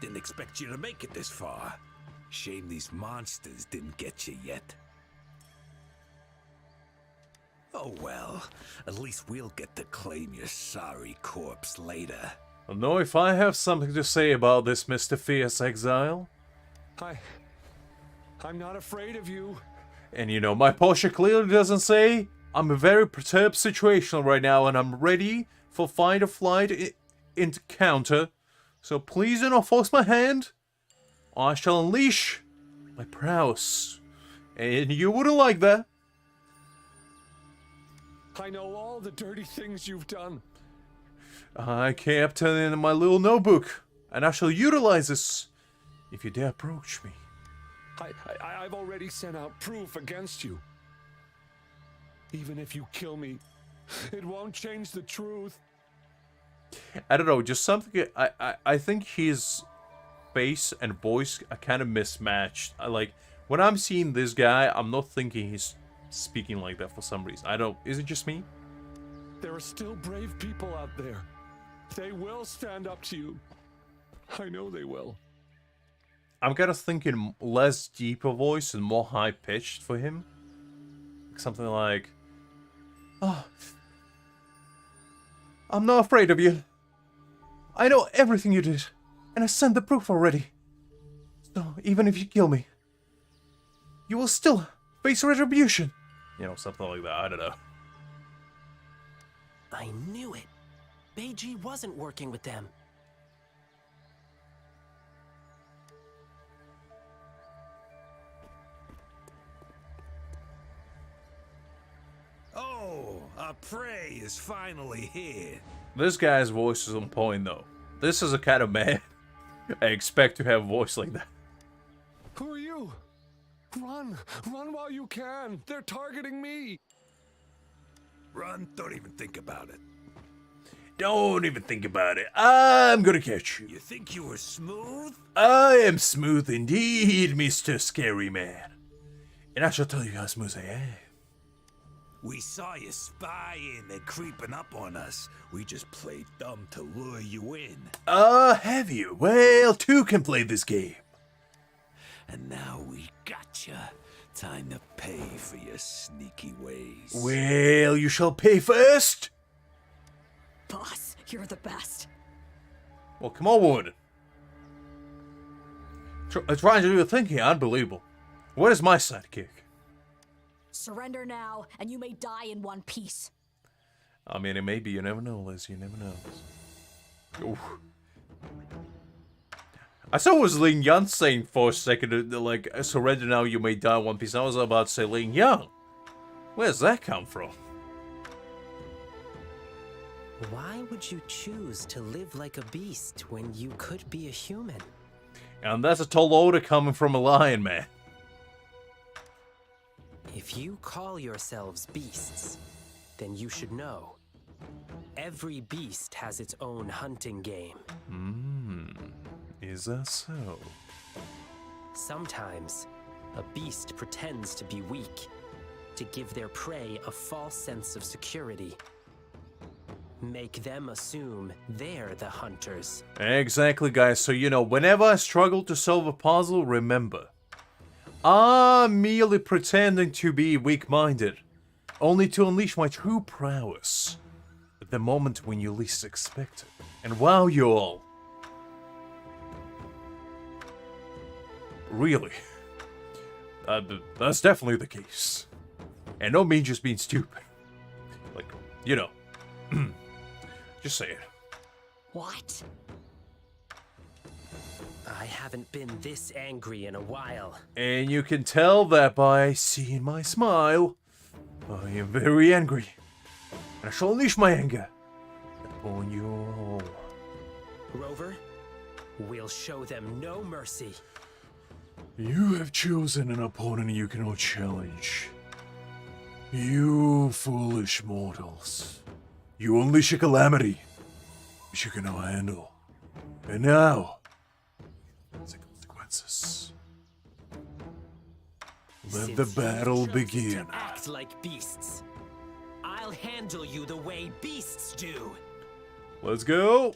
Didn't expect you to make it this far. Shame these monsters didn't get you yet. Oh well, at least we'll get to claim your sorry corpse later. I know if I have something to say about this, Mr. Fierce Exile. I'm not afraid of you. And you know, my posture clearly doesn't say. I'm in a very perturbed situation right now, and I'm ready for fight or flight encounter. So please do not force my hand, or I shall unleash my prowess. And you wouldn't like that. I know all the dirty things you've done. I kept it in my little notebook, and I shall utilize this if you dare approach me. I've already sent out proof against you. Even if you kill me, it won't change the truth. I don't know, just something. I think his face and voice are kind of mismatched. Like, when I'm seeing this guy, I'm not thinking he's speaking like that for some reason. I don't. Is it just me? There are still brave people out there. They will stand up to you. I know they will. I'm kind of thinking less deeper voice and more high pitched for him. Something like, I'm not afraid of you. I know everything you did, and I sent the proof already. So, even if you kill me, you will still face retribution. You know, something like that, I don't know. I knew it. Beiji wasn't working with them. Oh, our prey is finally here. This guy's voice is on point, though. This is a kind of man I expect to have a voice like that. Who are you? Run! Run while you can! They're targeting me! Run, don't even think about it. Don't even think about it. I'm gonna catch you. You think you were smooth? I am smooth indeed, Mr. Scary Man. And I shall tell you how smooth I am. We saw you spying and creeping up on us. We just played dumb to lure you in. Have you? Well, two can play this game. And now we gotcha. Time to pay for your sneaky ways. Well, you shall pay first. Boss, you're the best. Well, come on, woman. Trying to do the thinking, unbelievable. What is my sidekick? Surrender now, and you may die in one piece. I mean, it may be. You never know, Liz. You never know. Oof. I saw it was Ling Yan saying for a second, like, surrender now, you may die in one piece. I was about to say Ling Yan. Where's that come from? Why would you choose to live like a beast when you could be a human? And that's a tall order coming from a lion, man. If you call yourselves beasts, then you should know. Every beast has its own hunting game. Is that so? Sometimes, a beast pretends to be weak, to give their prey a false sense of security. Make them assume they're the hunters. Exactly, guys. So, you know, whenever I struggle to solve a puzzle, remember, I'm merely pretending to be weak-minded, only to unleash my true prowess at the moment when you least expect it. And wow, you all. Really. That's definitely the case. And no mean just being stupid. Like, you know. Just say it. What? I haven't been this angry in a while. And you can tell that by seeing my smile. I am very angry. And I shall unleash my anger upon you all. Rover, we'll show them no mercy. You have chosen an opponent you cannot challenge. You foolish mortals. You unleash a calamity which you cannot handle. And now, the consequences. Let Since the you've battle chosen begin. to act like beasts, I'll handle you the way beasts do. Let's go.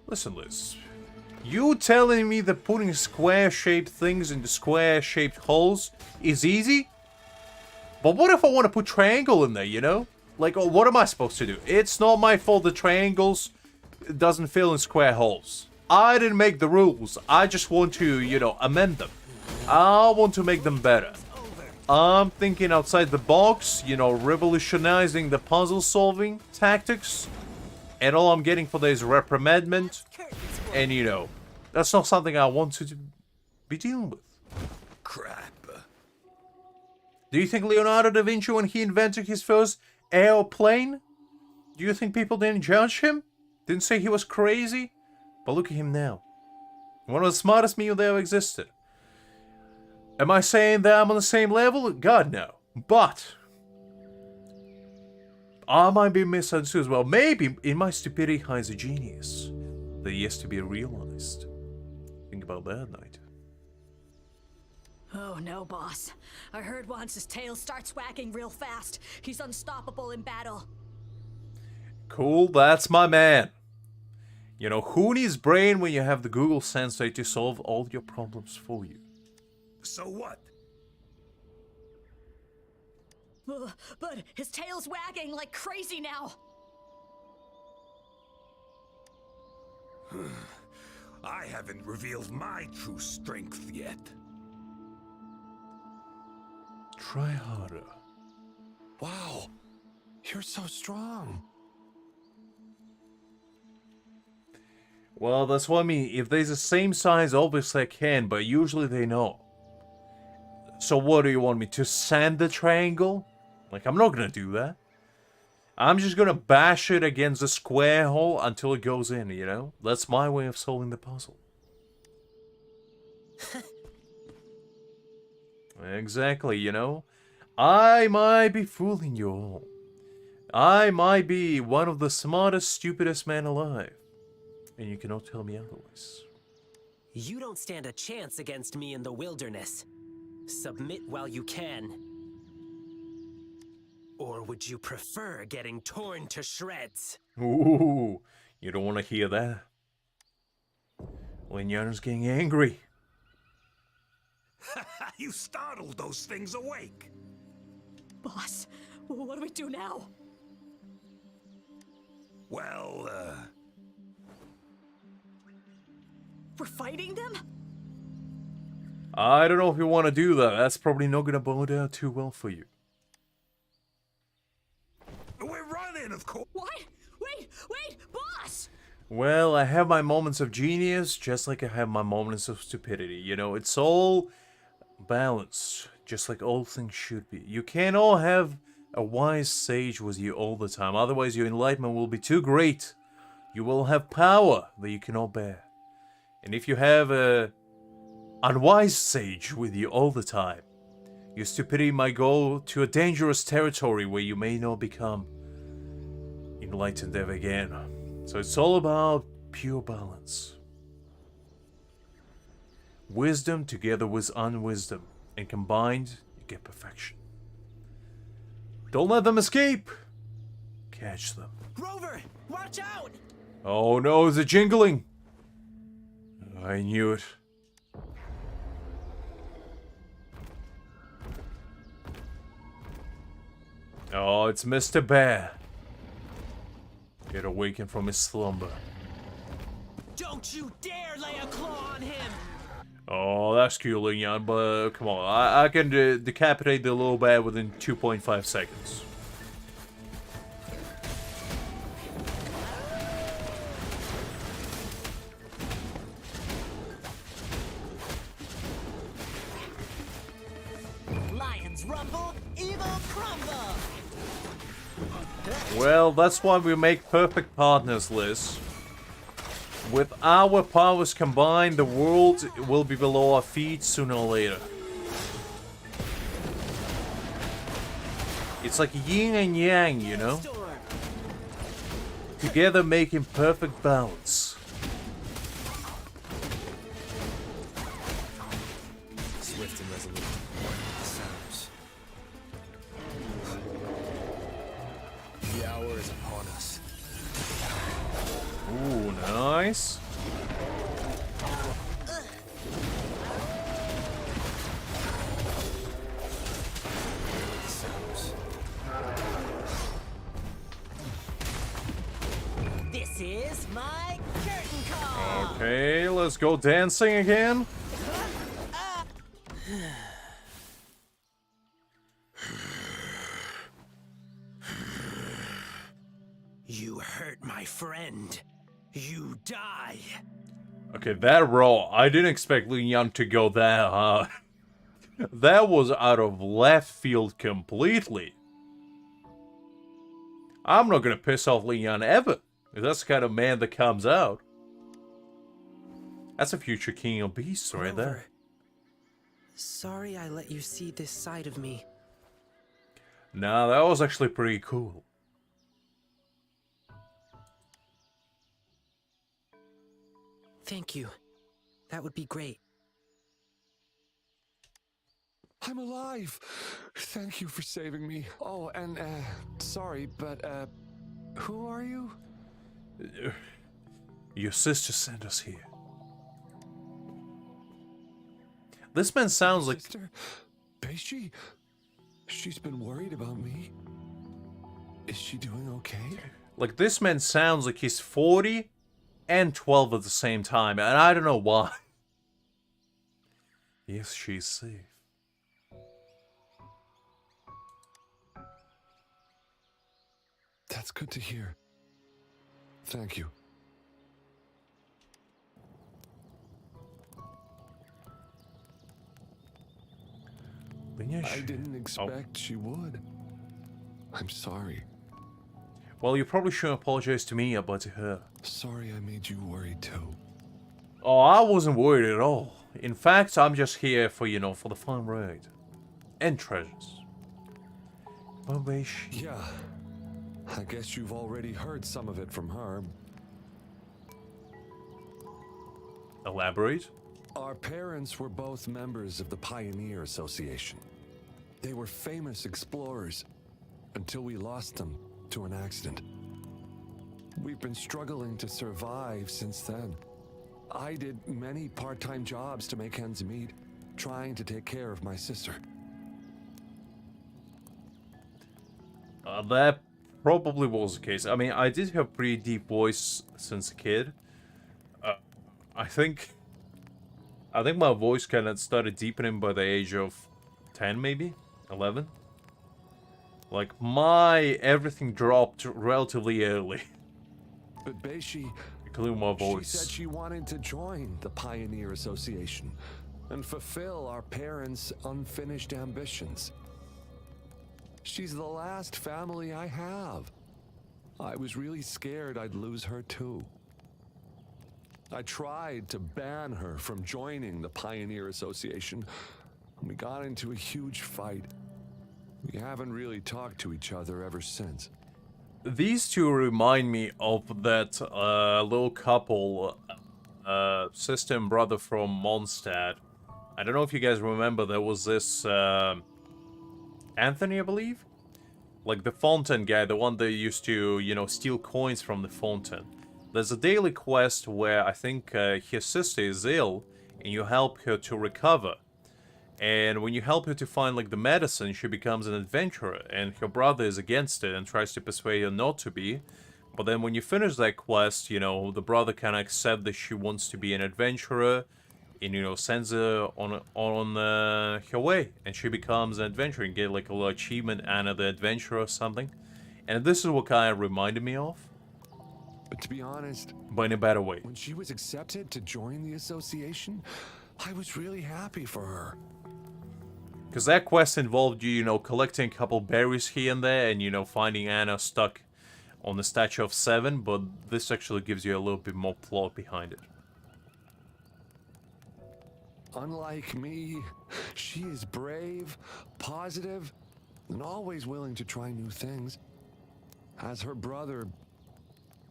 Listen, Liz. You telling me that putting square-shaped things into square-shaped holes is easy? But what if I want to put triangle in there, you know? Like, oh, what am I supposed to do? It's not my fault the triangles doesn't fill in square holes. I didn't make the rules. I just want to, you know, amend them. I want to make them better. I'm thinking outside the box, you know, revolutionizing the puzzle-solving tactics. And all I'm getting for this is reprimandment. And, you know, that's not something I want to be dealing with. Crap. Do you think Leonardo da Vinci, when he invented his first airplane, do you think people didn't judge him? Didn't say he was crazy? But look at him now. One of the smartest men that ever existed. Am I saying that I'm on the same level? God, no. But I might be misunderstood as well. Maybe in my stupidity hides a genius that is yet to be realized. Think about that, Knight. Oh no, boss. I heard once his tail starts wagging real fast. He's unstoppable in battle. Cool, that's my man. You know, who needs brain when you have the Google Sensei to solve all your problems for you? So what? But his tail's wagging like crazy now. I haven't revealed my true strength yet. Try harder. Wow, you're so strong. Well, that's what I mean. If they're the same size, obviously I can, but usually they know. So what do you want me to sand the triangle? Like, I'm not gonna do that. I'm just gonna bash it against the square hole until it goes in, you know? That's my way of solving the puzzle. Exactly, you know? I might be fooling you all. I might be one of the smartest, stupidest men alive. And you cannot tell me otherwise. You don't stand a chance against me in the wilderness. Submit while you can. Or would you prefer getting torn to shreds? Ooh, you don't want to hear that. When Yan's getting angry. You startled those things awake. Boss, what do we do now? Well, We're fighting them? I don't know if you want to do that. That's probably not going to bode out too well for you. we're running, of course. What? Wait, boss! Well, I have my moments of genius, just like I have my moments of stupidity. You know, it's all balanced, just like all things should be. You can't all have a wise sage with you all the time, otherwise your enlightenment will be too great. You will have power that you cannot bear. And if you have a unwise sage with you all the time, your stupidity might go to a dangerous territory where you may not become enlightened ever again. So it's all about pure balance. Wisdom together with unwisdom, and combined, you get perfection. Don't let them escape! Catch them. Rover, watch out! Oh no, the jingling! I knew it. Oh, it's Mr. Bear. Get awakened from his slumber. Don't you dare lay a claw on him! Oh, that's cool, Yan, but come on. I can decapitate the little bear within 2.5 seconds. Lions rumble, evil crumble. Well, that's why we make perfect partners, Liz. With our powers combined, the world will be below our feet sooner or later. It's like yin and yang, you know? Together making perfect balance. Swift and resolute. Sounds. The hour is upon us. Ooh, nice. This is my curtain call. Okay, let's go dancing again. You hurt my friend. You die. Okay, that roll, I didn't expect Lin Yan to go that hard. That was out of left field completely. I'm not gonna piss off Lin Yan ever. If that's the kind of man that comes out. That's a future king of beasts right there. Sorry I let you see this side of me. Nah, that was actually pretty cool. Thank you. That would be great. I'm alive! Thank you for saving me. Oh, and, sorry, but, who are you? Your sister sent us here. This man sounds like... Sister? Beishi? She's been worried about me. Is she doing okay? Like, this man sounds like he's 40 and 12 at the same time, and I don't know why. Yes, she's safe. That's good to hear. Thank you. I didn't expect she would. I'm sorry. Well, you probably shouldn't apologize to me, but to her. Sorry I made you worried too. Oh, I wasn't worried at all. In fact, I'm just here for, for the fun ride. And treasures. Yeah. I guess you've already heard some of it from her. Elaborate? Our parents were both members of the Pioneer Association. They were famous explorers until we lost them to an accident. We've been struggling to survive since then. I did many part-time jobs to make ends meet, trying to take care of my sister. That probably was the case. I mean, I did have a pretty deep voice since a kid. I think my voice kind of started deepening by the age of 10, maybe 11. Like, my everything dropped relatively early. But Beishi, including my voice. She said she wanted to join the Pioneer Association and fulfill our parents' unfinished ambitions. She's the last family I have. I was really scared I'd lose her too. I tried to ban her from joining the Pioneer Association. We got into a huge fight. We haven't really talked to each other ever since. These two remind me of that little couple, sister and brother from Mondstadt. I don't know if you guys remember, there was this Anthony, I believe? Like the fountain guy, the one that used to, steal coins from the fountain. There's a daily quest where I think his sister is ill, and you help her to recover. And when you help her to find, like, the medicine, she becomes an adventurer, and her brother is against it and tries to persuade her not to be. But then when you finish that quest, the brother kind of accepts that she wants to be an adventurer, and, sends her on her way, and she becomes an adventurer and get, like, a little achievement, Anna the Adventurer or something. And this is what kind of reminded me of. But to be honest, but in a better way. When she was accepted to join the association, I was really happy for her. Because that quest involved you, collecting a couple berries here and there, and, finding Anna stuck on the Statue of 7, but this actually gives you a little bit more plot behind it. Unlike me, she is brave, positive, and always willing to try new things. As her brother,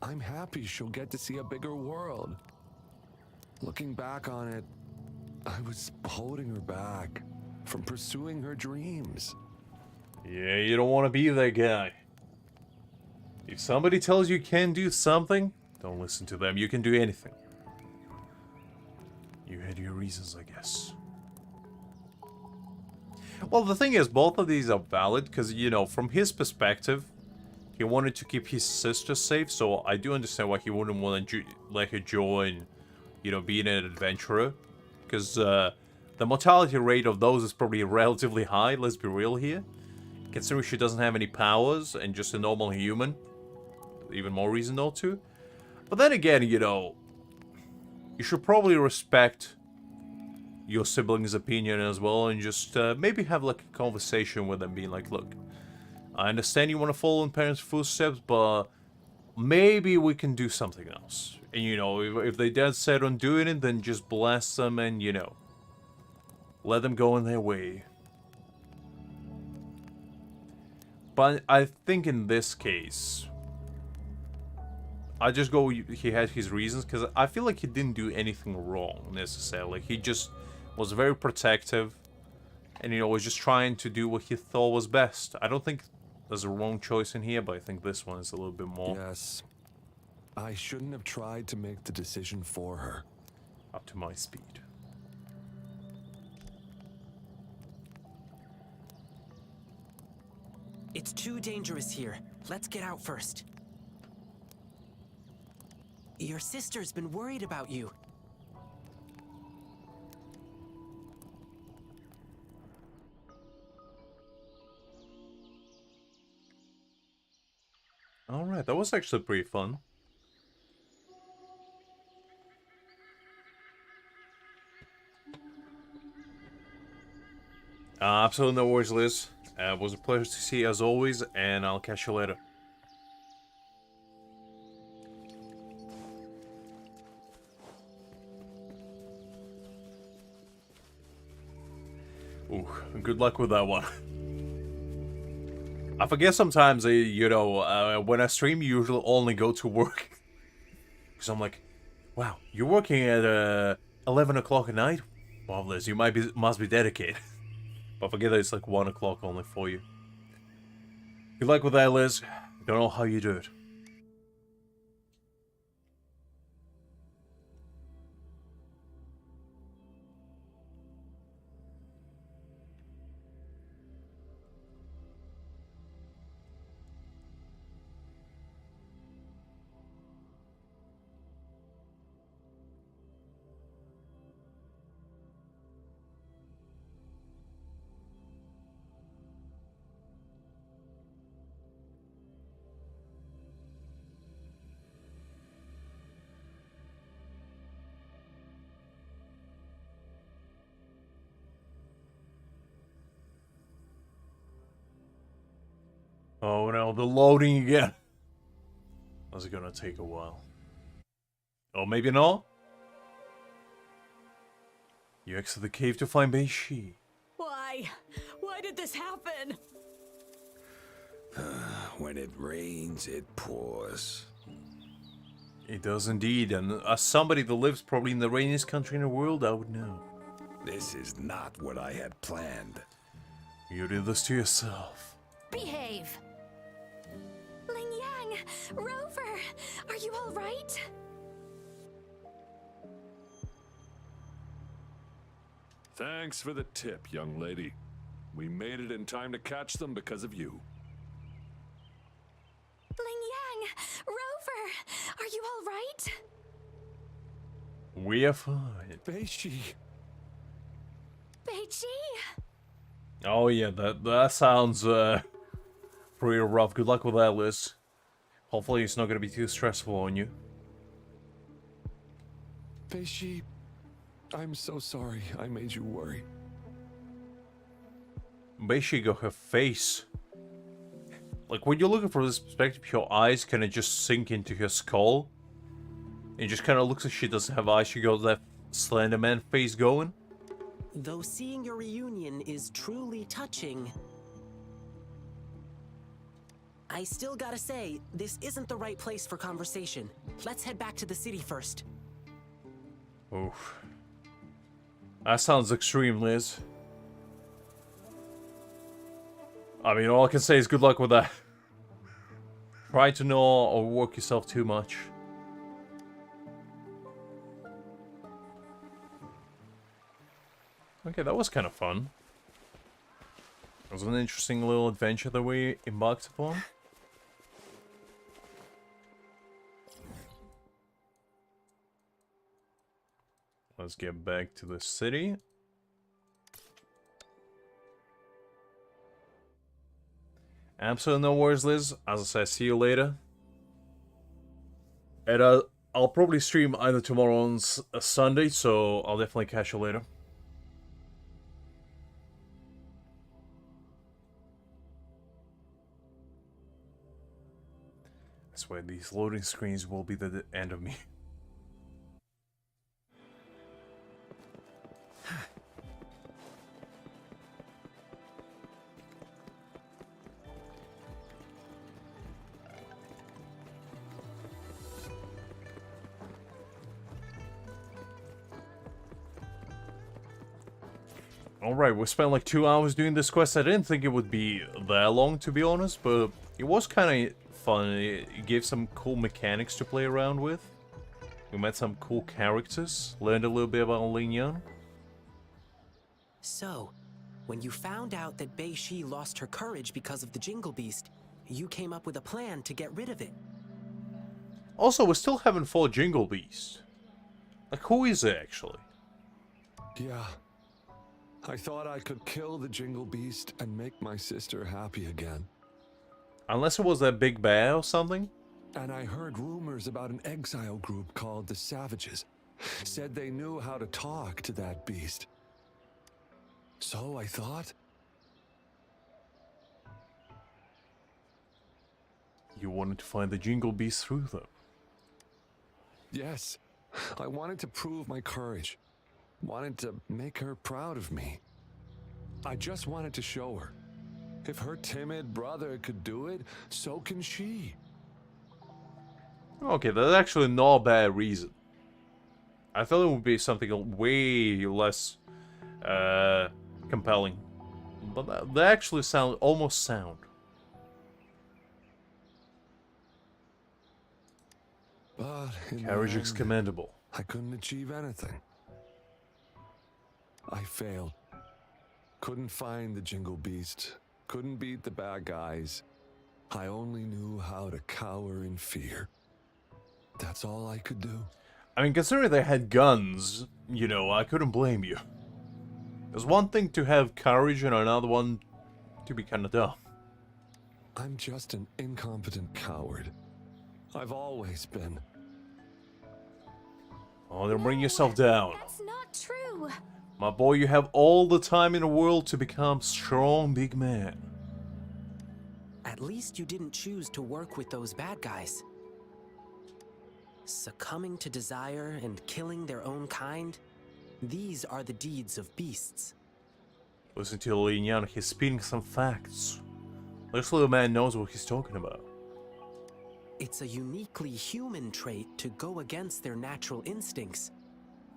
I'm happy she'll get to see a bigger world. Looking back on it, I was holding her back from pursuing her dreams. Yeah, you don't want to be that guy. If somebody tells you can do something, don't listen to them. You can do anything. You had your reasons, I guess. Well, the thing is, both of these are valid, because, from his perspective, he wanted to keep his sister safe, so I do understand why he wouldn't want to let her join, being an adventurer. Because, the mortality rate of those is probably relatively high, let's be real here. Considering she doesn't have any powers and just a normal human. Even more reason not to. But then again, you should probably respect your siblings' opinion as well, and just maybe have like a conversation with them, being like, look, I understand you want to follow in parents' footsteps, but maybe we can do something else. And if they dead set on doing it, then just bless them and, let them go in their way. But I think in this case, I just go, he had his reasons, because I feel like he didn't do anything wrong, necessarily. He just was very protective, and, was just trying to do what he thought was best. I don't think there's a wrong choice in here, but I think this one is a little bit more. Yes. I shouldn't have tried to make the decision for her. Up to my speed. It's too dangerous here. Let's get out first. Your sister's been worried about you. Alright, that was actually pretty fun. Absolutely no worries, Liz. It was a pleasure to see you as always, and I'll catch you later. Ooh, good luck with that one. I forget sometimes, you know, when I stream, you usually only go to work. Because I'm like, wow, you're working at 11 o'clock at night? Well, Liz, you must be dedicated. But I forget that it's like 1 o'clock only for you. Good luck with that, Liz. Don't know how you do it. Oh no, the loading again. That's gonna take a while. Or maybe not? You exit the cave to find Bei-Shi. Why? Why did this happen? When it rains, it pours. It does indeed, and as somebody that lives probably in the rainiest country in the world, I would know. This is not what I had planned. You did this to yourself. Behave! Ling Yang! Rover! Are you alright? Thanks for the tip, young lady. We made it in time to catch them because of you. Ling Yang! Rover! Are you alright? We are fine. Bei-Shi. Bei-Shi! Oh yeah, that sounds pretty rough. Good luck with that, Liz. Hopefully it's not gonna be too stressful on you. Bei-Shi, I'm so sorry I made you worry. Bei-Shi got her face. Like, when you're looking from this perspective, your eyes kind of just sink into her skull. It just kind of looks like she doesn't have eyes. She got that Slender Man face going. Though seeing your reunion is truly touching, I still gotta say, this isn't the right place for conversation. Let's head back to the city first. Oof. That sounds extreme, Liz. I mean, all I can say is good luck with that. Try to not overwork yourself too much. Okay, that was kind of fun. It was an interesting little adventure that we embarked upon. Let's get back to the city. Absolutely no worries, Liz. As I said, see you later. And I'll probably stream either tomorrow on Sunday, so I'll definitely catch you later. I swear these loading screens will be the end of me. Alright, we spent like 2 hours doing this quest. I didn't think it would be that long, to be honest, but it was kind of fun. It gave some cool mechanics to play around with. We met some cool characters, learned a little bit about Ling Yang. So, When you found out that Bei Shi lost her courage because of the Jingle Beast, you came up with a plan to get rid of it. Also, we still haven't fought Jingle Beast. Like, who is it actually? Yeah. I thought I could kill the Jingle Beast and make my sister happy again. Unless it was that big bear or something? And I heard rumors about an exile group called the Savages. Said they knew how to talk to that beast. So I thought... You wanted to find the Jingle Beast through them? Yes. I wanted to prove my courage. Wanted to make her proud of me. I just wanted to show her. If her timid brother could do it, so can she. Okay, that's actually not a bad reason. I thought it would be something way less compelling. But that actually sound almost sound. But in Courage the is end, commendable. I couldn't achieve anything. I failed. Couldn't find the Jingle Beast. Couldn't beat the bad guys. I only knew how to cower in fear. That's all I could do. I mean, considering they had guns, you know, I couldn't blame you. There's one thing to have courage and another one to be kind of dumb. I'm just an incompetent coward. I've always been. Oh, then bring yourself down. That's not true. My boy, you have all the time in the world to become strong big man. At least you didn't choose to work with those bad guys. Succumbing to desire and killing their own kind, these are the deeds of beasts. Listen to Lin Yan, he's spitting some facts. This little man knows what he's talking about. It's a uniquely human trait to go against their natural instincts,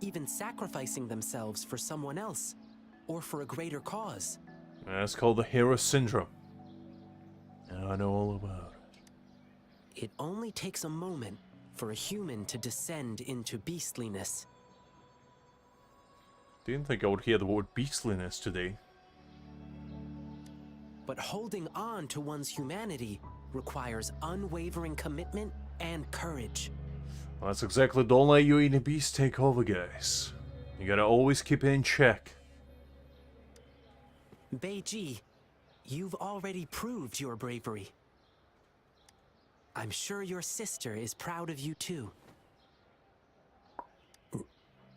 even sacrificing themselves for someone else, or for a greater cause. That's called the hero syndrome. And I know all about it. It only takes a moment for a human to descend into beastliness. Didn't think I would hear the word beastliness today. But holding on to one's humanity requires unwavering commitment and courage. Well, that's exactly, don't let your inner beast take over, guys. You gotta always keep it in check. Beiji, you've already proved your bravery. I'm sure your sister is proud of you too.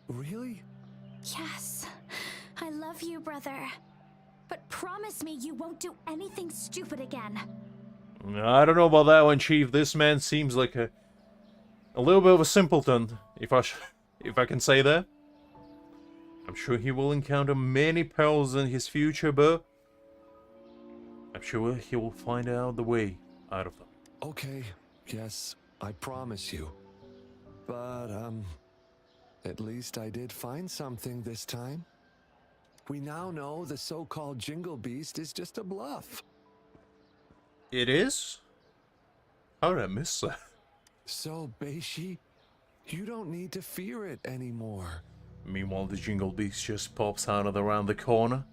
Really? Yes. I love you, brother. But promise me you won't do anything stupid again. I don't know about that one, Chief. This man seems like a little bit of a simpleton, if I can say that. I'm sure he will encounter many perils in his future, but I'm sure he will find out the way out of them. Okay, yes, I promise you. But, at least I did find something this time. We now know the so-called Jingle Beast is just a bluff. It is? How did I miss that? So, Bei Shi, you don't need to fear it anymore. Meanwhile, the Jingle Beast just pops out of around the corner.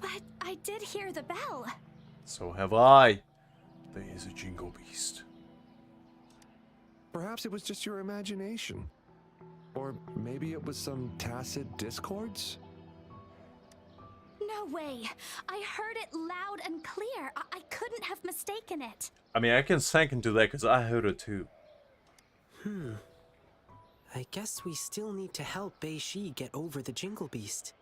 But I did hear the bell. So have I. There is a Jingle Beast. Perhaps it was just your imagination. Or maybe it was some tacit discords? No way. I heard it loud and clear. I couldn't have mistaken it. I mean, I can sink into that because I heard it too. I guess we still need to help Bei Shi get over the Jingle Beast.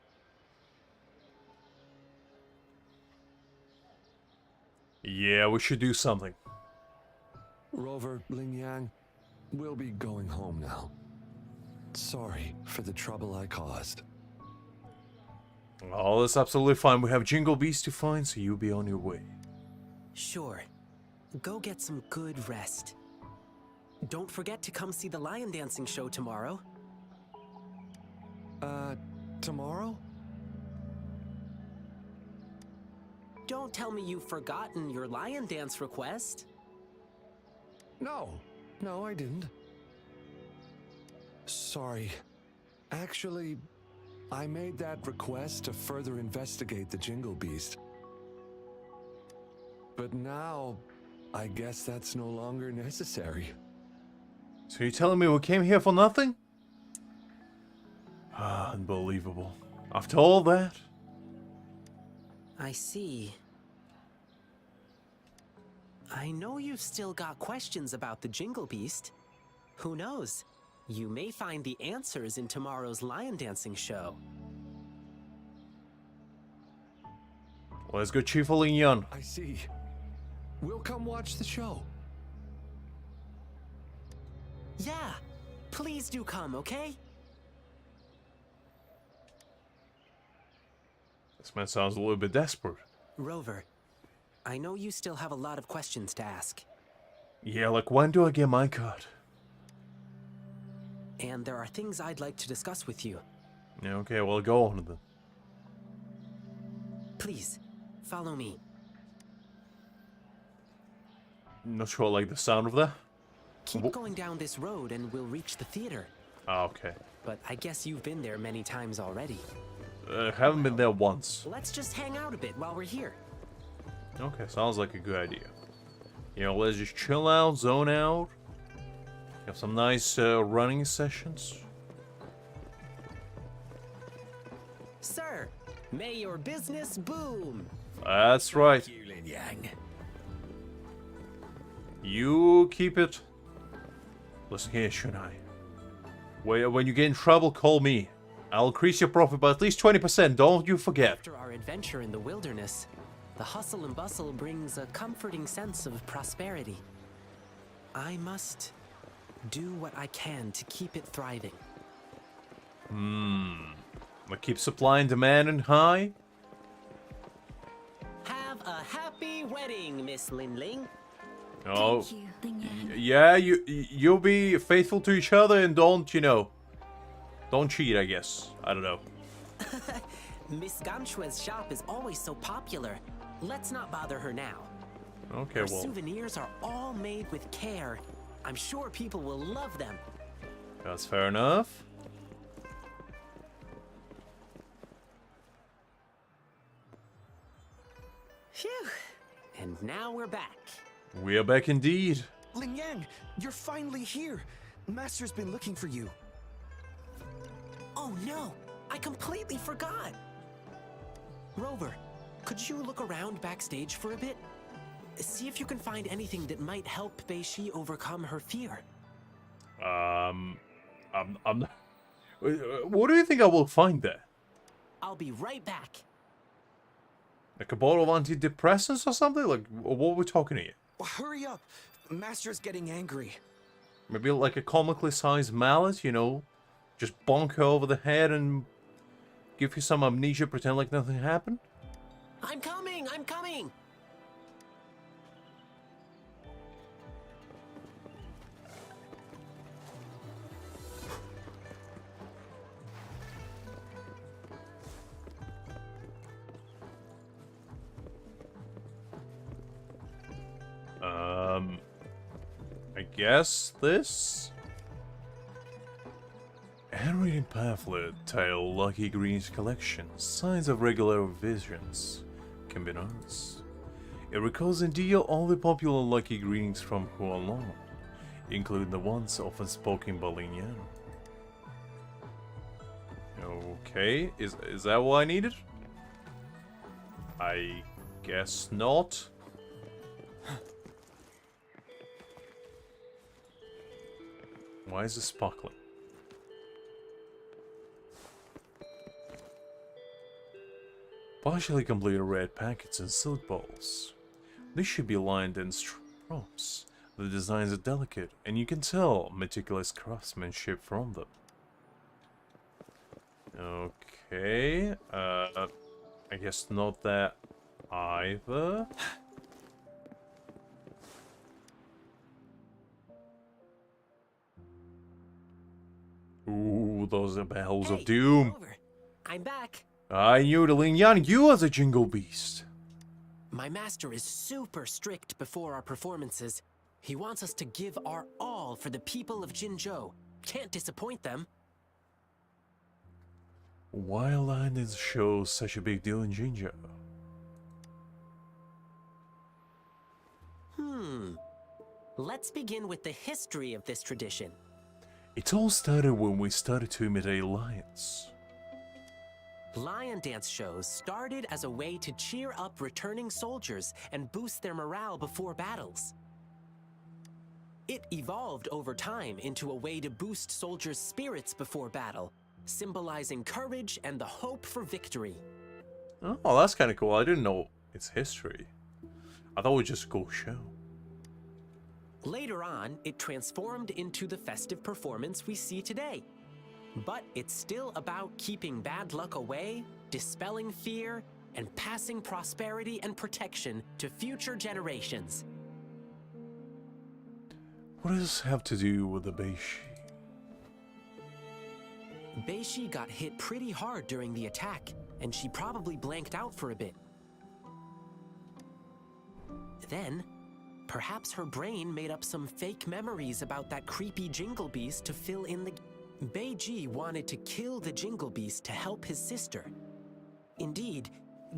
Yeah, we should do something. Rover, Ling Yang, we'll be going home now. Sorry for the trouble I caused. Oh, that's absolutely fine. We have Jingle Beast to find, so you'll be on your way. Sure. Go get some good rest. Don't forget to come see the lion dancing show tomorrow. Tomorrow? Don't tell me you've forgotten your lion dance request. No, I didn't. Sorry. Actually, I made that request to further investigate the Jingle Beast. But now, I guess that's no longer necessary. So you're telling me we came here for nothing? Ah, unbelievable. After all that? I see. I know you've still got questions about the Jingle Beast. Who knows? You may find the answers in tomorrow's lion dancing show. Let's go, Chief Jiyan. I see. We'll come watch the show. Yeah, please do come, okay? This man sounds a little bit desperate. Rover, I know you still have a lot of questions to ask. Yeah, like when do I get my cut? And there are things I'd like to discuss with you. Yeah, okay, well, go on then. Please, follow me. Not sure I like the sound of that. Keep going down this road and we'll reach the theater. Ah, okay. But I guess you've been there many times already. Haven't been there once. Let's just hang out a bit while we're here. Okay, sounds like a good idea. You know, let's just chill out, zone out. Have some nice running sessions. Sir, may your business boom. That's right. You, Lin Yang. You keep it. Listen here, Shunai. When you get in trouble, call me. I'll increase your profit by at least 20%, don't you forget. After our adventure in the wilderness, the hustle and bustle brings a comforting sense of prosperity. I must do what I can to keep it thriving. But keep supply and demand and high. Have a happy wedding, Miss Linling. Oh, Thank you, Ling Yang. yeah, you'll be faithful to each other and don't, you know, don't cheat, I guess. I don't know. Miss Ganchue's shop is always so popular. Let's not bother her now. Okay, Her well, souvenirs are all made with care. I'm sure people will love them. that's fair enough. Phew. And now we're back. We are back indeed. Ling Yang, you're finally here. Master's been looking for you. Oh no, I completely forgot. Rover, could you look around backstage for a bit? See if you can find anything that might help Bei-Shi overcome her fear. I'm not... What do you think I will find there? I'll be right back. Like a bottle of antidepressants or something? Like, what are we talking here? Well, hurry up. Master's getting angry. Maybe like a comically sized mallet, you know? Just bonk her over the head and give you some amnesia, pretend like nothing happened? I'm coming, I'm coming. I guess this? Handwritten pamphlet titled Lucky Greens Collection, Signs of Regular Visions, can be noticed. It recalls in detail all the popular lucky greetings from Hualong, including the ones often spoken by Ling Yan. Okay, is that what I needed? I guess not. Why is it sparkling? Partially completed red packets and silk balls. These should be lined in stripes. The designs are delicate, and you can tell meticulous craftsmanship from them. Okay, I guess not that either. Ooh, those are bells of doom. Rover, I'm back. I knew the Ling Yan, you are the Jingle Beast. My master is super strict before our performances. He wants us to give our all for the people of Jinzhou. Can't disappoint them. Why Lion show such a big deal in Jinja? Let's begin with the history of this tradition. It all started when we started to imitate lions. Lion dance shows started as a way to cheer up returning soldiers and boost their morale before battles. It evolved over time into a way to boost soldiers' spirits before battle, symbolizing courage and the hope for victory. Oh, that's kind of cool. I didn't know its history. I thought it was just a cool show. Later on, it transformed into the festive performance we see today. But it's still about keeping bad luck away, dispelling fear, and passing prosperity and protection to future generations. What does this have to do with the Beishi? Beishi got hit pretty hard during the attack, and she probably blanked out for a bit. Then, perhaps her brain made up some fake memories about that creepy Jingle Beast to fill in the... Beiji wanted to kill the Jingle Beast to help his sister. Indeed,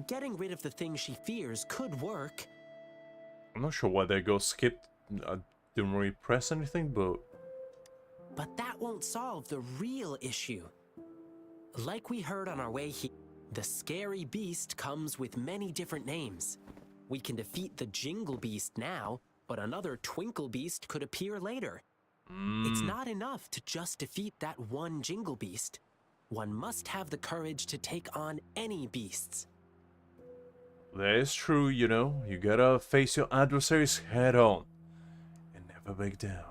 getting rid of the thing she fears could work. I'm not sure why they go skipped. I didn't really press anything, but... But that won't solve the real issue. Like we heard on our way here, the scary beast comes with many different names. We can defeat the Jingle Beast now, but another Twinkle Beast could appear later. It's not enough to just defeat that one Jingle Beast. One must have the courage to take on any beasts. That is true, you know. You gotta face your adversaries head on and never back down.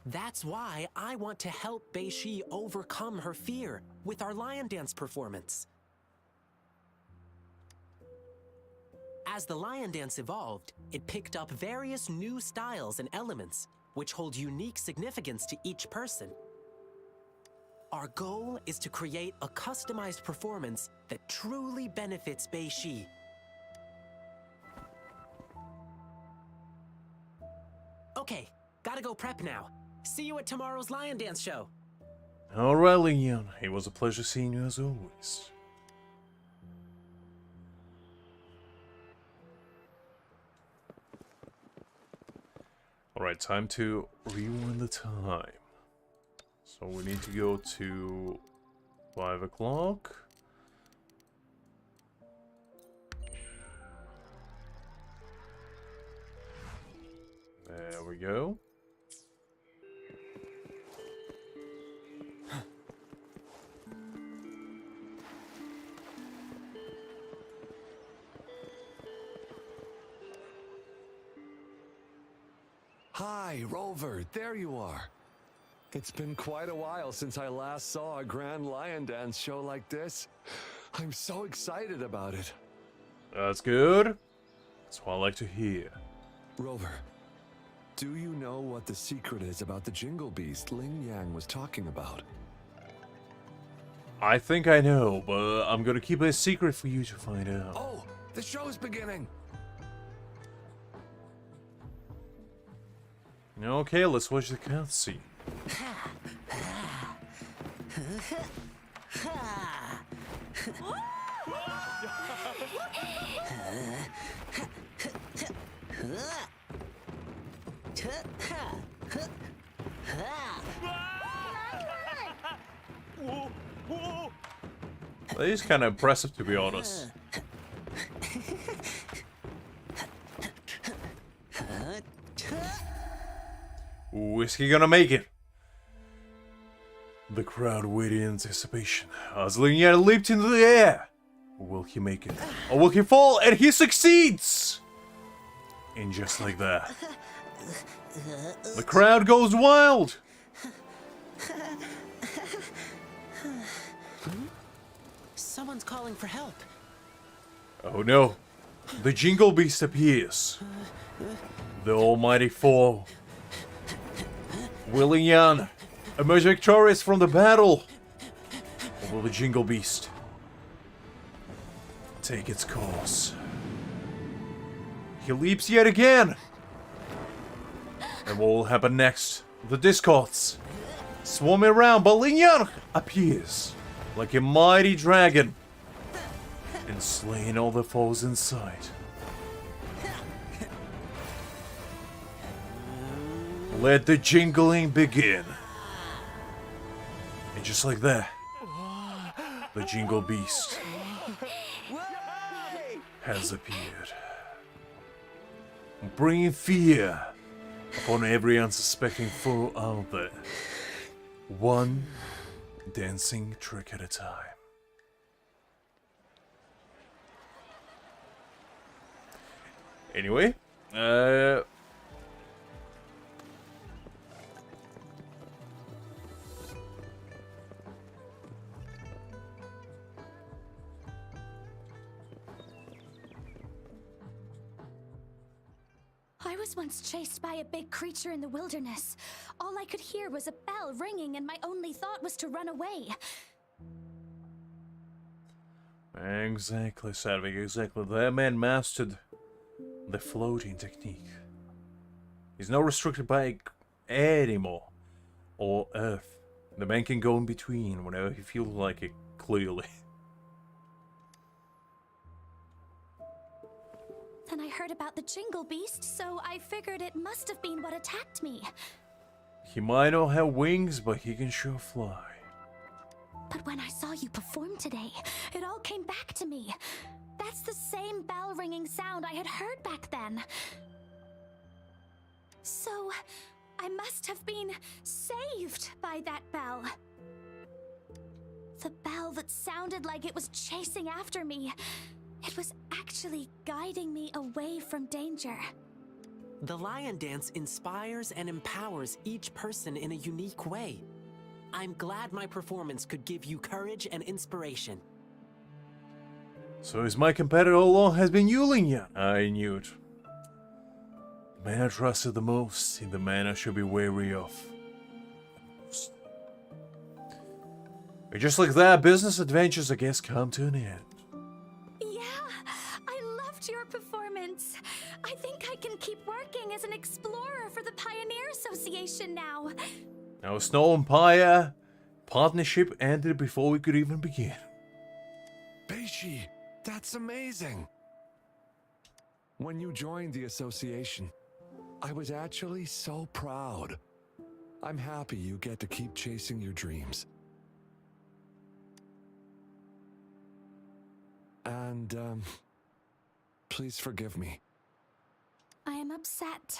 That's why I want to help Beishi overcome her fear with our lion dance performance. As the lion dance evolved, it picked up various new styles and elements, which hold unique significance to each person. Our goal is to create a customized performance that truly benefits Beishi. Okay, gotta go prep now. See you at tomorrow's lion dance show. Alright, Jiyan. It was a pleasure seeing you as always. Alright, time to rewind the time. So we need to go to 5 o'clock. There we go. Hi, Rover, there you are. It's been quite a while since I last saw a grand lion dance show like this. I'm so excited about it. That's good. That's what I like to hear. Rover, do you know what the secret is about the Jingle Beast Ling Yang was talking about? I think I know, but I'm gonna keep it a secret for you to find out. Oh, the show's beginning! Okay, let's watch the cutscene. That is kind of impressive, to be honest. Ooh, is he gonna make it? The crowd waited in anticipation as Ling Yan leaped into the air. Will he make it? Or will he fall? And he succeeds! And just like that, the crowd goes wild! Someone's calling for help. Oh no, the Jingle Beast appears. The almighty foe. Will Ling Yan emerge victorious from the battle? Or will the Jingle Beast take its course? He leaps yet again! And what will happen next? The Discords swarming around, but Ling Yan appears. like a mighty dragon and slaying all the foes in sight. Let the jingling begin. And just like that, the Jingle Beast has appeared, bringing fear upon every unsuspecting foe out there. One dancing trick at a time. Anyway, I was once chased by a big creature in the wilderness. All I could hear was a bell ringing, and my only thought was to run away. Exactly, Sadvik, exactly. That man mastered the floating technique. He's not restricted by air anymore, or earth. The man can go in between whenever he feels like it, clearly. Then I heard about the Jingle Beast, so I figured it must have been what attacked me. He might not have wings, but he can sure fly. But when I saw you perform today, it all came back to me. That's the same bell ringing sound I had heard back then. So, I must have been saved by that bell. The bell that sounded like it was chasing after me. It was actually guiding me away from danger. The lion dance inspires and empowers each person in a unique way. I'm glad my performance could give you courage and inspiration. So is my competitor all along has been Yuling. I knew it. The man I trusted the most, the man I should be wary of. And just like that, business adventures I guess come to an end. Your performance. I think I can keep working as an explorer for the Pioneer Association now. Our Snow Empire partnership ended before we could even begin. Beishi, that's amazing. When you joined the association, I was actually so proud. I'm happy you get to keep chasing your dreams. And, please forgive me. I am upset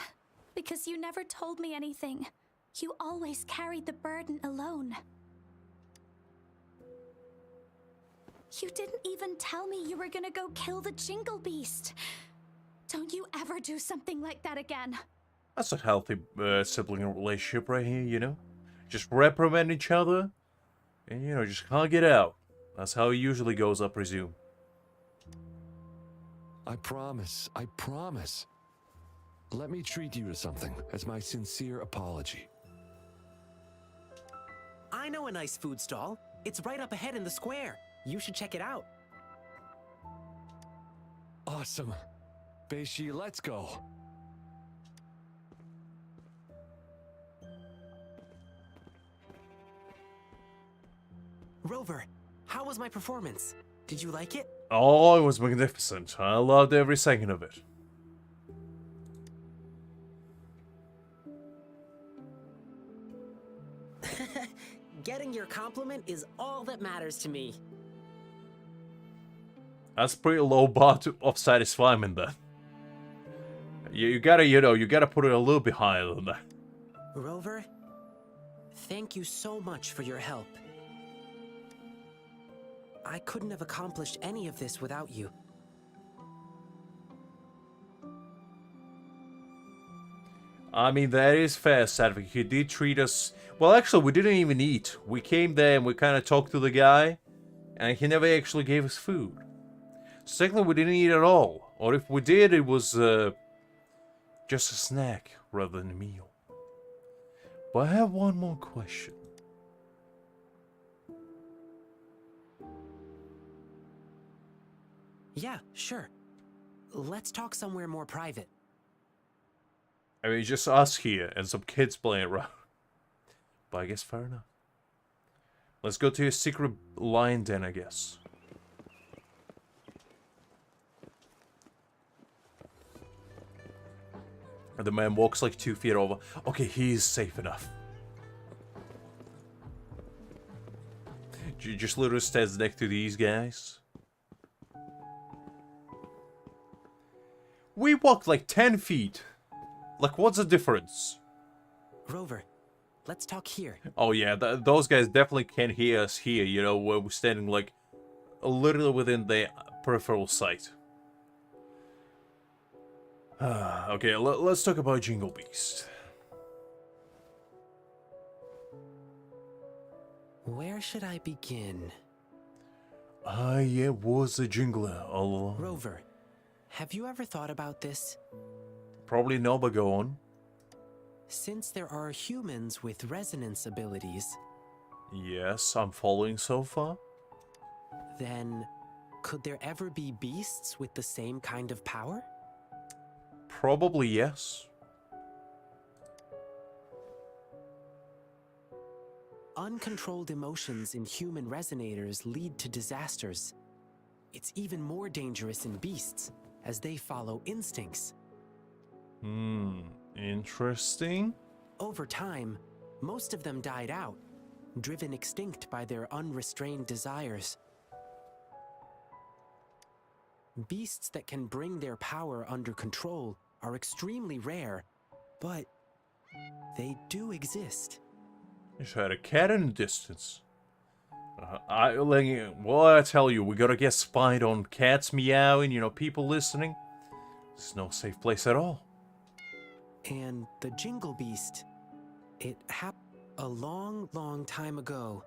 because you never told me anything. You always carried the burden alone. You didn't even tell me you were gonna go kill the Jingle Beast. Don't you ever do something like that again. That's a healthy sibling relationship right here, you know? Just reprimand each other and, you know, just hug it out. That's how it usually goes, I presume. I promise. Let me treat you to something as my sincere apology. I know a nice food stall. It's right up ahead in the square. You should check it out. Awesome. Beishi, let's go. Rover, how was my performance? Did you like it? Oh, it was magnificent. I loved every second of it. Getting your compliment is all that matters to me. That's pretty low bar of satisfying then. You gotta, you gotta put it a little bit higher than that. Rover, thank you so much for your help. I couldn't have accomplished any of this without you. I mean, that is fair, Sadvik. He did treat us... Well, actually, we didn't even eat. We came there and we kind of talked to the guy, and he never actually gave us food. Secondly, we didn't eat at all. Or if we did, it was just a snack rather than a meal. But I have one more question. Yeah, sure. Let's talk somewhere more private. I mean, just us here and some kids playing around. But I guess fair enough. Let's go to a secret lion den, I guess. And the man walks like 2 feet over. Okay, he's safe enough. Just literally stands next to these guys. We walked like 10 feet. Like, what's the difference? Rover, let's talk here. Oh yeah, those guys definitely can't hear us here, you know, where we're standing like literally within their peripheral sight. Okay, let's talk about Jingle Beast. Where should I begin? Yeah, was a jingler all along. Rover, have you ever thought about this? Probably no, but go on. Since there are humans with resonance abilities, Yes, I'm following so far. then could there ever be beasts with the same kind of power? Probably yes. Uncontrolled emotions in human resonators lead to disasters. It's even more dangerous in beasts, as they follow instincts. Interesting. Over time, most of them died out, driven extinct by their unrestrained desires. Beasts that can bring their power under control are extremely rare, but they do exist. Just had a cat in the distance. I tell you, we gotta get spied on cats meowing, you know, people listening. This is no safe place at all. And the Jingle Beast, it happened a long, long time ago.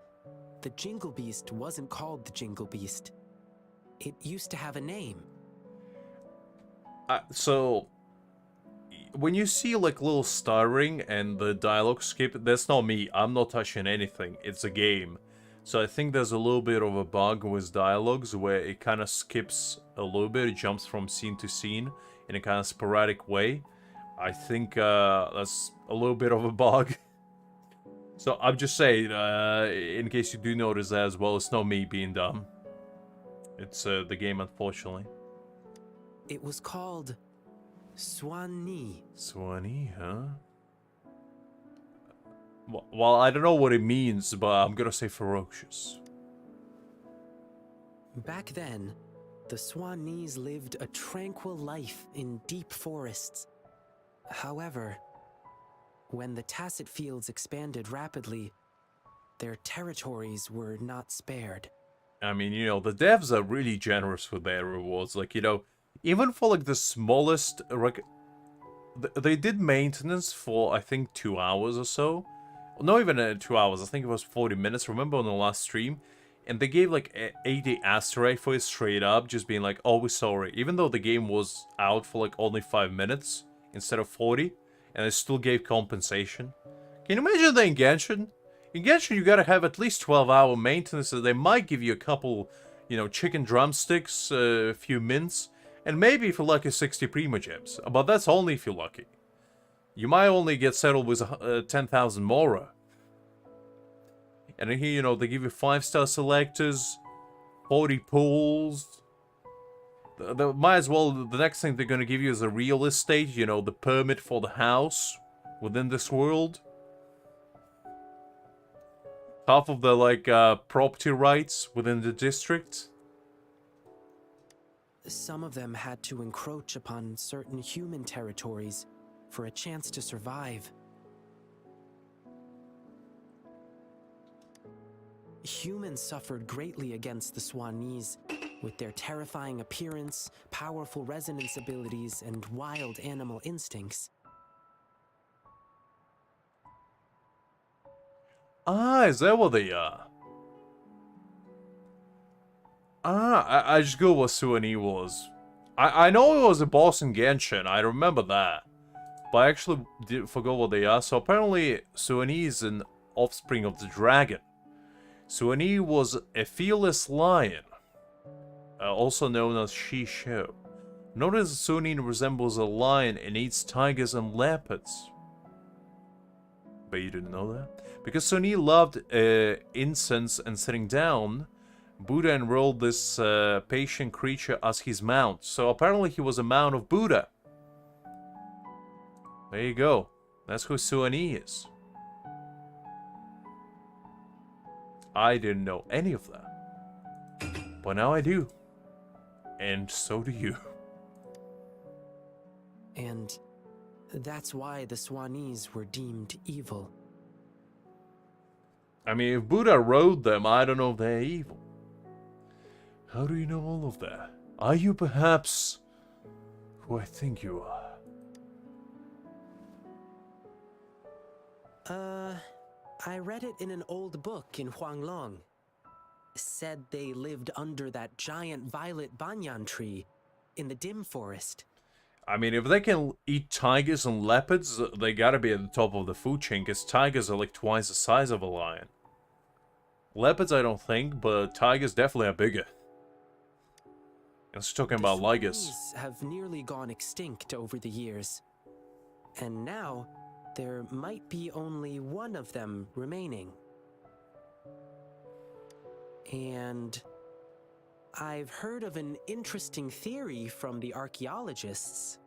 The Jingle Beast wasn't called the Jingle Beast. It used to have a name. So, when you see like little stuttering and the dialogue skip, that's not me. I'm not touching anything. It's a game. So I think there's a little bit of a bug with dialogues where it kind of skips a little bit. It jumps from scene to scene in a kind of sporadic way. I think that's a little bit of a bug. So I'm just saying, in case you do notice that as well, it's not me being dumb. It's the game, unfortunately. It was called Swanee. Swanee, huh? Well, I don't know what it means, but I'm gonna say ferocious. Back then, the Swanees lived a tranquil life in deep forests. However, when the Tacit Fields expanded rapidly, their territories were not spared. I mean, you know, the devs are really generous with their rewards. Like, you know, even for like the smallest, they did maintenance for I think 2 hours or so. Not even 2 hours. I think it was 40 minutes. Remember on the last stream, and they gave like 80 Asterite for it straight up, just being like, "Oh, we're sorry." Even though the game was out for like only 5 minutes instead of 40, and they still gave compensation. Can you imagine that in Genshin? In Genshin, you gotta have at least 12-hour maintenance, so they might give you a couple, you know, chicken drumsticks, a few mints, and maybe if you're lucky 60 Primogems. But that's only if you're lucky. You might only get settled with 10,000 Mora. And then here, you know, they give you 5-star selectors, 40 pools. They might as well, the next thing they're gonna give you is a real estate, you know, the permit for the house within this world. Half of the, like, property rights within the district. Some of them had to encroach upon certain human territories for a chance to survive. Humans suffered greatly against the Swanees, with their terrifying appearance, powerful resonance abilities, and wild animal instincts. Ah, is that what they are? I just go what Suani was. I know it was a boss in Genshin, I remember that. But I actually forgot what they are. So apparently Suani is an offspring of the dragon. Suani was a fearless lion, also known as Shisho. Notice Suani resembles a lion and eats tigers and leopards. but you didn't know that? Because Sunny loved incense and sitting down, Buddha enrolled this patient creature as his mount. So apparently he was a mount of Buddha. There you go. That's who Suani is. I didn't know any of that. But now I do. And so do you. And that's why the Swanese were deemed evil. I mean, if Buddha wrote them, I don't know if they're evil. How do you know all of that? Are you perhaps who I think you are? I read it in an old book in Huanglong. Said they lived under that giant violet banyan tree in the dim forest. I mean, if they can eat tigers and leopards, they gotta be at the top of the food chain, because tigers are like twice the size of a lion. Leopards, I don't think, but tigers definitely are bigger. It's talking about ligers. Swanese have nearly gone extinct over the years. And now, there might be only one of them remaining. And I've heard of an interesting theory from the archaeologists.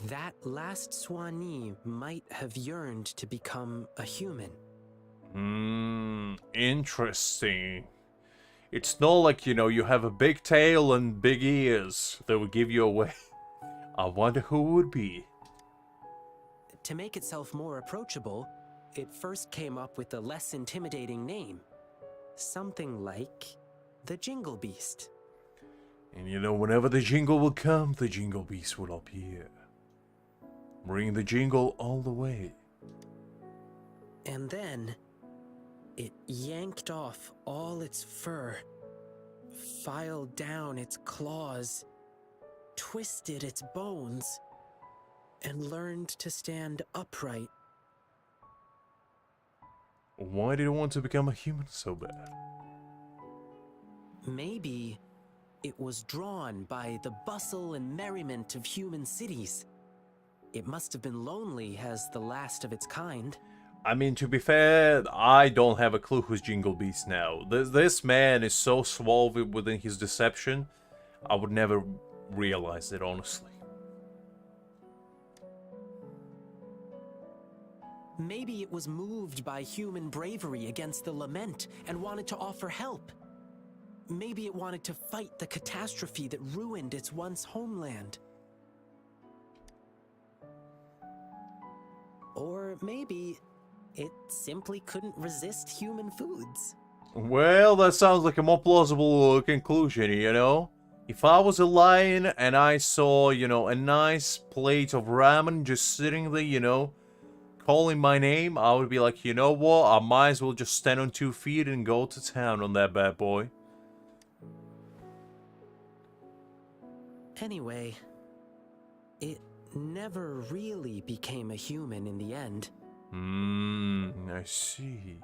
That last Swanee might have yearned to become a human. Interesting. It's not like, you know, you have a big tail and big ears that will give you away. I wonder who it would be. To make itself more approachable, it first came up with a less intimidating name. Something like the Jingle Beast. And you know, whenever the jingle will come, the Jingle Beast will appear. Bring the jingle all the way. And then, it yanked off all its fur, filed down its claws, twisted its bones, and learned to stand upright. Why did it want to become a human so bad? Maybe it was drawn by the bustle and merriment of human cities. It must have been lonely as the last of its kind. I mean, to be fair, I don't have a clue who's Jingle Beast now. This man is so suave within his deception, I would never realize it, honestly. Maybe it was moved by human bravery against the lament and wanted to offer help. Maybe it wanted to fight the catastrophe that ruined its once homeland. Or maybe it simply couldn't resist human foods. Well, that sounds like a more plausible conclusion, you know? If I was a lion and I saw, you know, a nice plate of ramen just sitting there, you know, calling my name, I would be like, you know what, I might as well just stand on 2 feet and go to town on that bad boy. Anyway, it never really became a human in the end. I see.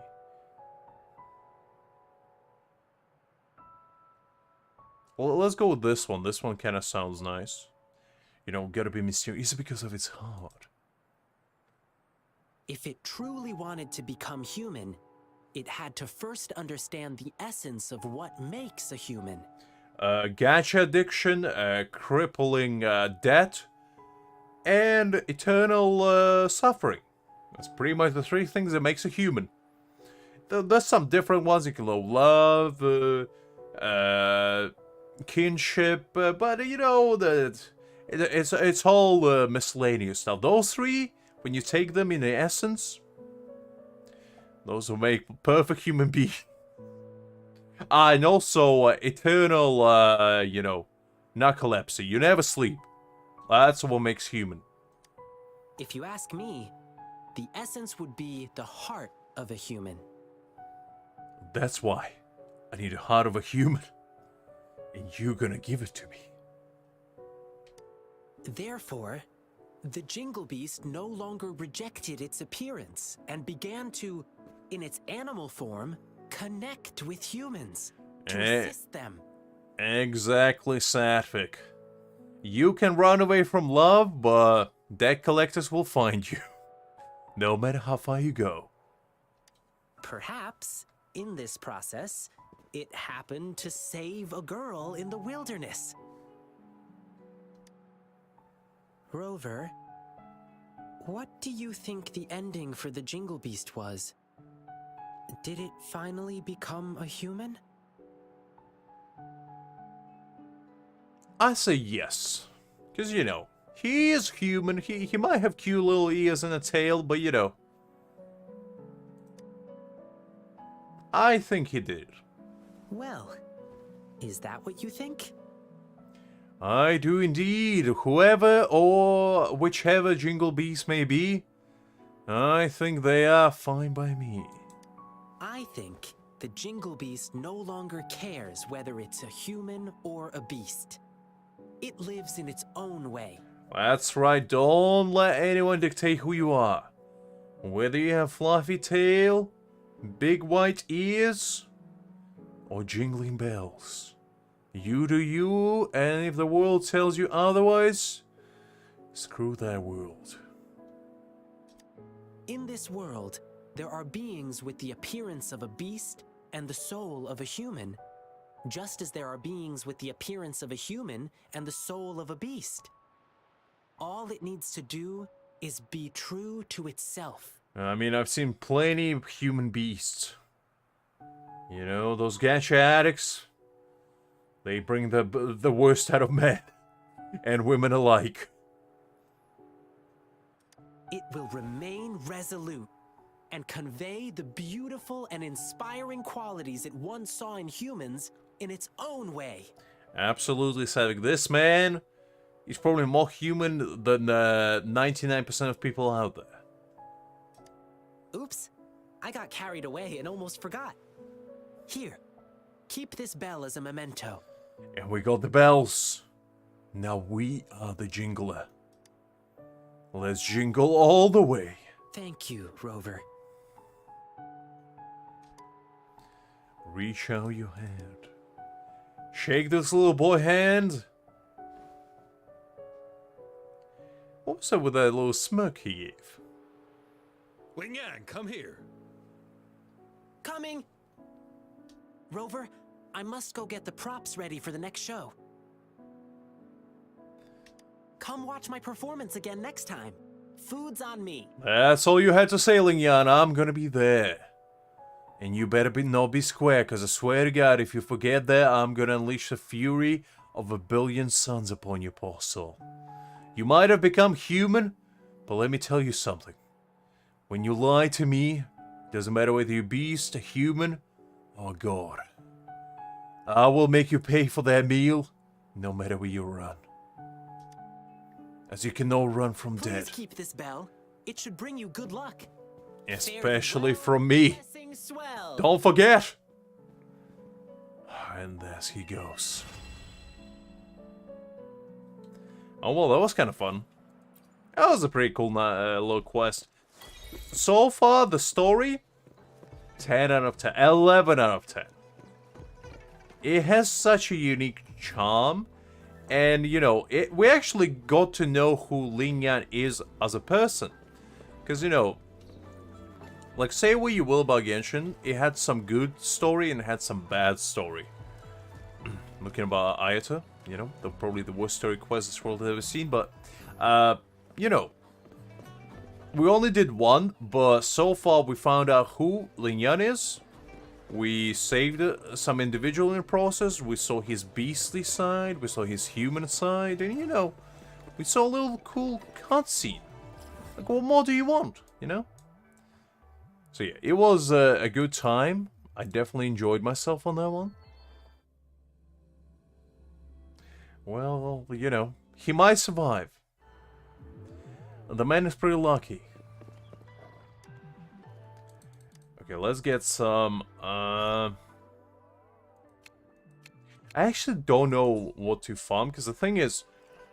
Well, let's go with this one. This one kind of sounds nice. You know, gotta be mysterious. Is it because of its heart? If it truly wanted to become human, it had to first understand the essence of what makes a human. Gacha addiction, crippling debt, and eternal suffering. That's pretty much the 3 things that makes a human. There's some different ones. You can love, kinship, but you know, it's all miscellaneous. Now, those 3, when you take them in the essence, those will make perfect human being. And also, eternal, you know, narcolepsy. You never sleep. That's what makes human. If you ask me, the essence would be the heart of a human. That's why I need a heart of a human. And you're gonna give it to me. Therefore, the Jingle Beast no longer rejected its appearance and began to, in its animal form, connect with humans, to assist them. Exactly, Satvik. You can run away from love, but debt collectors will find you. No matter how far you go. Perhaps, in this process, it happened to save a girl in the wilderness. Rover, what do you think the ending for the Jingle Beast was? Did it finally become a human? I say yes. Because, you know, he is human. He might have cute little ears and a tail, but, you know. I think he did. Well, is that what you think? I do indeed. Whoever or whichever Jingle Beast may be, I think they are fine by me. I think the Jingle Beast no longer cares whether it's a human or a beast. It lives in its own way. That's right, don't let anyone dictate who you are. Whether you have fluffy tail, big white ears, or jingling bells. You do you, and if the world tells you otherwise, screw that world. In this world, there are beings with the appearance of a beast and the soul of a human, just as there are beings with the appearance of a human and the soul of a beast. All it needs to do is be true to itself. I mean, I've seen plenty of human beasts. You know, those gacha addicts, they bring the worst out of men and women alike. It will remain resolute and convey the beautiful and inspiring qualities it once saw in humans in its own way. Absolutely, Savik. This man is probably more human than 99% of people out there. Oops, I got carried away and almost forgot. Here, keep this bell as a memento. And we got the bells. Now we are the jingler. Let's jingle all the way. Thank you, Rover. Reach out your hand. Shake this little boy hand. What was up with that little smirk he gave? Jiyan, come here. Coming! Rover, I must go get the props ready for the next show. Come watch my performance again next time. Food's on me. That's all you had to say, Jiyan. I'm gonna be there. And you better not be square, because I swear to God, if you forget that, I'm gonna unleash the fury of 1,000,000,000 suns upon your poor soul. You might have become human, but let me tell you something. When you lie to me, doesn't matter whether you're a beast, a human, or God. I will make you pay for that meal, no matter where you run. As you can no run from death. Please keep this bell. It should bring you good luck. Especially from me. Blessing swell. Don't forget! And there he goes. Oh, well, that was kind of fun. That was a pretty cool little quest. So far, the story, 10 out of 10. 11 out of 10. It has such a unique charm. And, you know, we actually got to know who Jiyan is as a person. Because, you know, like, say what you will about Genshin, it had some good story and it had some bad story. Looking about Ayata, you know, probably the worst story quest this world has ever seen, but, you know, we only did one, but so far we found out who Jiyan is. We saved some individual in the process, we saw his beastly side, we saw his human side, and, you know, we saw a little cool cutscene. Like, what more do you want, you know? So yeah, it was a good time. I definitely enjoyed myself on that one. Well, you know, he might survive. The man is pretty lucky. Okay, let's get some... I actually don't know what to farm, because the thing is,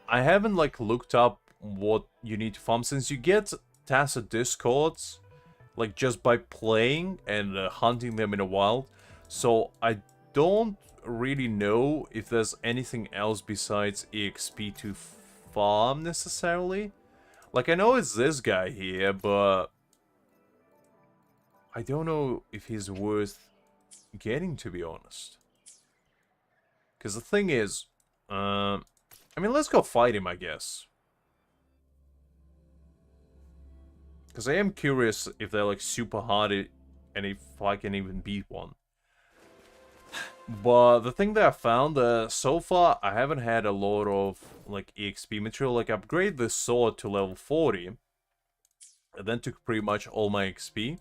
I haven't, like, looked up what you need to farm, since you get tacit discords, like, just by playing and hunting them in the wild. So, I don't really know if there's anything else besides EXP to farm, necessarily. Like, I know it's this guy here, but I don't know if he's worth getting, to be honest. Because the thing is, I mean, let's go fight him, I guess. Because I am curious if they're, like, super hard and if I can even beat one. But the thing that I found, so far, I haven't had a lot of, like, EXP material. Like, I upgrade this sword to level 40. And then took pretty much all my XP.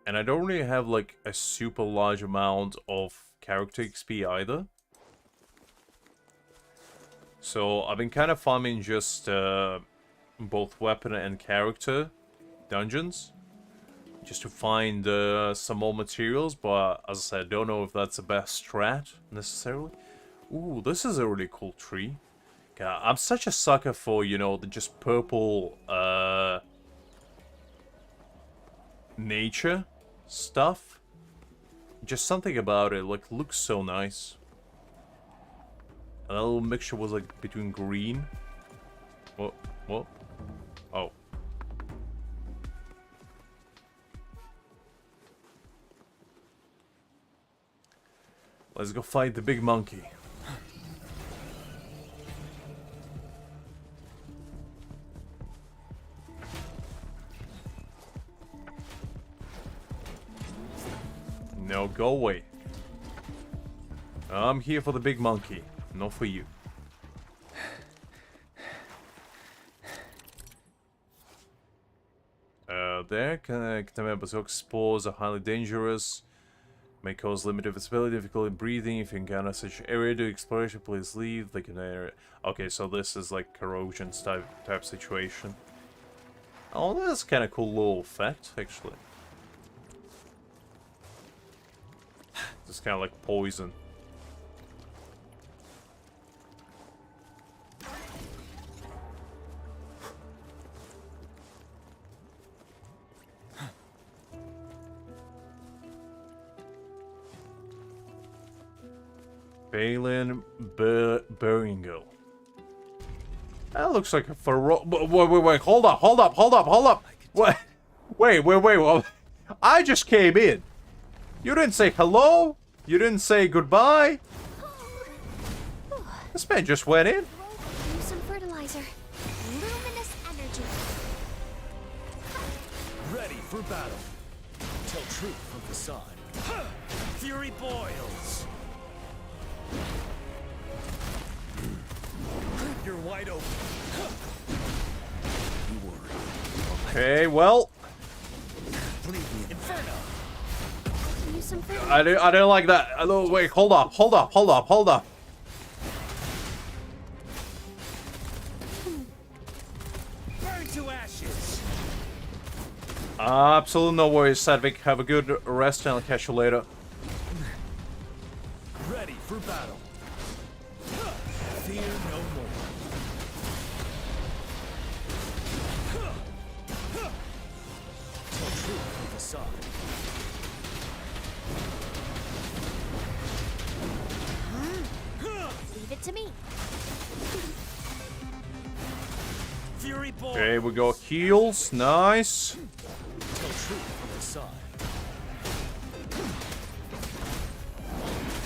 And I don't really have, like, a super large amount of character XP either. So, I've been kind of farming just both weapon and character dungeons. Just to find some more materials, but as I said, I don't know if that's the best strat, necessarily. Ooh, this is a really cool tree. God, I'm such a sucker for, you know, the just purple nature stuff. Just something about it, like, looks so nice. And that little mixture was, like, between green. What? Oh. Let's go fight the big monkey. No, go away. I'm here for the big monkey, not for you. There, contaminated spores are highly dangerous. May cause limited visibility, difficulty in breathing. If you encounter such area during exploration, please leave the container. Okay, so this is like corrosion type situation. Oh, that's kind of cool little effect, actually. It's kind of like poison. Balin Beringal. That looks like a wait, hold up. What? Wait. I just came in. You didn't say hello? You didn't say goodbye? This man just went in. Use some fertilizer. Luminous energy. Ready for battle. Tell truth from facade. Fury boils. You're wide open. You worry. Okay, well. Inferno. Use some I don't like that. Wait, hold up. Burn to ashes. Absolutely no worries, Sadvik. Have a good rest and I'll catch you later. Ready for battle. Fear no more. Tell truth from facade. Leave it to me. Fury ball. Okay, we got heals. Nice. Tell truth from facade.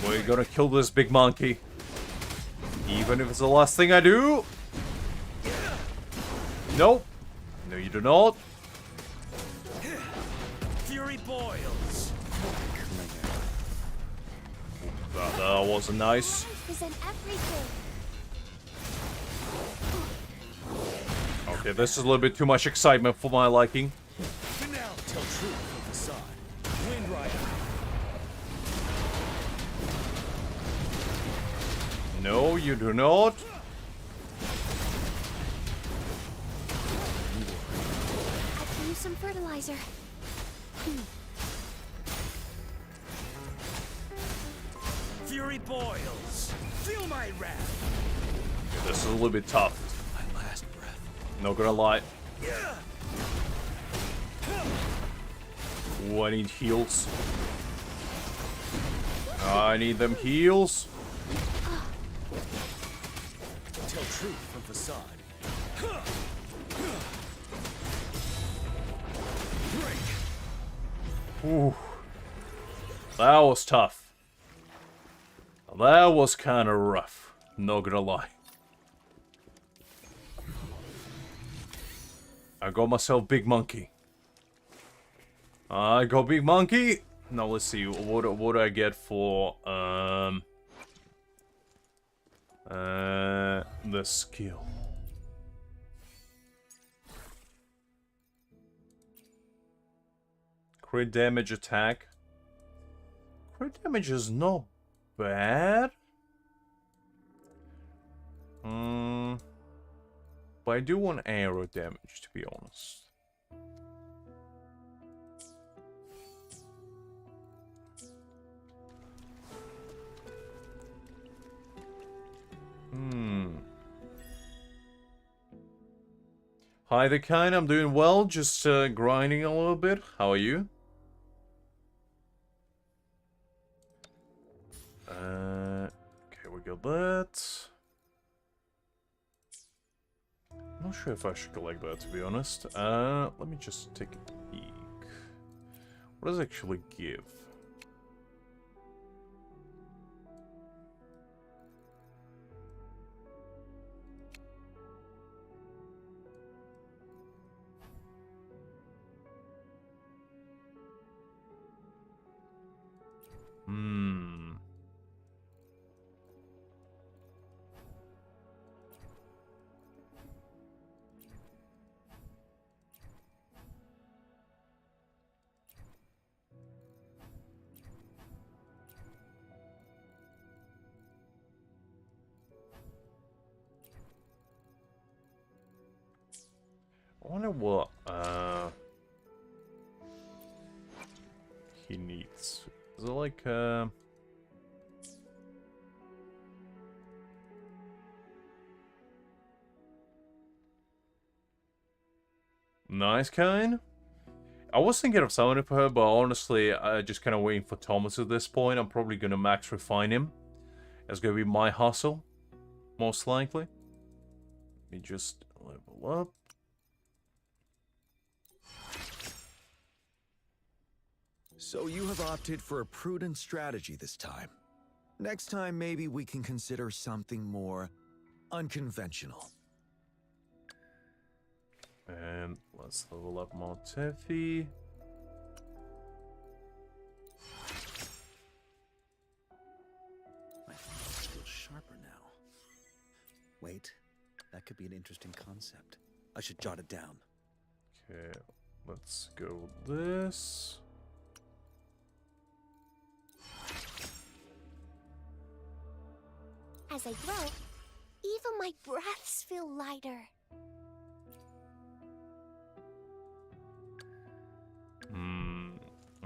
We're gonna kill this big monkey. Even if it's the last thing I do. Nope. No, you do not. Fury boils. That wasn't nice. Is in everything. Okay, this is a little bit too much excitement for my liking. For now, tell truth from facade. Wind Rider. No, you do not. I can use some fertilizer. Fury boils. Feel my wrath. Okay, this is a little bit tough. My last breath. Not gonna lie. Ooh, I need heals. I need them heals. Tell truth from facade. Ooh. That was tough. That was kind of rough. Not gonna lie. I got myself big monkey. I got big monkey. Now let's see what do I get for the skill. Crit damage attack. Crit damage is not bad. But I do want arrow damage, to be honest. Hi there, kind. I'm doing well. Just grinding a little bit. How are you? Okay, we got that. Not sure if I should collect that, to be honest. Let me just take a peek. What does it actually give? I wonder what he needs. Is it like nice kind? I was thinking of summoning for her, but honestly, I just kind of waiting for Thomas at this point. I'm probably gonna max refine him. That's gonna be my hustle, most likely. Let me just level up. So you have opted for a prudent strategy this time. Next time, maybe we can consider something more unconventional. And let's level up Montefi. My fingers feel sharper now. Wait, that could be an interesting concept. I should jot it down. Okay, let's go with this. As I grow, even my breaths feel lighter.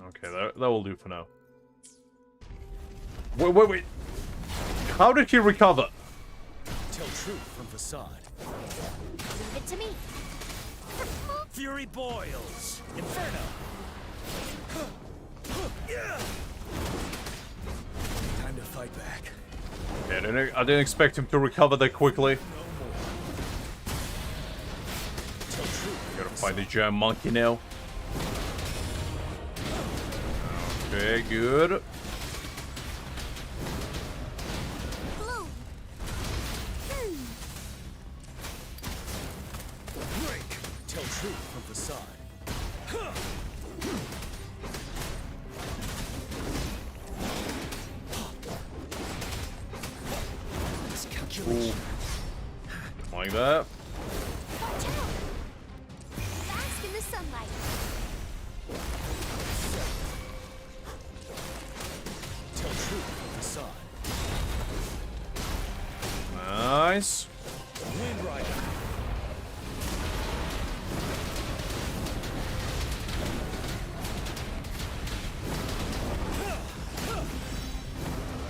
Okay, that will do for now. Wait. How did he recover? Tell truth from facade. Leave it to me. Fury boils. Inferno. Time to fight back. Yeah, I didn't expect him to recover that quickly. Gotta fight the giant monkey now. Okay, good. Blue. Break. Tell truth from facade. Ooh. Like that. Bask in the sunlight. Tell truth from facade. Nice. Wind Rider.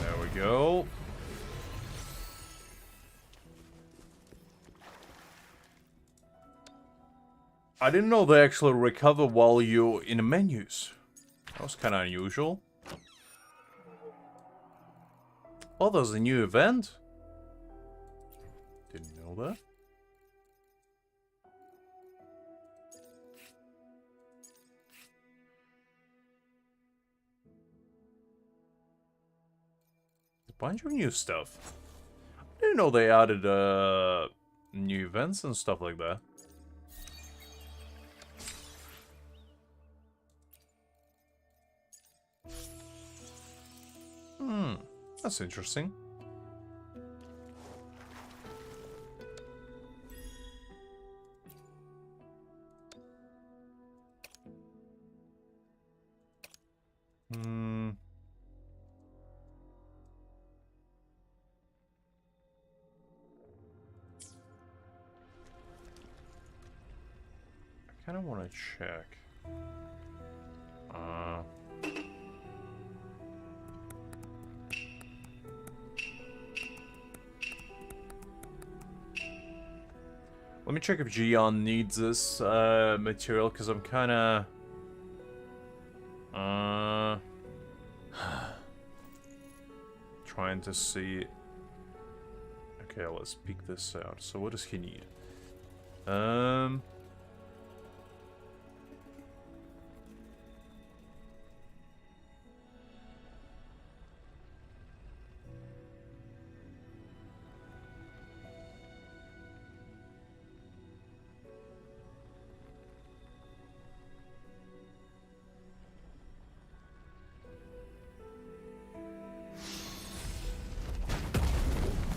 There we go. I didn't know they actually recover while you're in the menus. That was kind of unusual. Oh, there's a new event? Didn't know that. A bunch of new stuff. I didn't know they added new events and stuff like that. That's interesting. I kind of want to check. Let me check if Jiyan needs this material, because I'm kind of... trying to see... Okay, let's peek this out. So what does he need?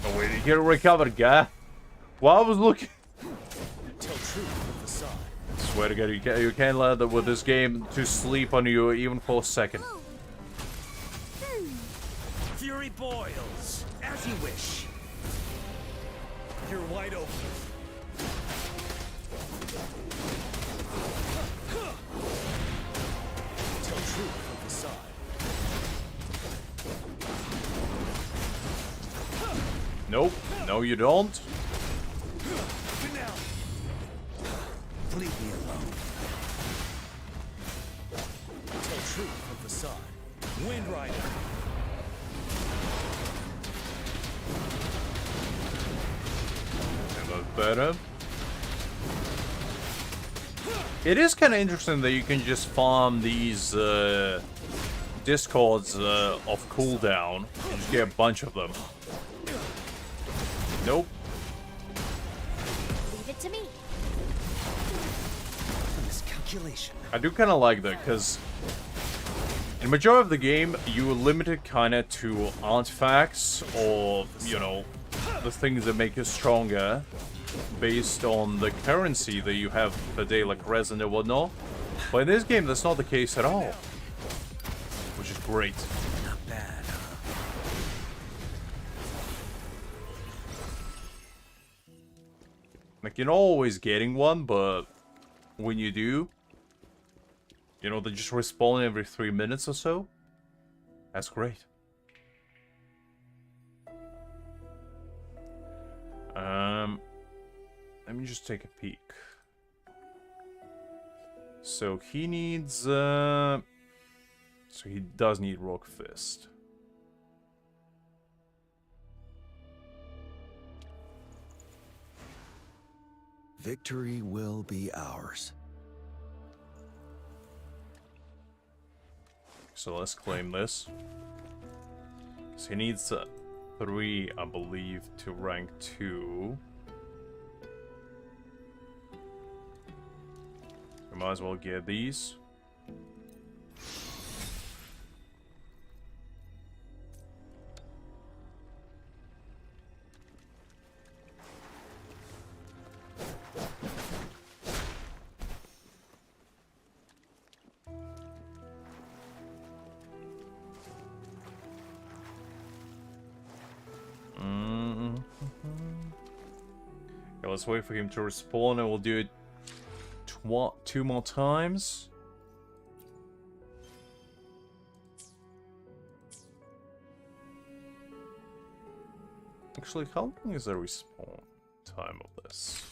Oh wait, you get recovered, guy. Well, I was looking... Tell truth with the side. Swear to God, you can't let with this game to sleep on you even for a second. Fury boils, as you wish. You're wide open. Tell truth with the side. Nope. No, you don't. Leave me alone. Tell truth with the side. Wind Rider. That's better. It is kind of interesting that you can just farm these discords of cooldown and just get a bunch of them. Nope. Leave it to me. Miscalculation. I do kind of like that, because in the majority of the game, you are limited kind of to artifacts or, you know, the things that make you stronger based on the currency that you have per day, like resin and whatnot. But in this game, that's not the case at all, which is great. Not bad, huh? Like, you're not always getting one, but when you do, you know, they just respawn every 3 minutes or so. That's great. Let me just take a peek. So he needs, so he does need Rock Fist. Victory will be ours. So let's claim this. So he needs 3, I believe, to rank 2. We might as well get these. Okay, let's wait for him to respawn and we'll do it 2 more times. Actually, how long is the respawn time of this?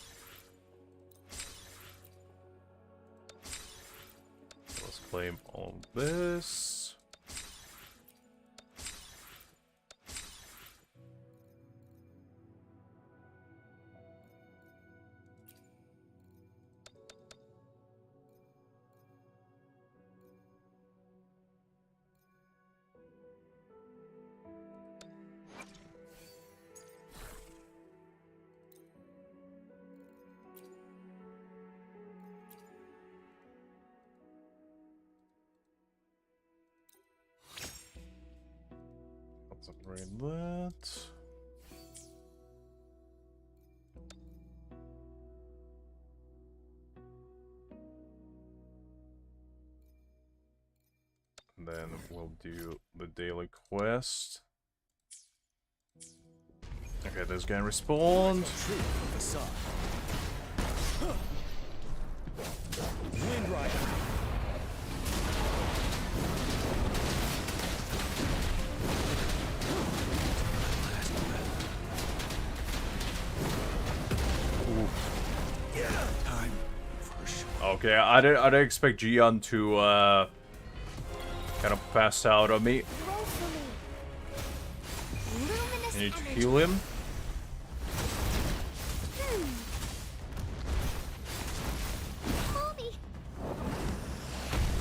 Let's claim all of this. Let's upgrade that. Then we'll do the daily quest. Okay, this guy respawned. Wind Rider. Time for a show. Okay, I didn't expect Jiyan to kind of pass out on me. Roll for me. Luminous I need to energy. heal him. Mommy.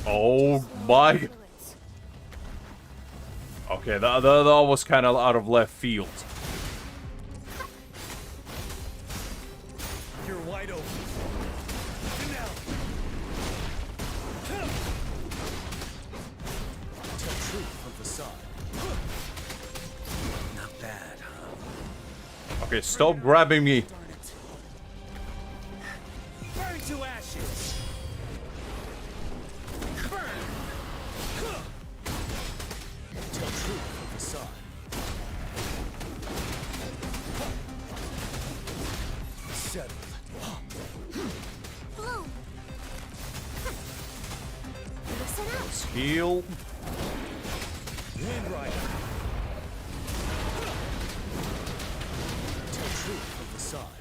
Oh my. Okay, that was kind of out of left field. You're wide open. Now. Tell truth from facade. Not bad, huh? Okay, stop grabbing me. Darn it. Burn to ashes. Burn. Tell truth from facade. Settled. Bloom. Listen up. Let's heal. Wind Rider. Tell truth from facade.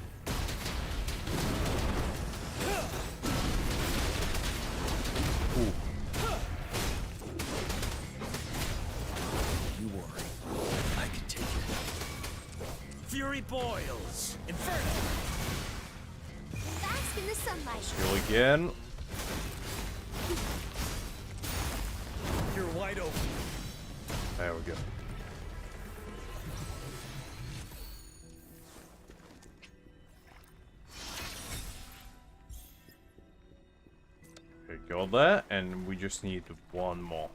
You worry. I can take it. Fury boils. Inferno. Bask in the sunlight. Heal again. You're wide open. There we go. Okay, got that, and we just need one more.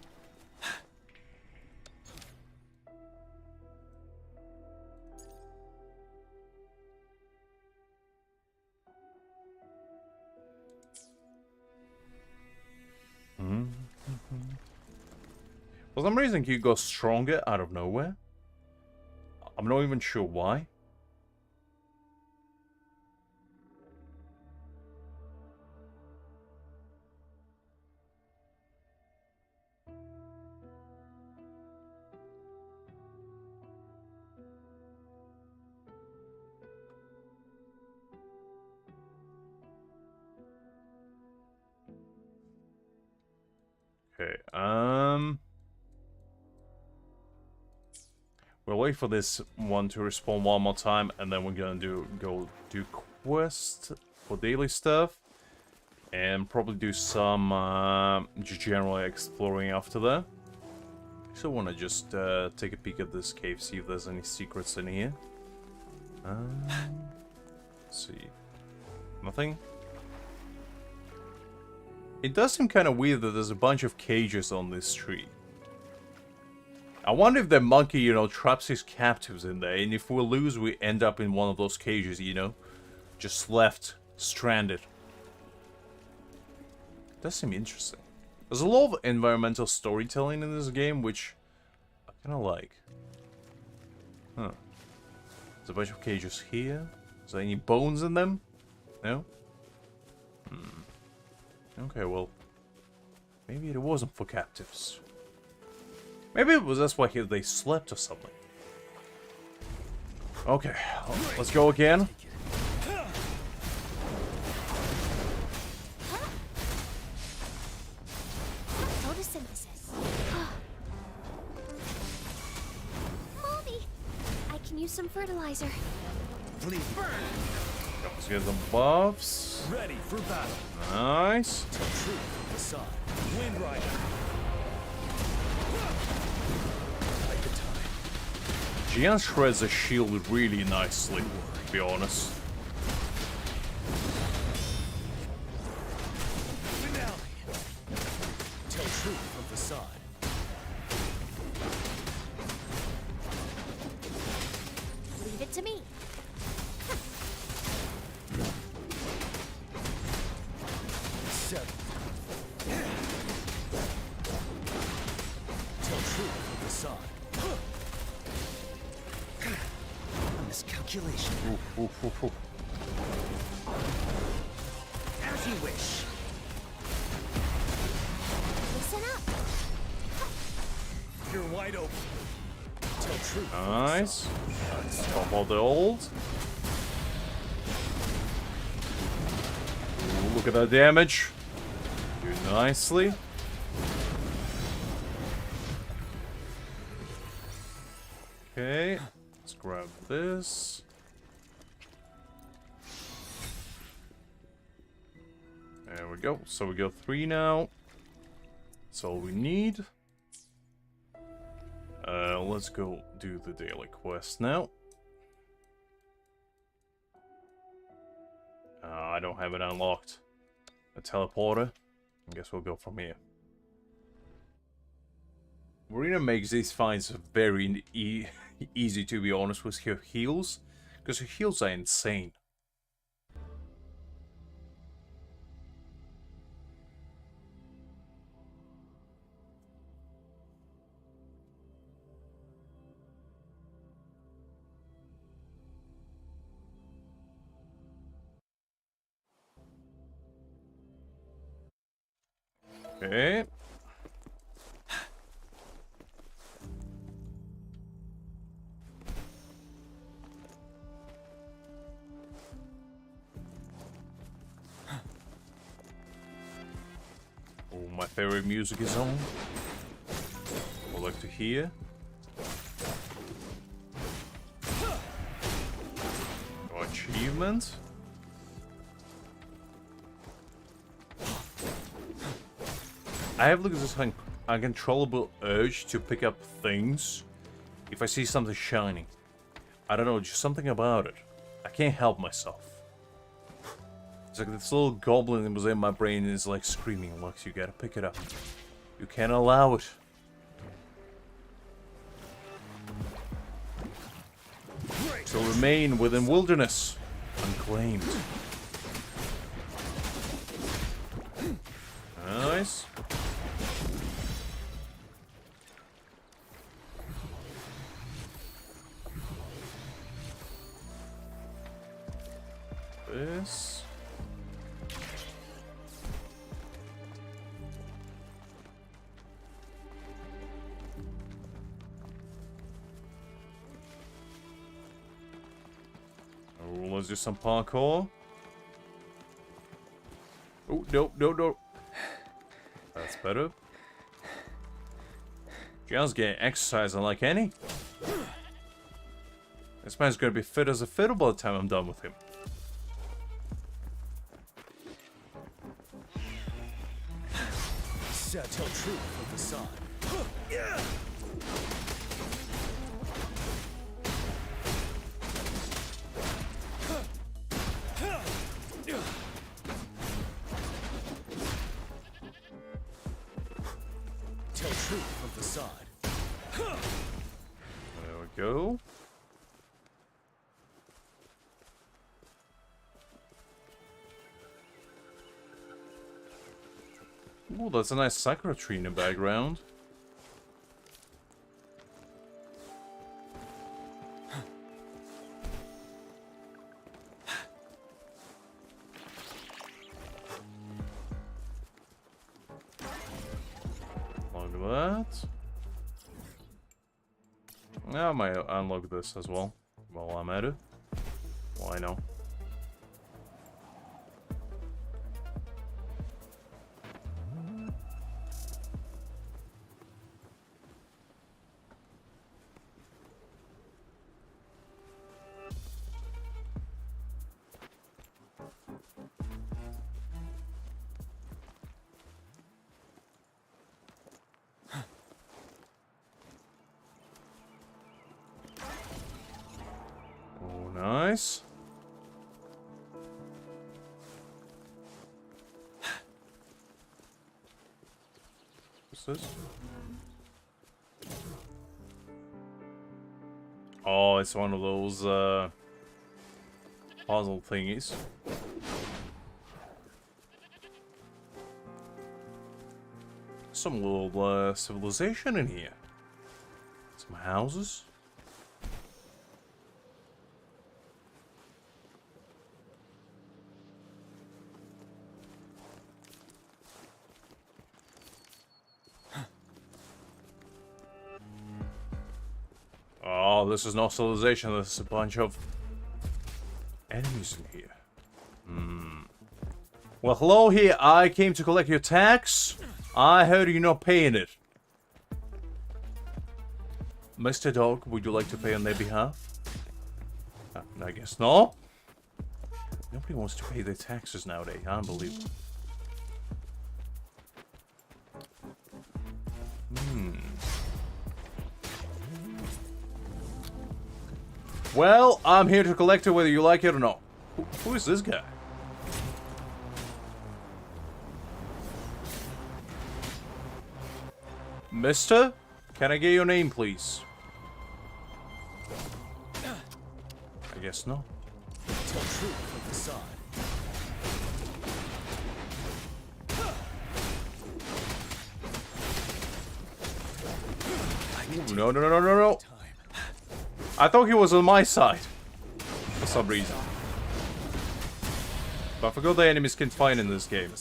For some reason, he goes stronger out of nowhere. I'm not even sure why. Okay, we'll wait for this one to respawn one more time, and then we're gonna go do quest for daily stuff, and probably do some just generally exploring after that. So I wanna just take a peek at this cave, see if there's any secrets in here. Let's see, nothing. It does seem kind of weird that there's a bunch of cages on this tree. I wonder if the monkey, you know, traps his captives in there, and if we lose, we end up in one of those cages, you know? Just left, stranded. It does seem interesting. There's a lot of environmental storytelling in this game, which I kind of like. Huh. There's a bunch of cages here. Is there any bones in them? No? Okay, well, maybe it wasn't for captives. Maybe it was that's why they slept or something. Okay, let's go again. Photosynthesis. Mommy, I can use some fertilizer. Please burn. Let's get some buffs. Ready for battle. Nice. Tell truth from facade. Wind Rider. Like the time. Jiyan shreds the shield really nicely, to be honest. Finale. Tell truth from facade. it to me. Tell truth with the sod. A miscalculation. As you wish. Listen up. You're wide open. Tell truth. Nice. Stop all the old. Ooh, look at that damage. Do nicely. Okay. Let's grab this. There we go. So we got 3 now. That's all we need. Let's go do the daily quest now. I don't have it unlocked. A teleporter. I guess we'll go from here. Marina makes these fights very easy, to be honest, with her heals. Because her heals are insane. Okay. Oh, my favorite music is on. I'd like to hear. Oh, achievement. I have like this uncontrollable urge to pick up things if I see something shiny. I don't know, just something about it. I can't help myself. It's like this little goblin that was in my brain is like screaming, Lux, you gotta pick it up. You can't allow it. To remain within wilderness, unclaimed. Nice. This. Oh, let's do some parkour. Oh, no. That's better. Jiyan's getting exercise unlike any. This man's gonna be fit as a fiddle by the time I'm done with him. Tell truth with the sod. Tell truth of the sod. There we go. Ooh, that's a nice sakura tree in the background. Look at that. I might unlock this as well while I'm at it. Why not? Nice. What's this? Oh, it's one of those puzzle thingies. Some little civilization in here. Some houses. Oh, this is no civilization. This is a bunch of enemies in here. Well, hello here. I came to collect your tax. I heard you're not paying it. Mr. Dog, would you like to pay on their behalf? I guess not. Nobody wants to pay their taxes nowadays. Unbelievable. Well, I'm here to collect it whether you like it or not. Who is this guy? Mister? Can I get your name, please? I guess not. Tell truth from the side. No, no, no, no, no, no. I thought he was on my side. For some reason. But I forgot the enemies can find in this game.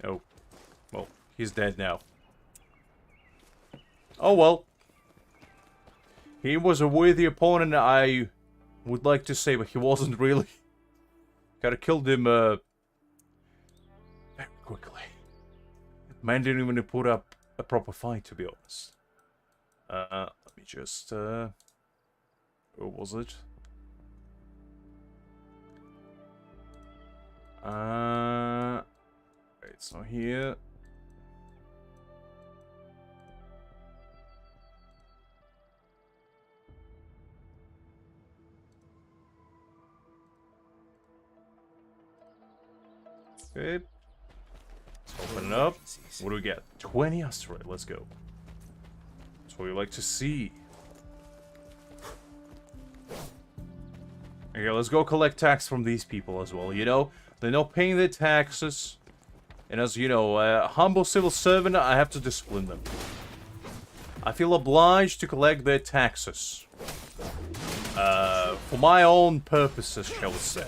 Oh. Well, he's dead now. Oh well. He was a worthy opponent, I would like to say, but he wasn't really. Kinda killed him, very quickly. Man didn't even put up a proper fight, to be honest. Let me just, what was it? It's not here. Good. Let's open it up. What do we get? 20 asteroid. Let's go. That's what we like to see. Okay, let's go collect tax from these people as well. You know, they're not paying their taxes. And as you know, a humble civil servant, I have to discipline them. I feel obliged to collect their taxes. For my own purposes, shall we say.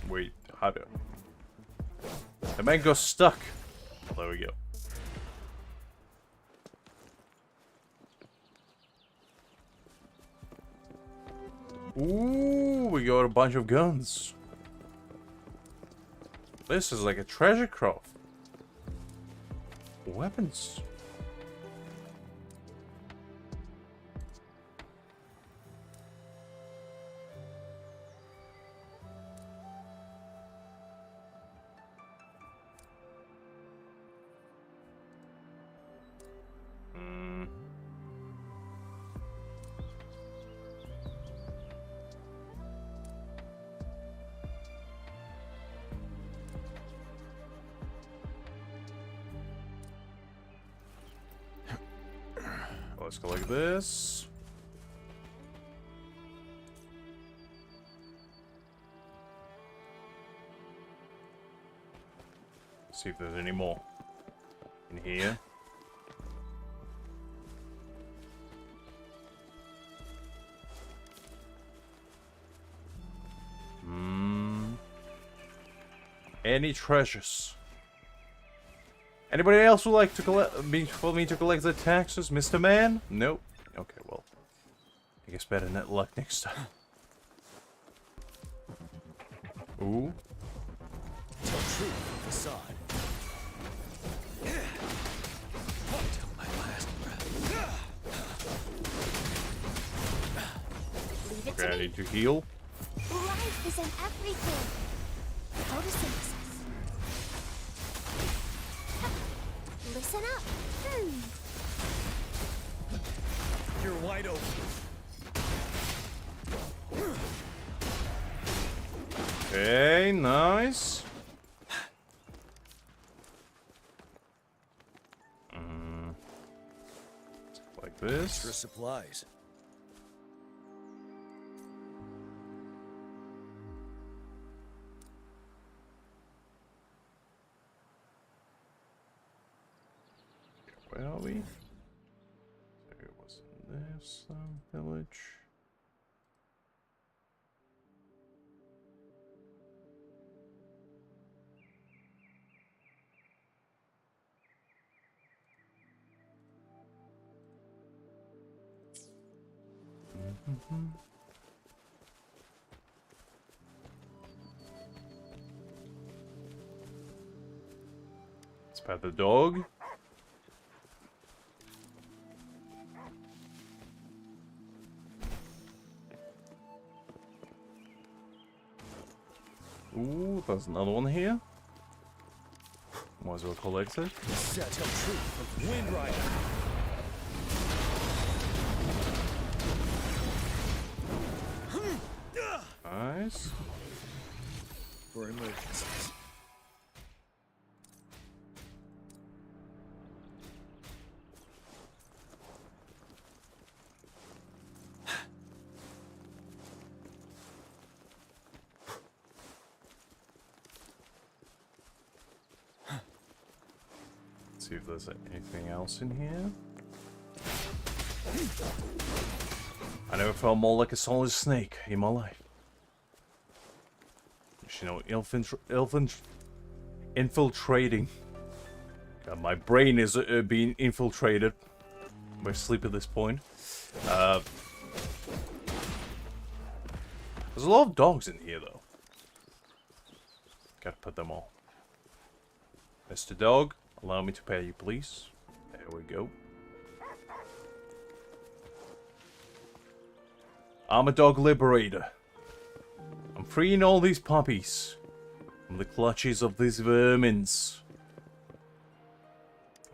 Wait, how do... The man got stuck. There we go. Ooh, we got a bunch of guns. This is like a treasure trove. Weapons. Let's go like this. See if there's any more in here. Any treasures? Anybody else would like to collect for me to collect the taxes, Mr. Man? Nope. Okay, well, I guess better net luck next time. Ooh. Tell truth from the side. Till my last breath. Leave it Okay, to I me. need to heal. Life is in everything. Photosynthesis. Listen up. You're wide open. Okay, nice. Like this. Extra supplies. Where are we? So it was in this village. Let's pet the dog. Ooh, there's another one here. Might as well collect it. Set a troop of Wind Rider. Nice. For emergencies. See if there's anything else in here. I never felt more like a solid snake in my life. You know, infiltrating. God, my brain is being infiltrated by sleep at this point. There's a lot of dogs in here, though. Gotta put them all. Mr. Dog, allow me to pet you, please. There we go. I'm a dog liberator. I'm freeing all these puppies from the clutches of these vermins.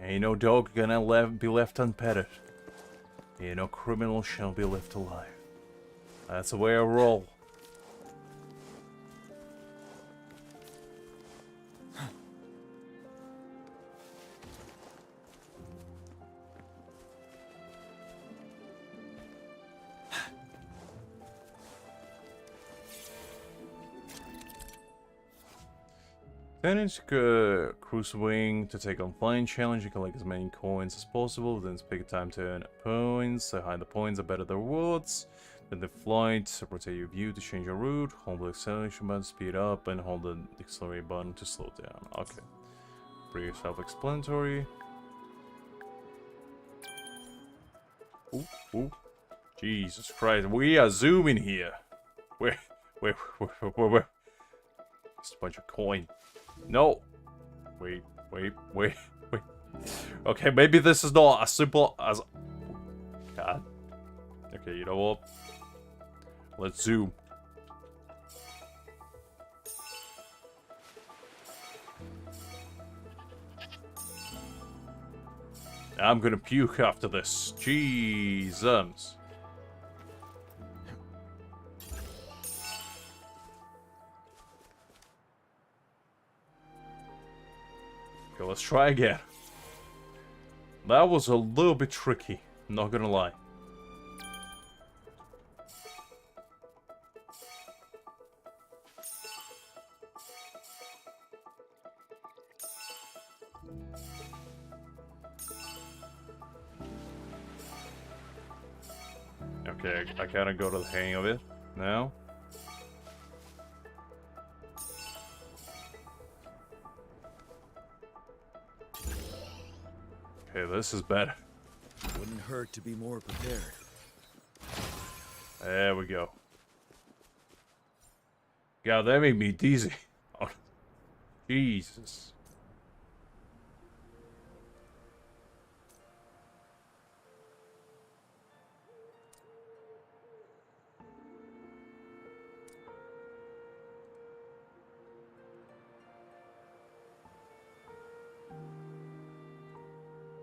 Ain't no dog gonna be left unpetted. Ain't no criminal shall be left alive. That's the way I roll. Finish Cruise Wing to take on Flying Challenge. You collect as many coins as possible. Then pick a time to earn points. The higher the points, the better the rewards. Then the flight, rotate your view to change your route. Hold the acceleration button to speed up, and hold the accelerate button to slow down. Okay. Pretty self-explanatory. Ooh. Jesus Christ, we are zooming here. Where? Just a bunch of coin. No. Wait. Okay, maybe this is not as simple as... God. Okay, you know what? Let's zoom. I'm gonna puke after this. Jesus. Okay, let's try again. That was a little bit tricky, not gonna lie. Okay, I kinda got the hang of it now. Okay, this is better. Wouldn't hurt to be more prepared. There we go. God, that made me dizzy. Oh, Jesus.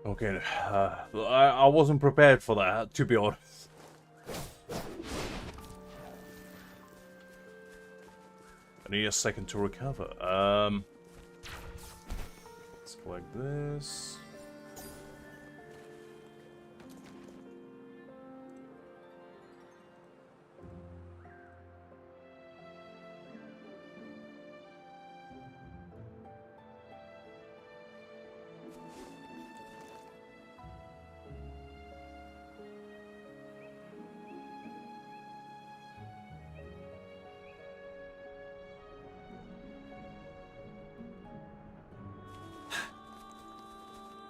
Okay, I wasn't prepared for that, to be honest. I need a second to recover. Let's collect this.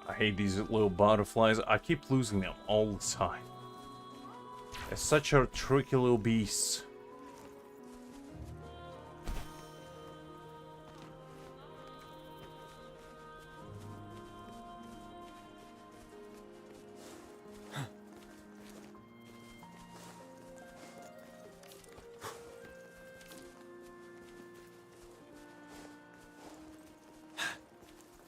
I hate these little butterflies. I keep losing them all the time. They're such a tricky little beast.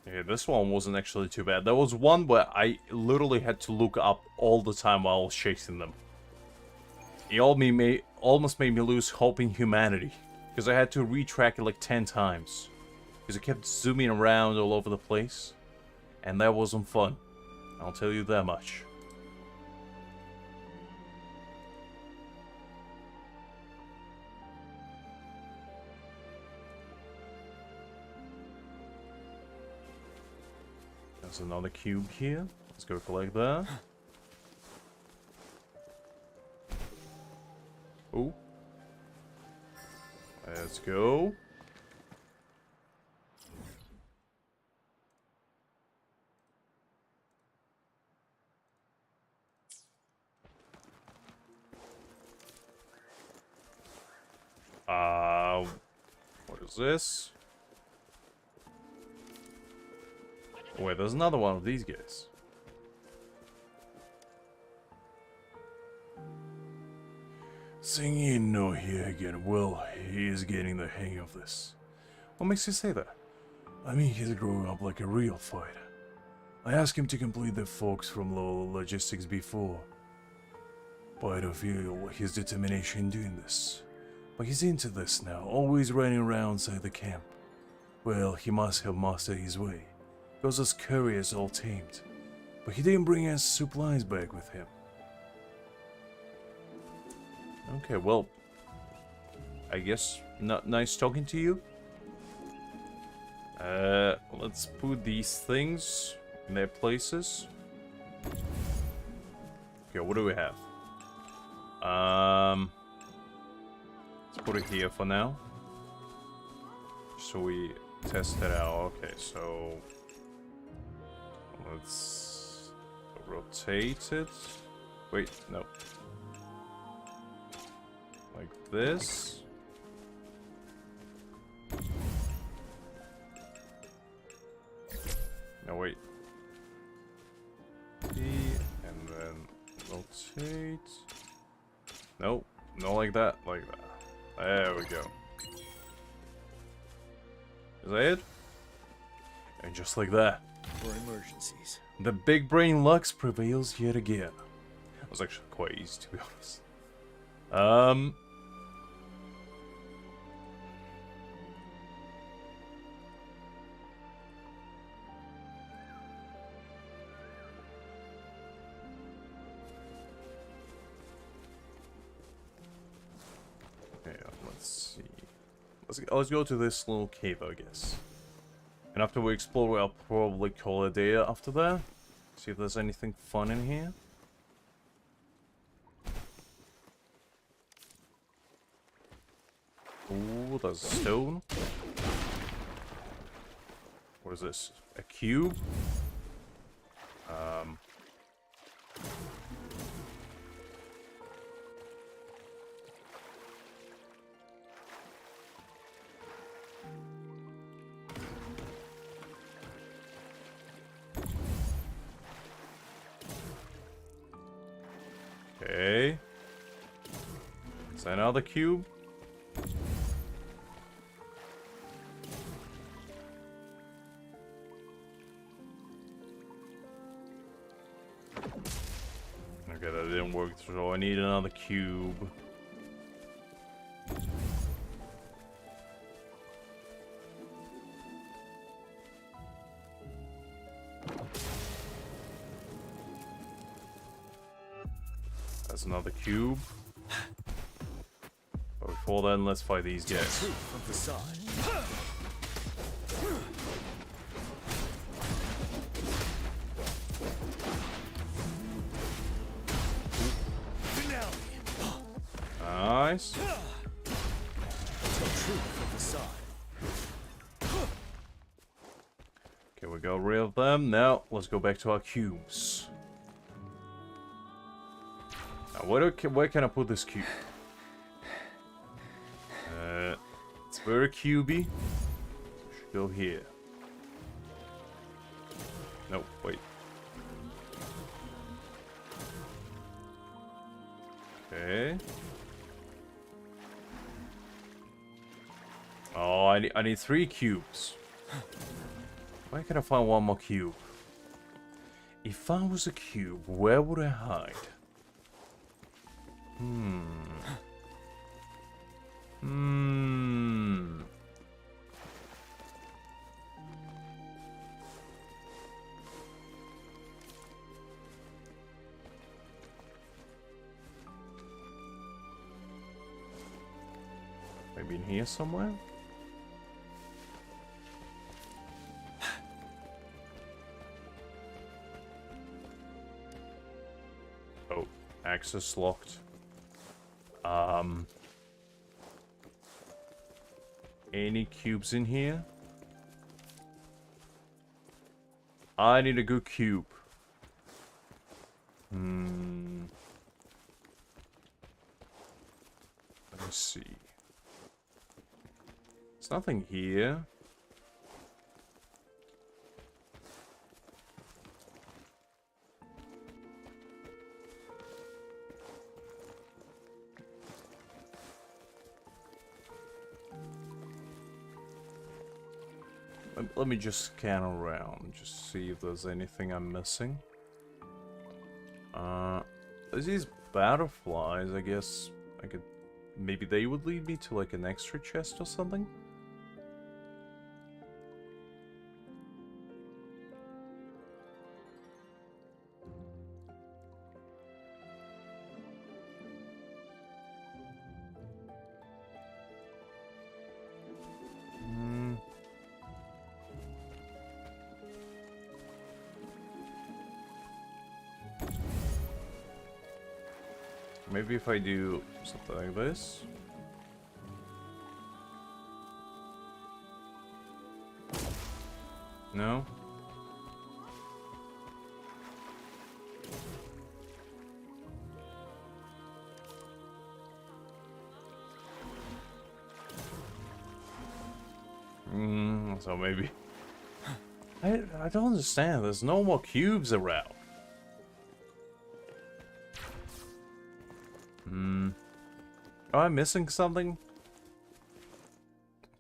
Yeah, this one wasn't actually too bad. There was one where I literally had to look up all the time while I was chasing them. It almost made me lose hope in humanity, because I had to retrack it like 10 times. Because it kept zooming around all over the place, and that wasn't fun. I'll tell you that much. There's another cube here. Let's go collect that. Oh. Let's go. What is this? Wait, there's another one of these guys. Singing no here again. Well, he is getting the hang of this. What makes you say that? I mean, he's growing up like a real fighter. I asked him to complete the folks from logistics before, but I don't feel his determination in doing this. But he's into this now, always running around inside the camp. Well, he must have mastered his way, because his courier's all tamed. But he didn't bring his supplies back with him. Okay, well, I guess not nice talking to you. Let's put these things in their places. Okay, what do we have? Let's put it here for now. So we test it out. Okay, so let's rotate it. Wait, no. Like this. No, wait. And then rotate. Nope, not like that, like that. There we go. Is that it? And just like that. For emergencies. The big brain Lux prevails yet again. That was actually quite easy, to be honest. Let's see. Let's go to this little cave, I guess. And after we explore, I'll probably call it a day after that. See if there's anything fun in here. Ooh, there's a stone. What is this? A cube? Okay. Is that another cube? Okay, that didn't work, so I need another cube. That's another cube. But before then, let's fight these guys. From the side. Nice. Okay, we got rid of them. Now, let's go back to our cubes. Now, where can I put this cube? It's very cubey. Should go here. No, wait. Okay. Oh, I need 3 cubes. Where can I find one more cube? If I was a cube, where would I hide? Maybe in here somewhere? Oh, access locked. Any cubes in here? I need a good cube. Let me see. There's nothing here. Let me just scan around, just see if there's anything I'm missing. There's these butterflies, I guess I could... Maybe they would lead me to like an extra chest or something? Maybe if I do something like this. No? So maybe... I don't understand, there's no more cubes around. Am I missing something?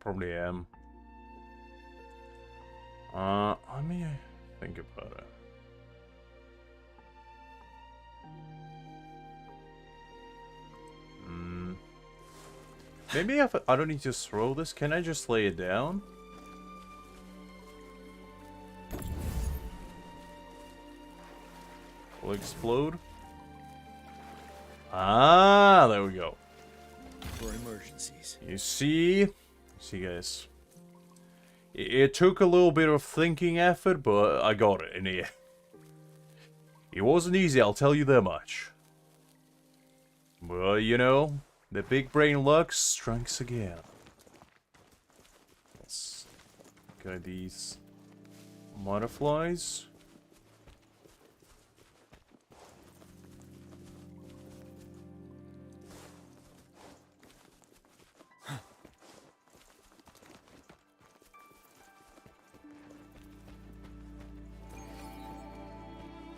Probably am. Let me think about it. Maybe if I don't need to throw this, can I just lay it down? Will it explode? Ah, there we go. For emergencies. You see guys. It took a little bit of thinking effort, but I got it in the end. It wasn't easy, I'll tell you that much. But, you know, the big brain luck strikes again. Let's get these butterflies.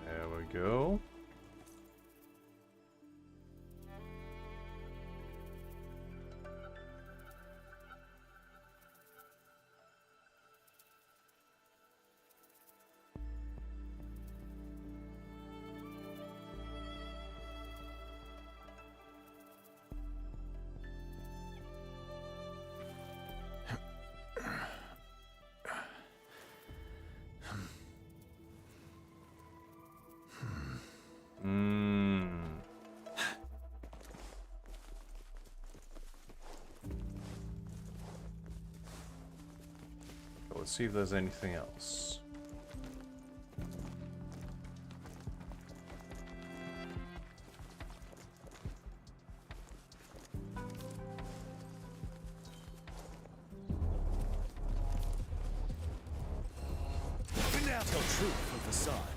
There we go. Let's see if there's anything else. Now tell truth from facade.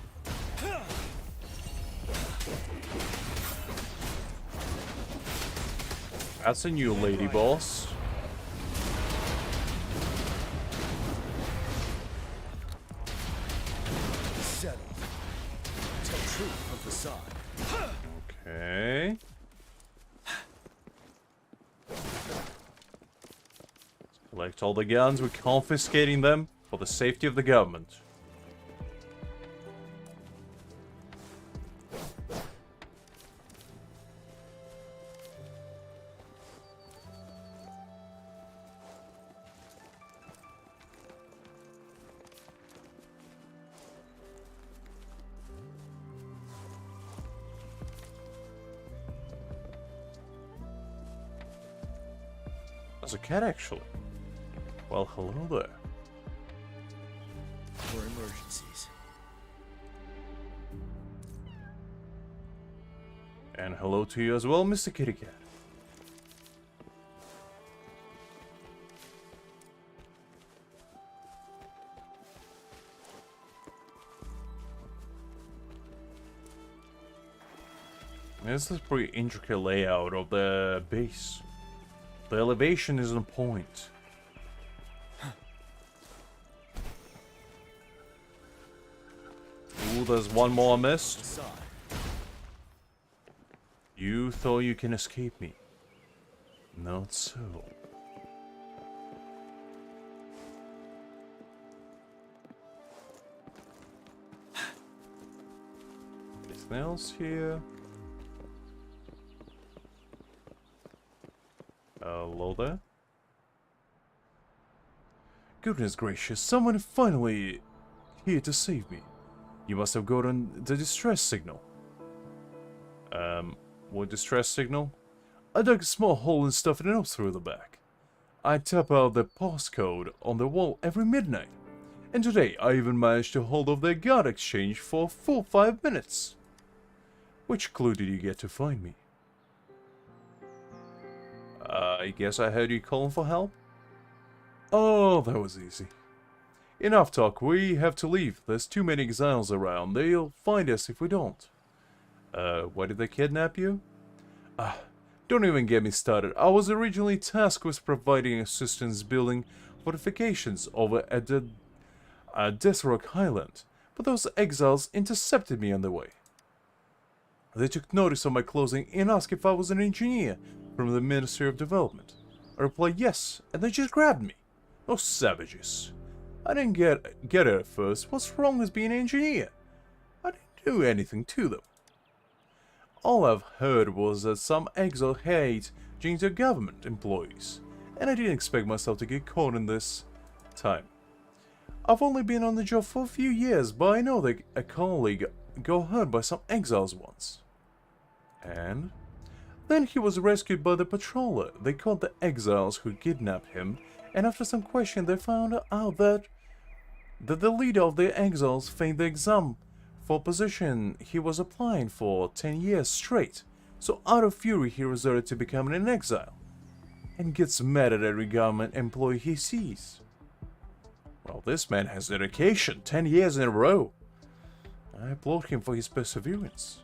That's a new lady boss. Settled. Tell truth from facade. Okay. Collect all the guns. We're confiscating them for the safety of the government. There's a cat, actually. Well, hello there. For emergencies. And hello to you as well, Mr. Kitty Cat. This is a pretty intricate layout of the base. The elevation is on point. Ooh, there's one more I missed. You thought you can escape me. Not so. Anything else here? Hello there? Goodness gracious, someone finally here to save me. You must have gotten the distress signal. What distress signal? I dug a small hole and stuffed it up through the back. I tap out the passcode on the wall every midnight. And today I even managed to hold off their guard exchange for a full 5 minutes. Which clue did you get to find me? I guess I heard you calling for help? Oh, that was easy. Enough talk, we have to leave. There's too many exiles around. They'll find us if we don't. Why did they kidnap you? Don't even get me started. I was originally tasked with providing assistance building fortifications over at the Death Rock Highland, but those exiles intercepted me on the way. They took notice of my closing and asked if I was an engineer from the Ministry of Development. I replied yes, and they just grabbed me. Those savages. I didn't get it at first. What's wrong with being an engineer? I didn't do anything to them. All I've heard was that some exile hate Jinja government employees, and I didn't expect myself to get caught in this time. I've only been on the job for a few years, but I know that a colleague got hurt by some exiles once. And then he was rescued by the patroller. They caught the exiles who kidnapped him, and after some questioning they found out that the leader of the exiles failed the exam for a position he was applying for 10 years straight. So out of fury he resorted to becoming an exile, and gets mad at every government employee he sees. Well, this man has dedication, 10 years in a row. I applaud him for his perseverance.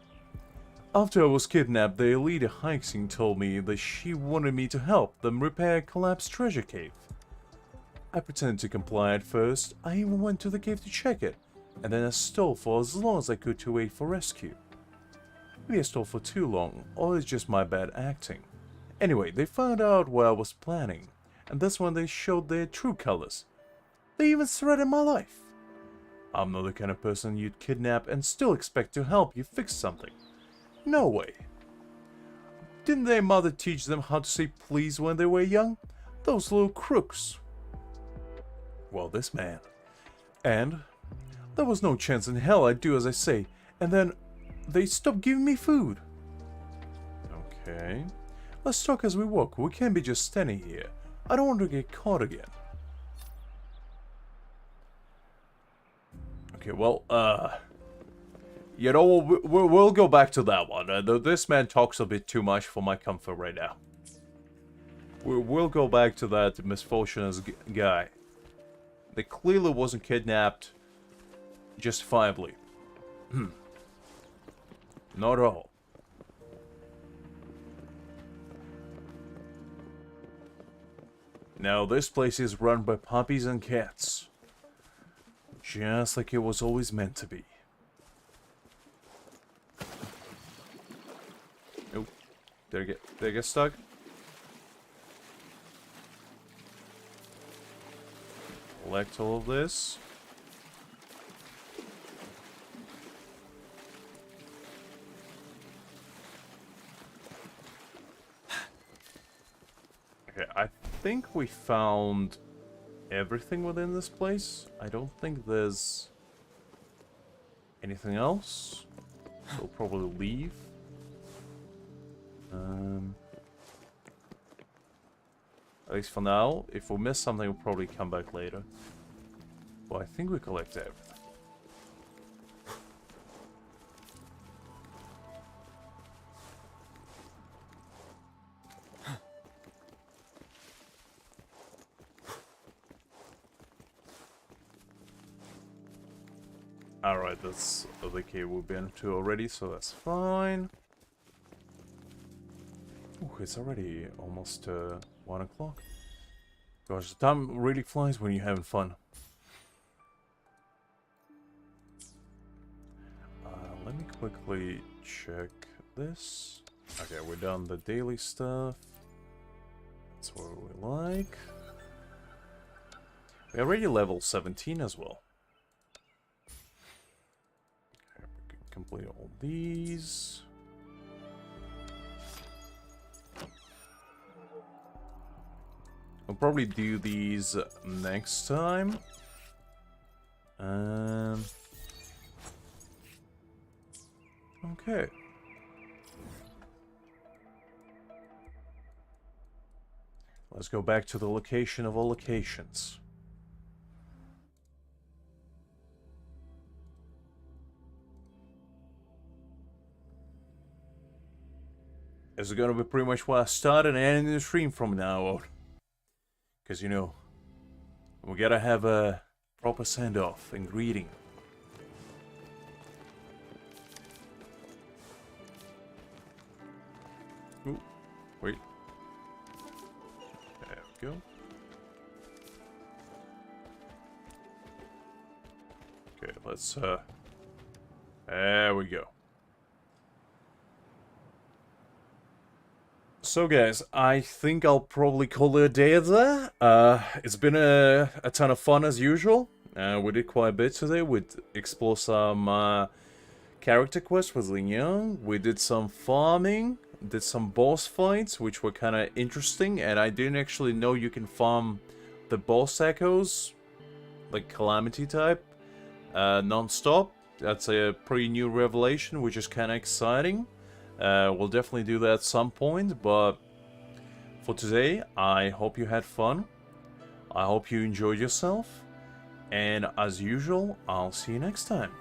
After I was kidnapped, the leader Hixing told me that she wanted me to help them repair a collapsed treasure cave. I pretended to comply at first. I even went to the cave to check it, and then I stole for as long as I could to wait for rescue. Maybe I stole for too long, or it's just my bad acting. Anyway, they found out what I was planning, and that's when they showed their true colors. They even threatened my life. I'm not the kind of person you'd kidnap and still expect to help you fix something. No way. Didn't their mother teach them how to say please when they were young? Those little crooks. Well, this man. And there was no chance in hell I'd do as I say, and then they stopped giving me food. Okay. Let's talk as we walk. We can't be just standing here. I don't want to get caught again. Okay, well, you know, we'll go back to that one. This man talks a bit too much for my comfort right now. We'll go back to that misfortunate guy. That clearly wasn't kidnapped justifiably. Not at all. Now, this place is run by puppies and cats. Just like it was always meant to be. Oh, did I get stuck? Collect all of this. Okay, I think we found everything within this place. I don't think there's anything else. We'll probably leave. At least for now. If we miss something, we'll probably come back later. Well, I think we collected everything. Alright, that's the cave we've been to already, so that's fine. Ooh, it's already almost 1 o'clock. Gosh, the time really flies when you're having fun. Let me quickly check this. Okay, we're done the daily stuff. That's what we like. We're already level 17 as well. Okay, we can complete all these. I'll probably do these next time. Okay. Let's go back to the location of all locations. This is gonna be pretty much where I started and ending the stream from now on. Because, you know, we gotta have a proper send-off and greeting. Ooh, wait. There we go. Okay, let's, there we go. So guys, I think I'll probably call it a day there. It's been a ton of fun as usual. We did quite a bit today. We explored some character quests with Jiyan. We did some farming, did some boss fights, which were kind of interesting. And I didn't actually know you can farm the boss echoes, like Calamity type, non-stop. That's a pretty new revelation, which is kind of exciting. We'll definitely do that at some point, but for today, I hope you had fun. I hope you enjoyed yourself. And as usual, I'll see you next time.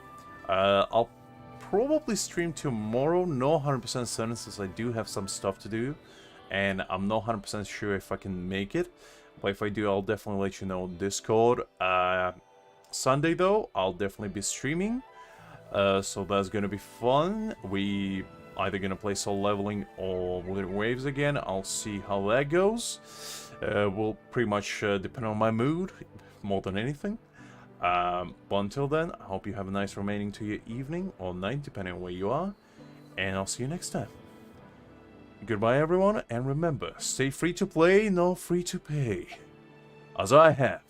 I'll probably stream tomorrow, no 100% certain since I do have some stuff to do. And I'm not 100% sure if I can make it. But if I do, I'll definitely let you know on Discord. Sunday though, I'll definitely be streaming. So that's gonna be fun. We either gonna play Soul Leveling or Wuthering Waves again. I'll see how that goes. Will pretty much depend on my mood more than anything. But until then, I hope you have a nice remaining to your evening or night, depending on where you are. And I'll see you next time. Goodbye, everyone, and remember, stay free to play, not free to pay. As I have.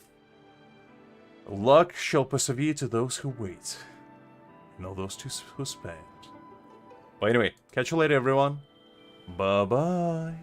Luck shall persevere to those who wait, and all those who spend. But anyway, catch you later, everyone. Bye-bye.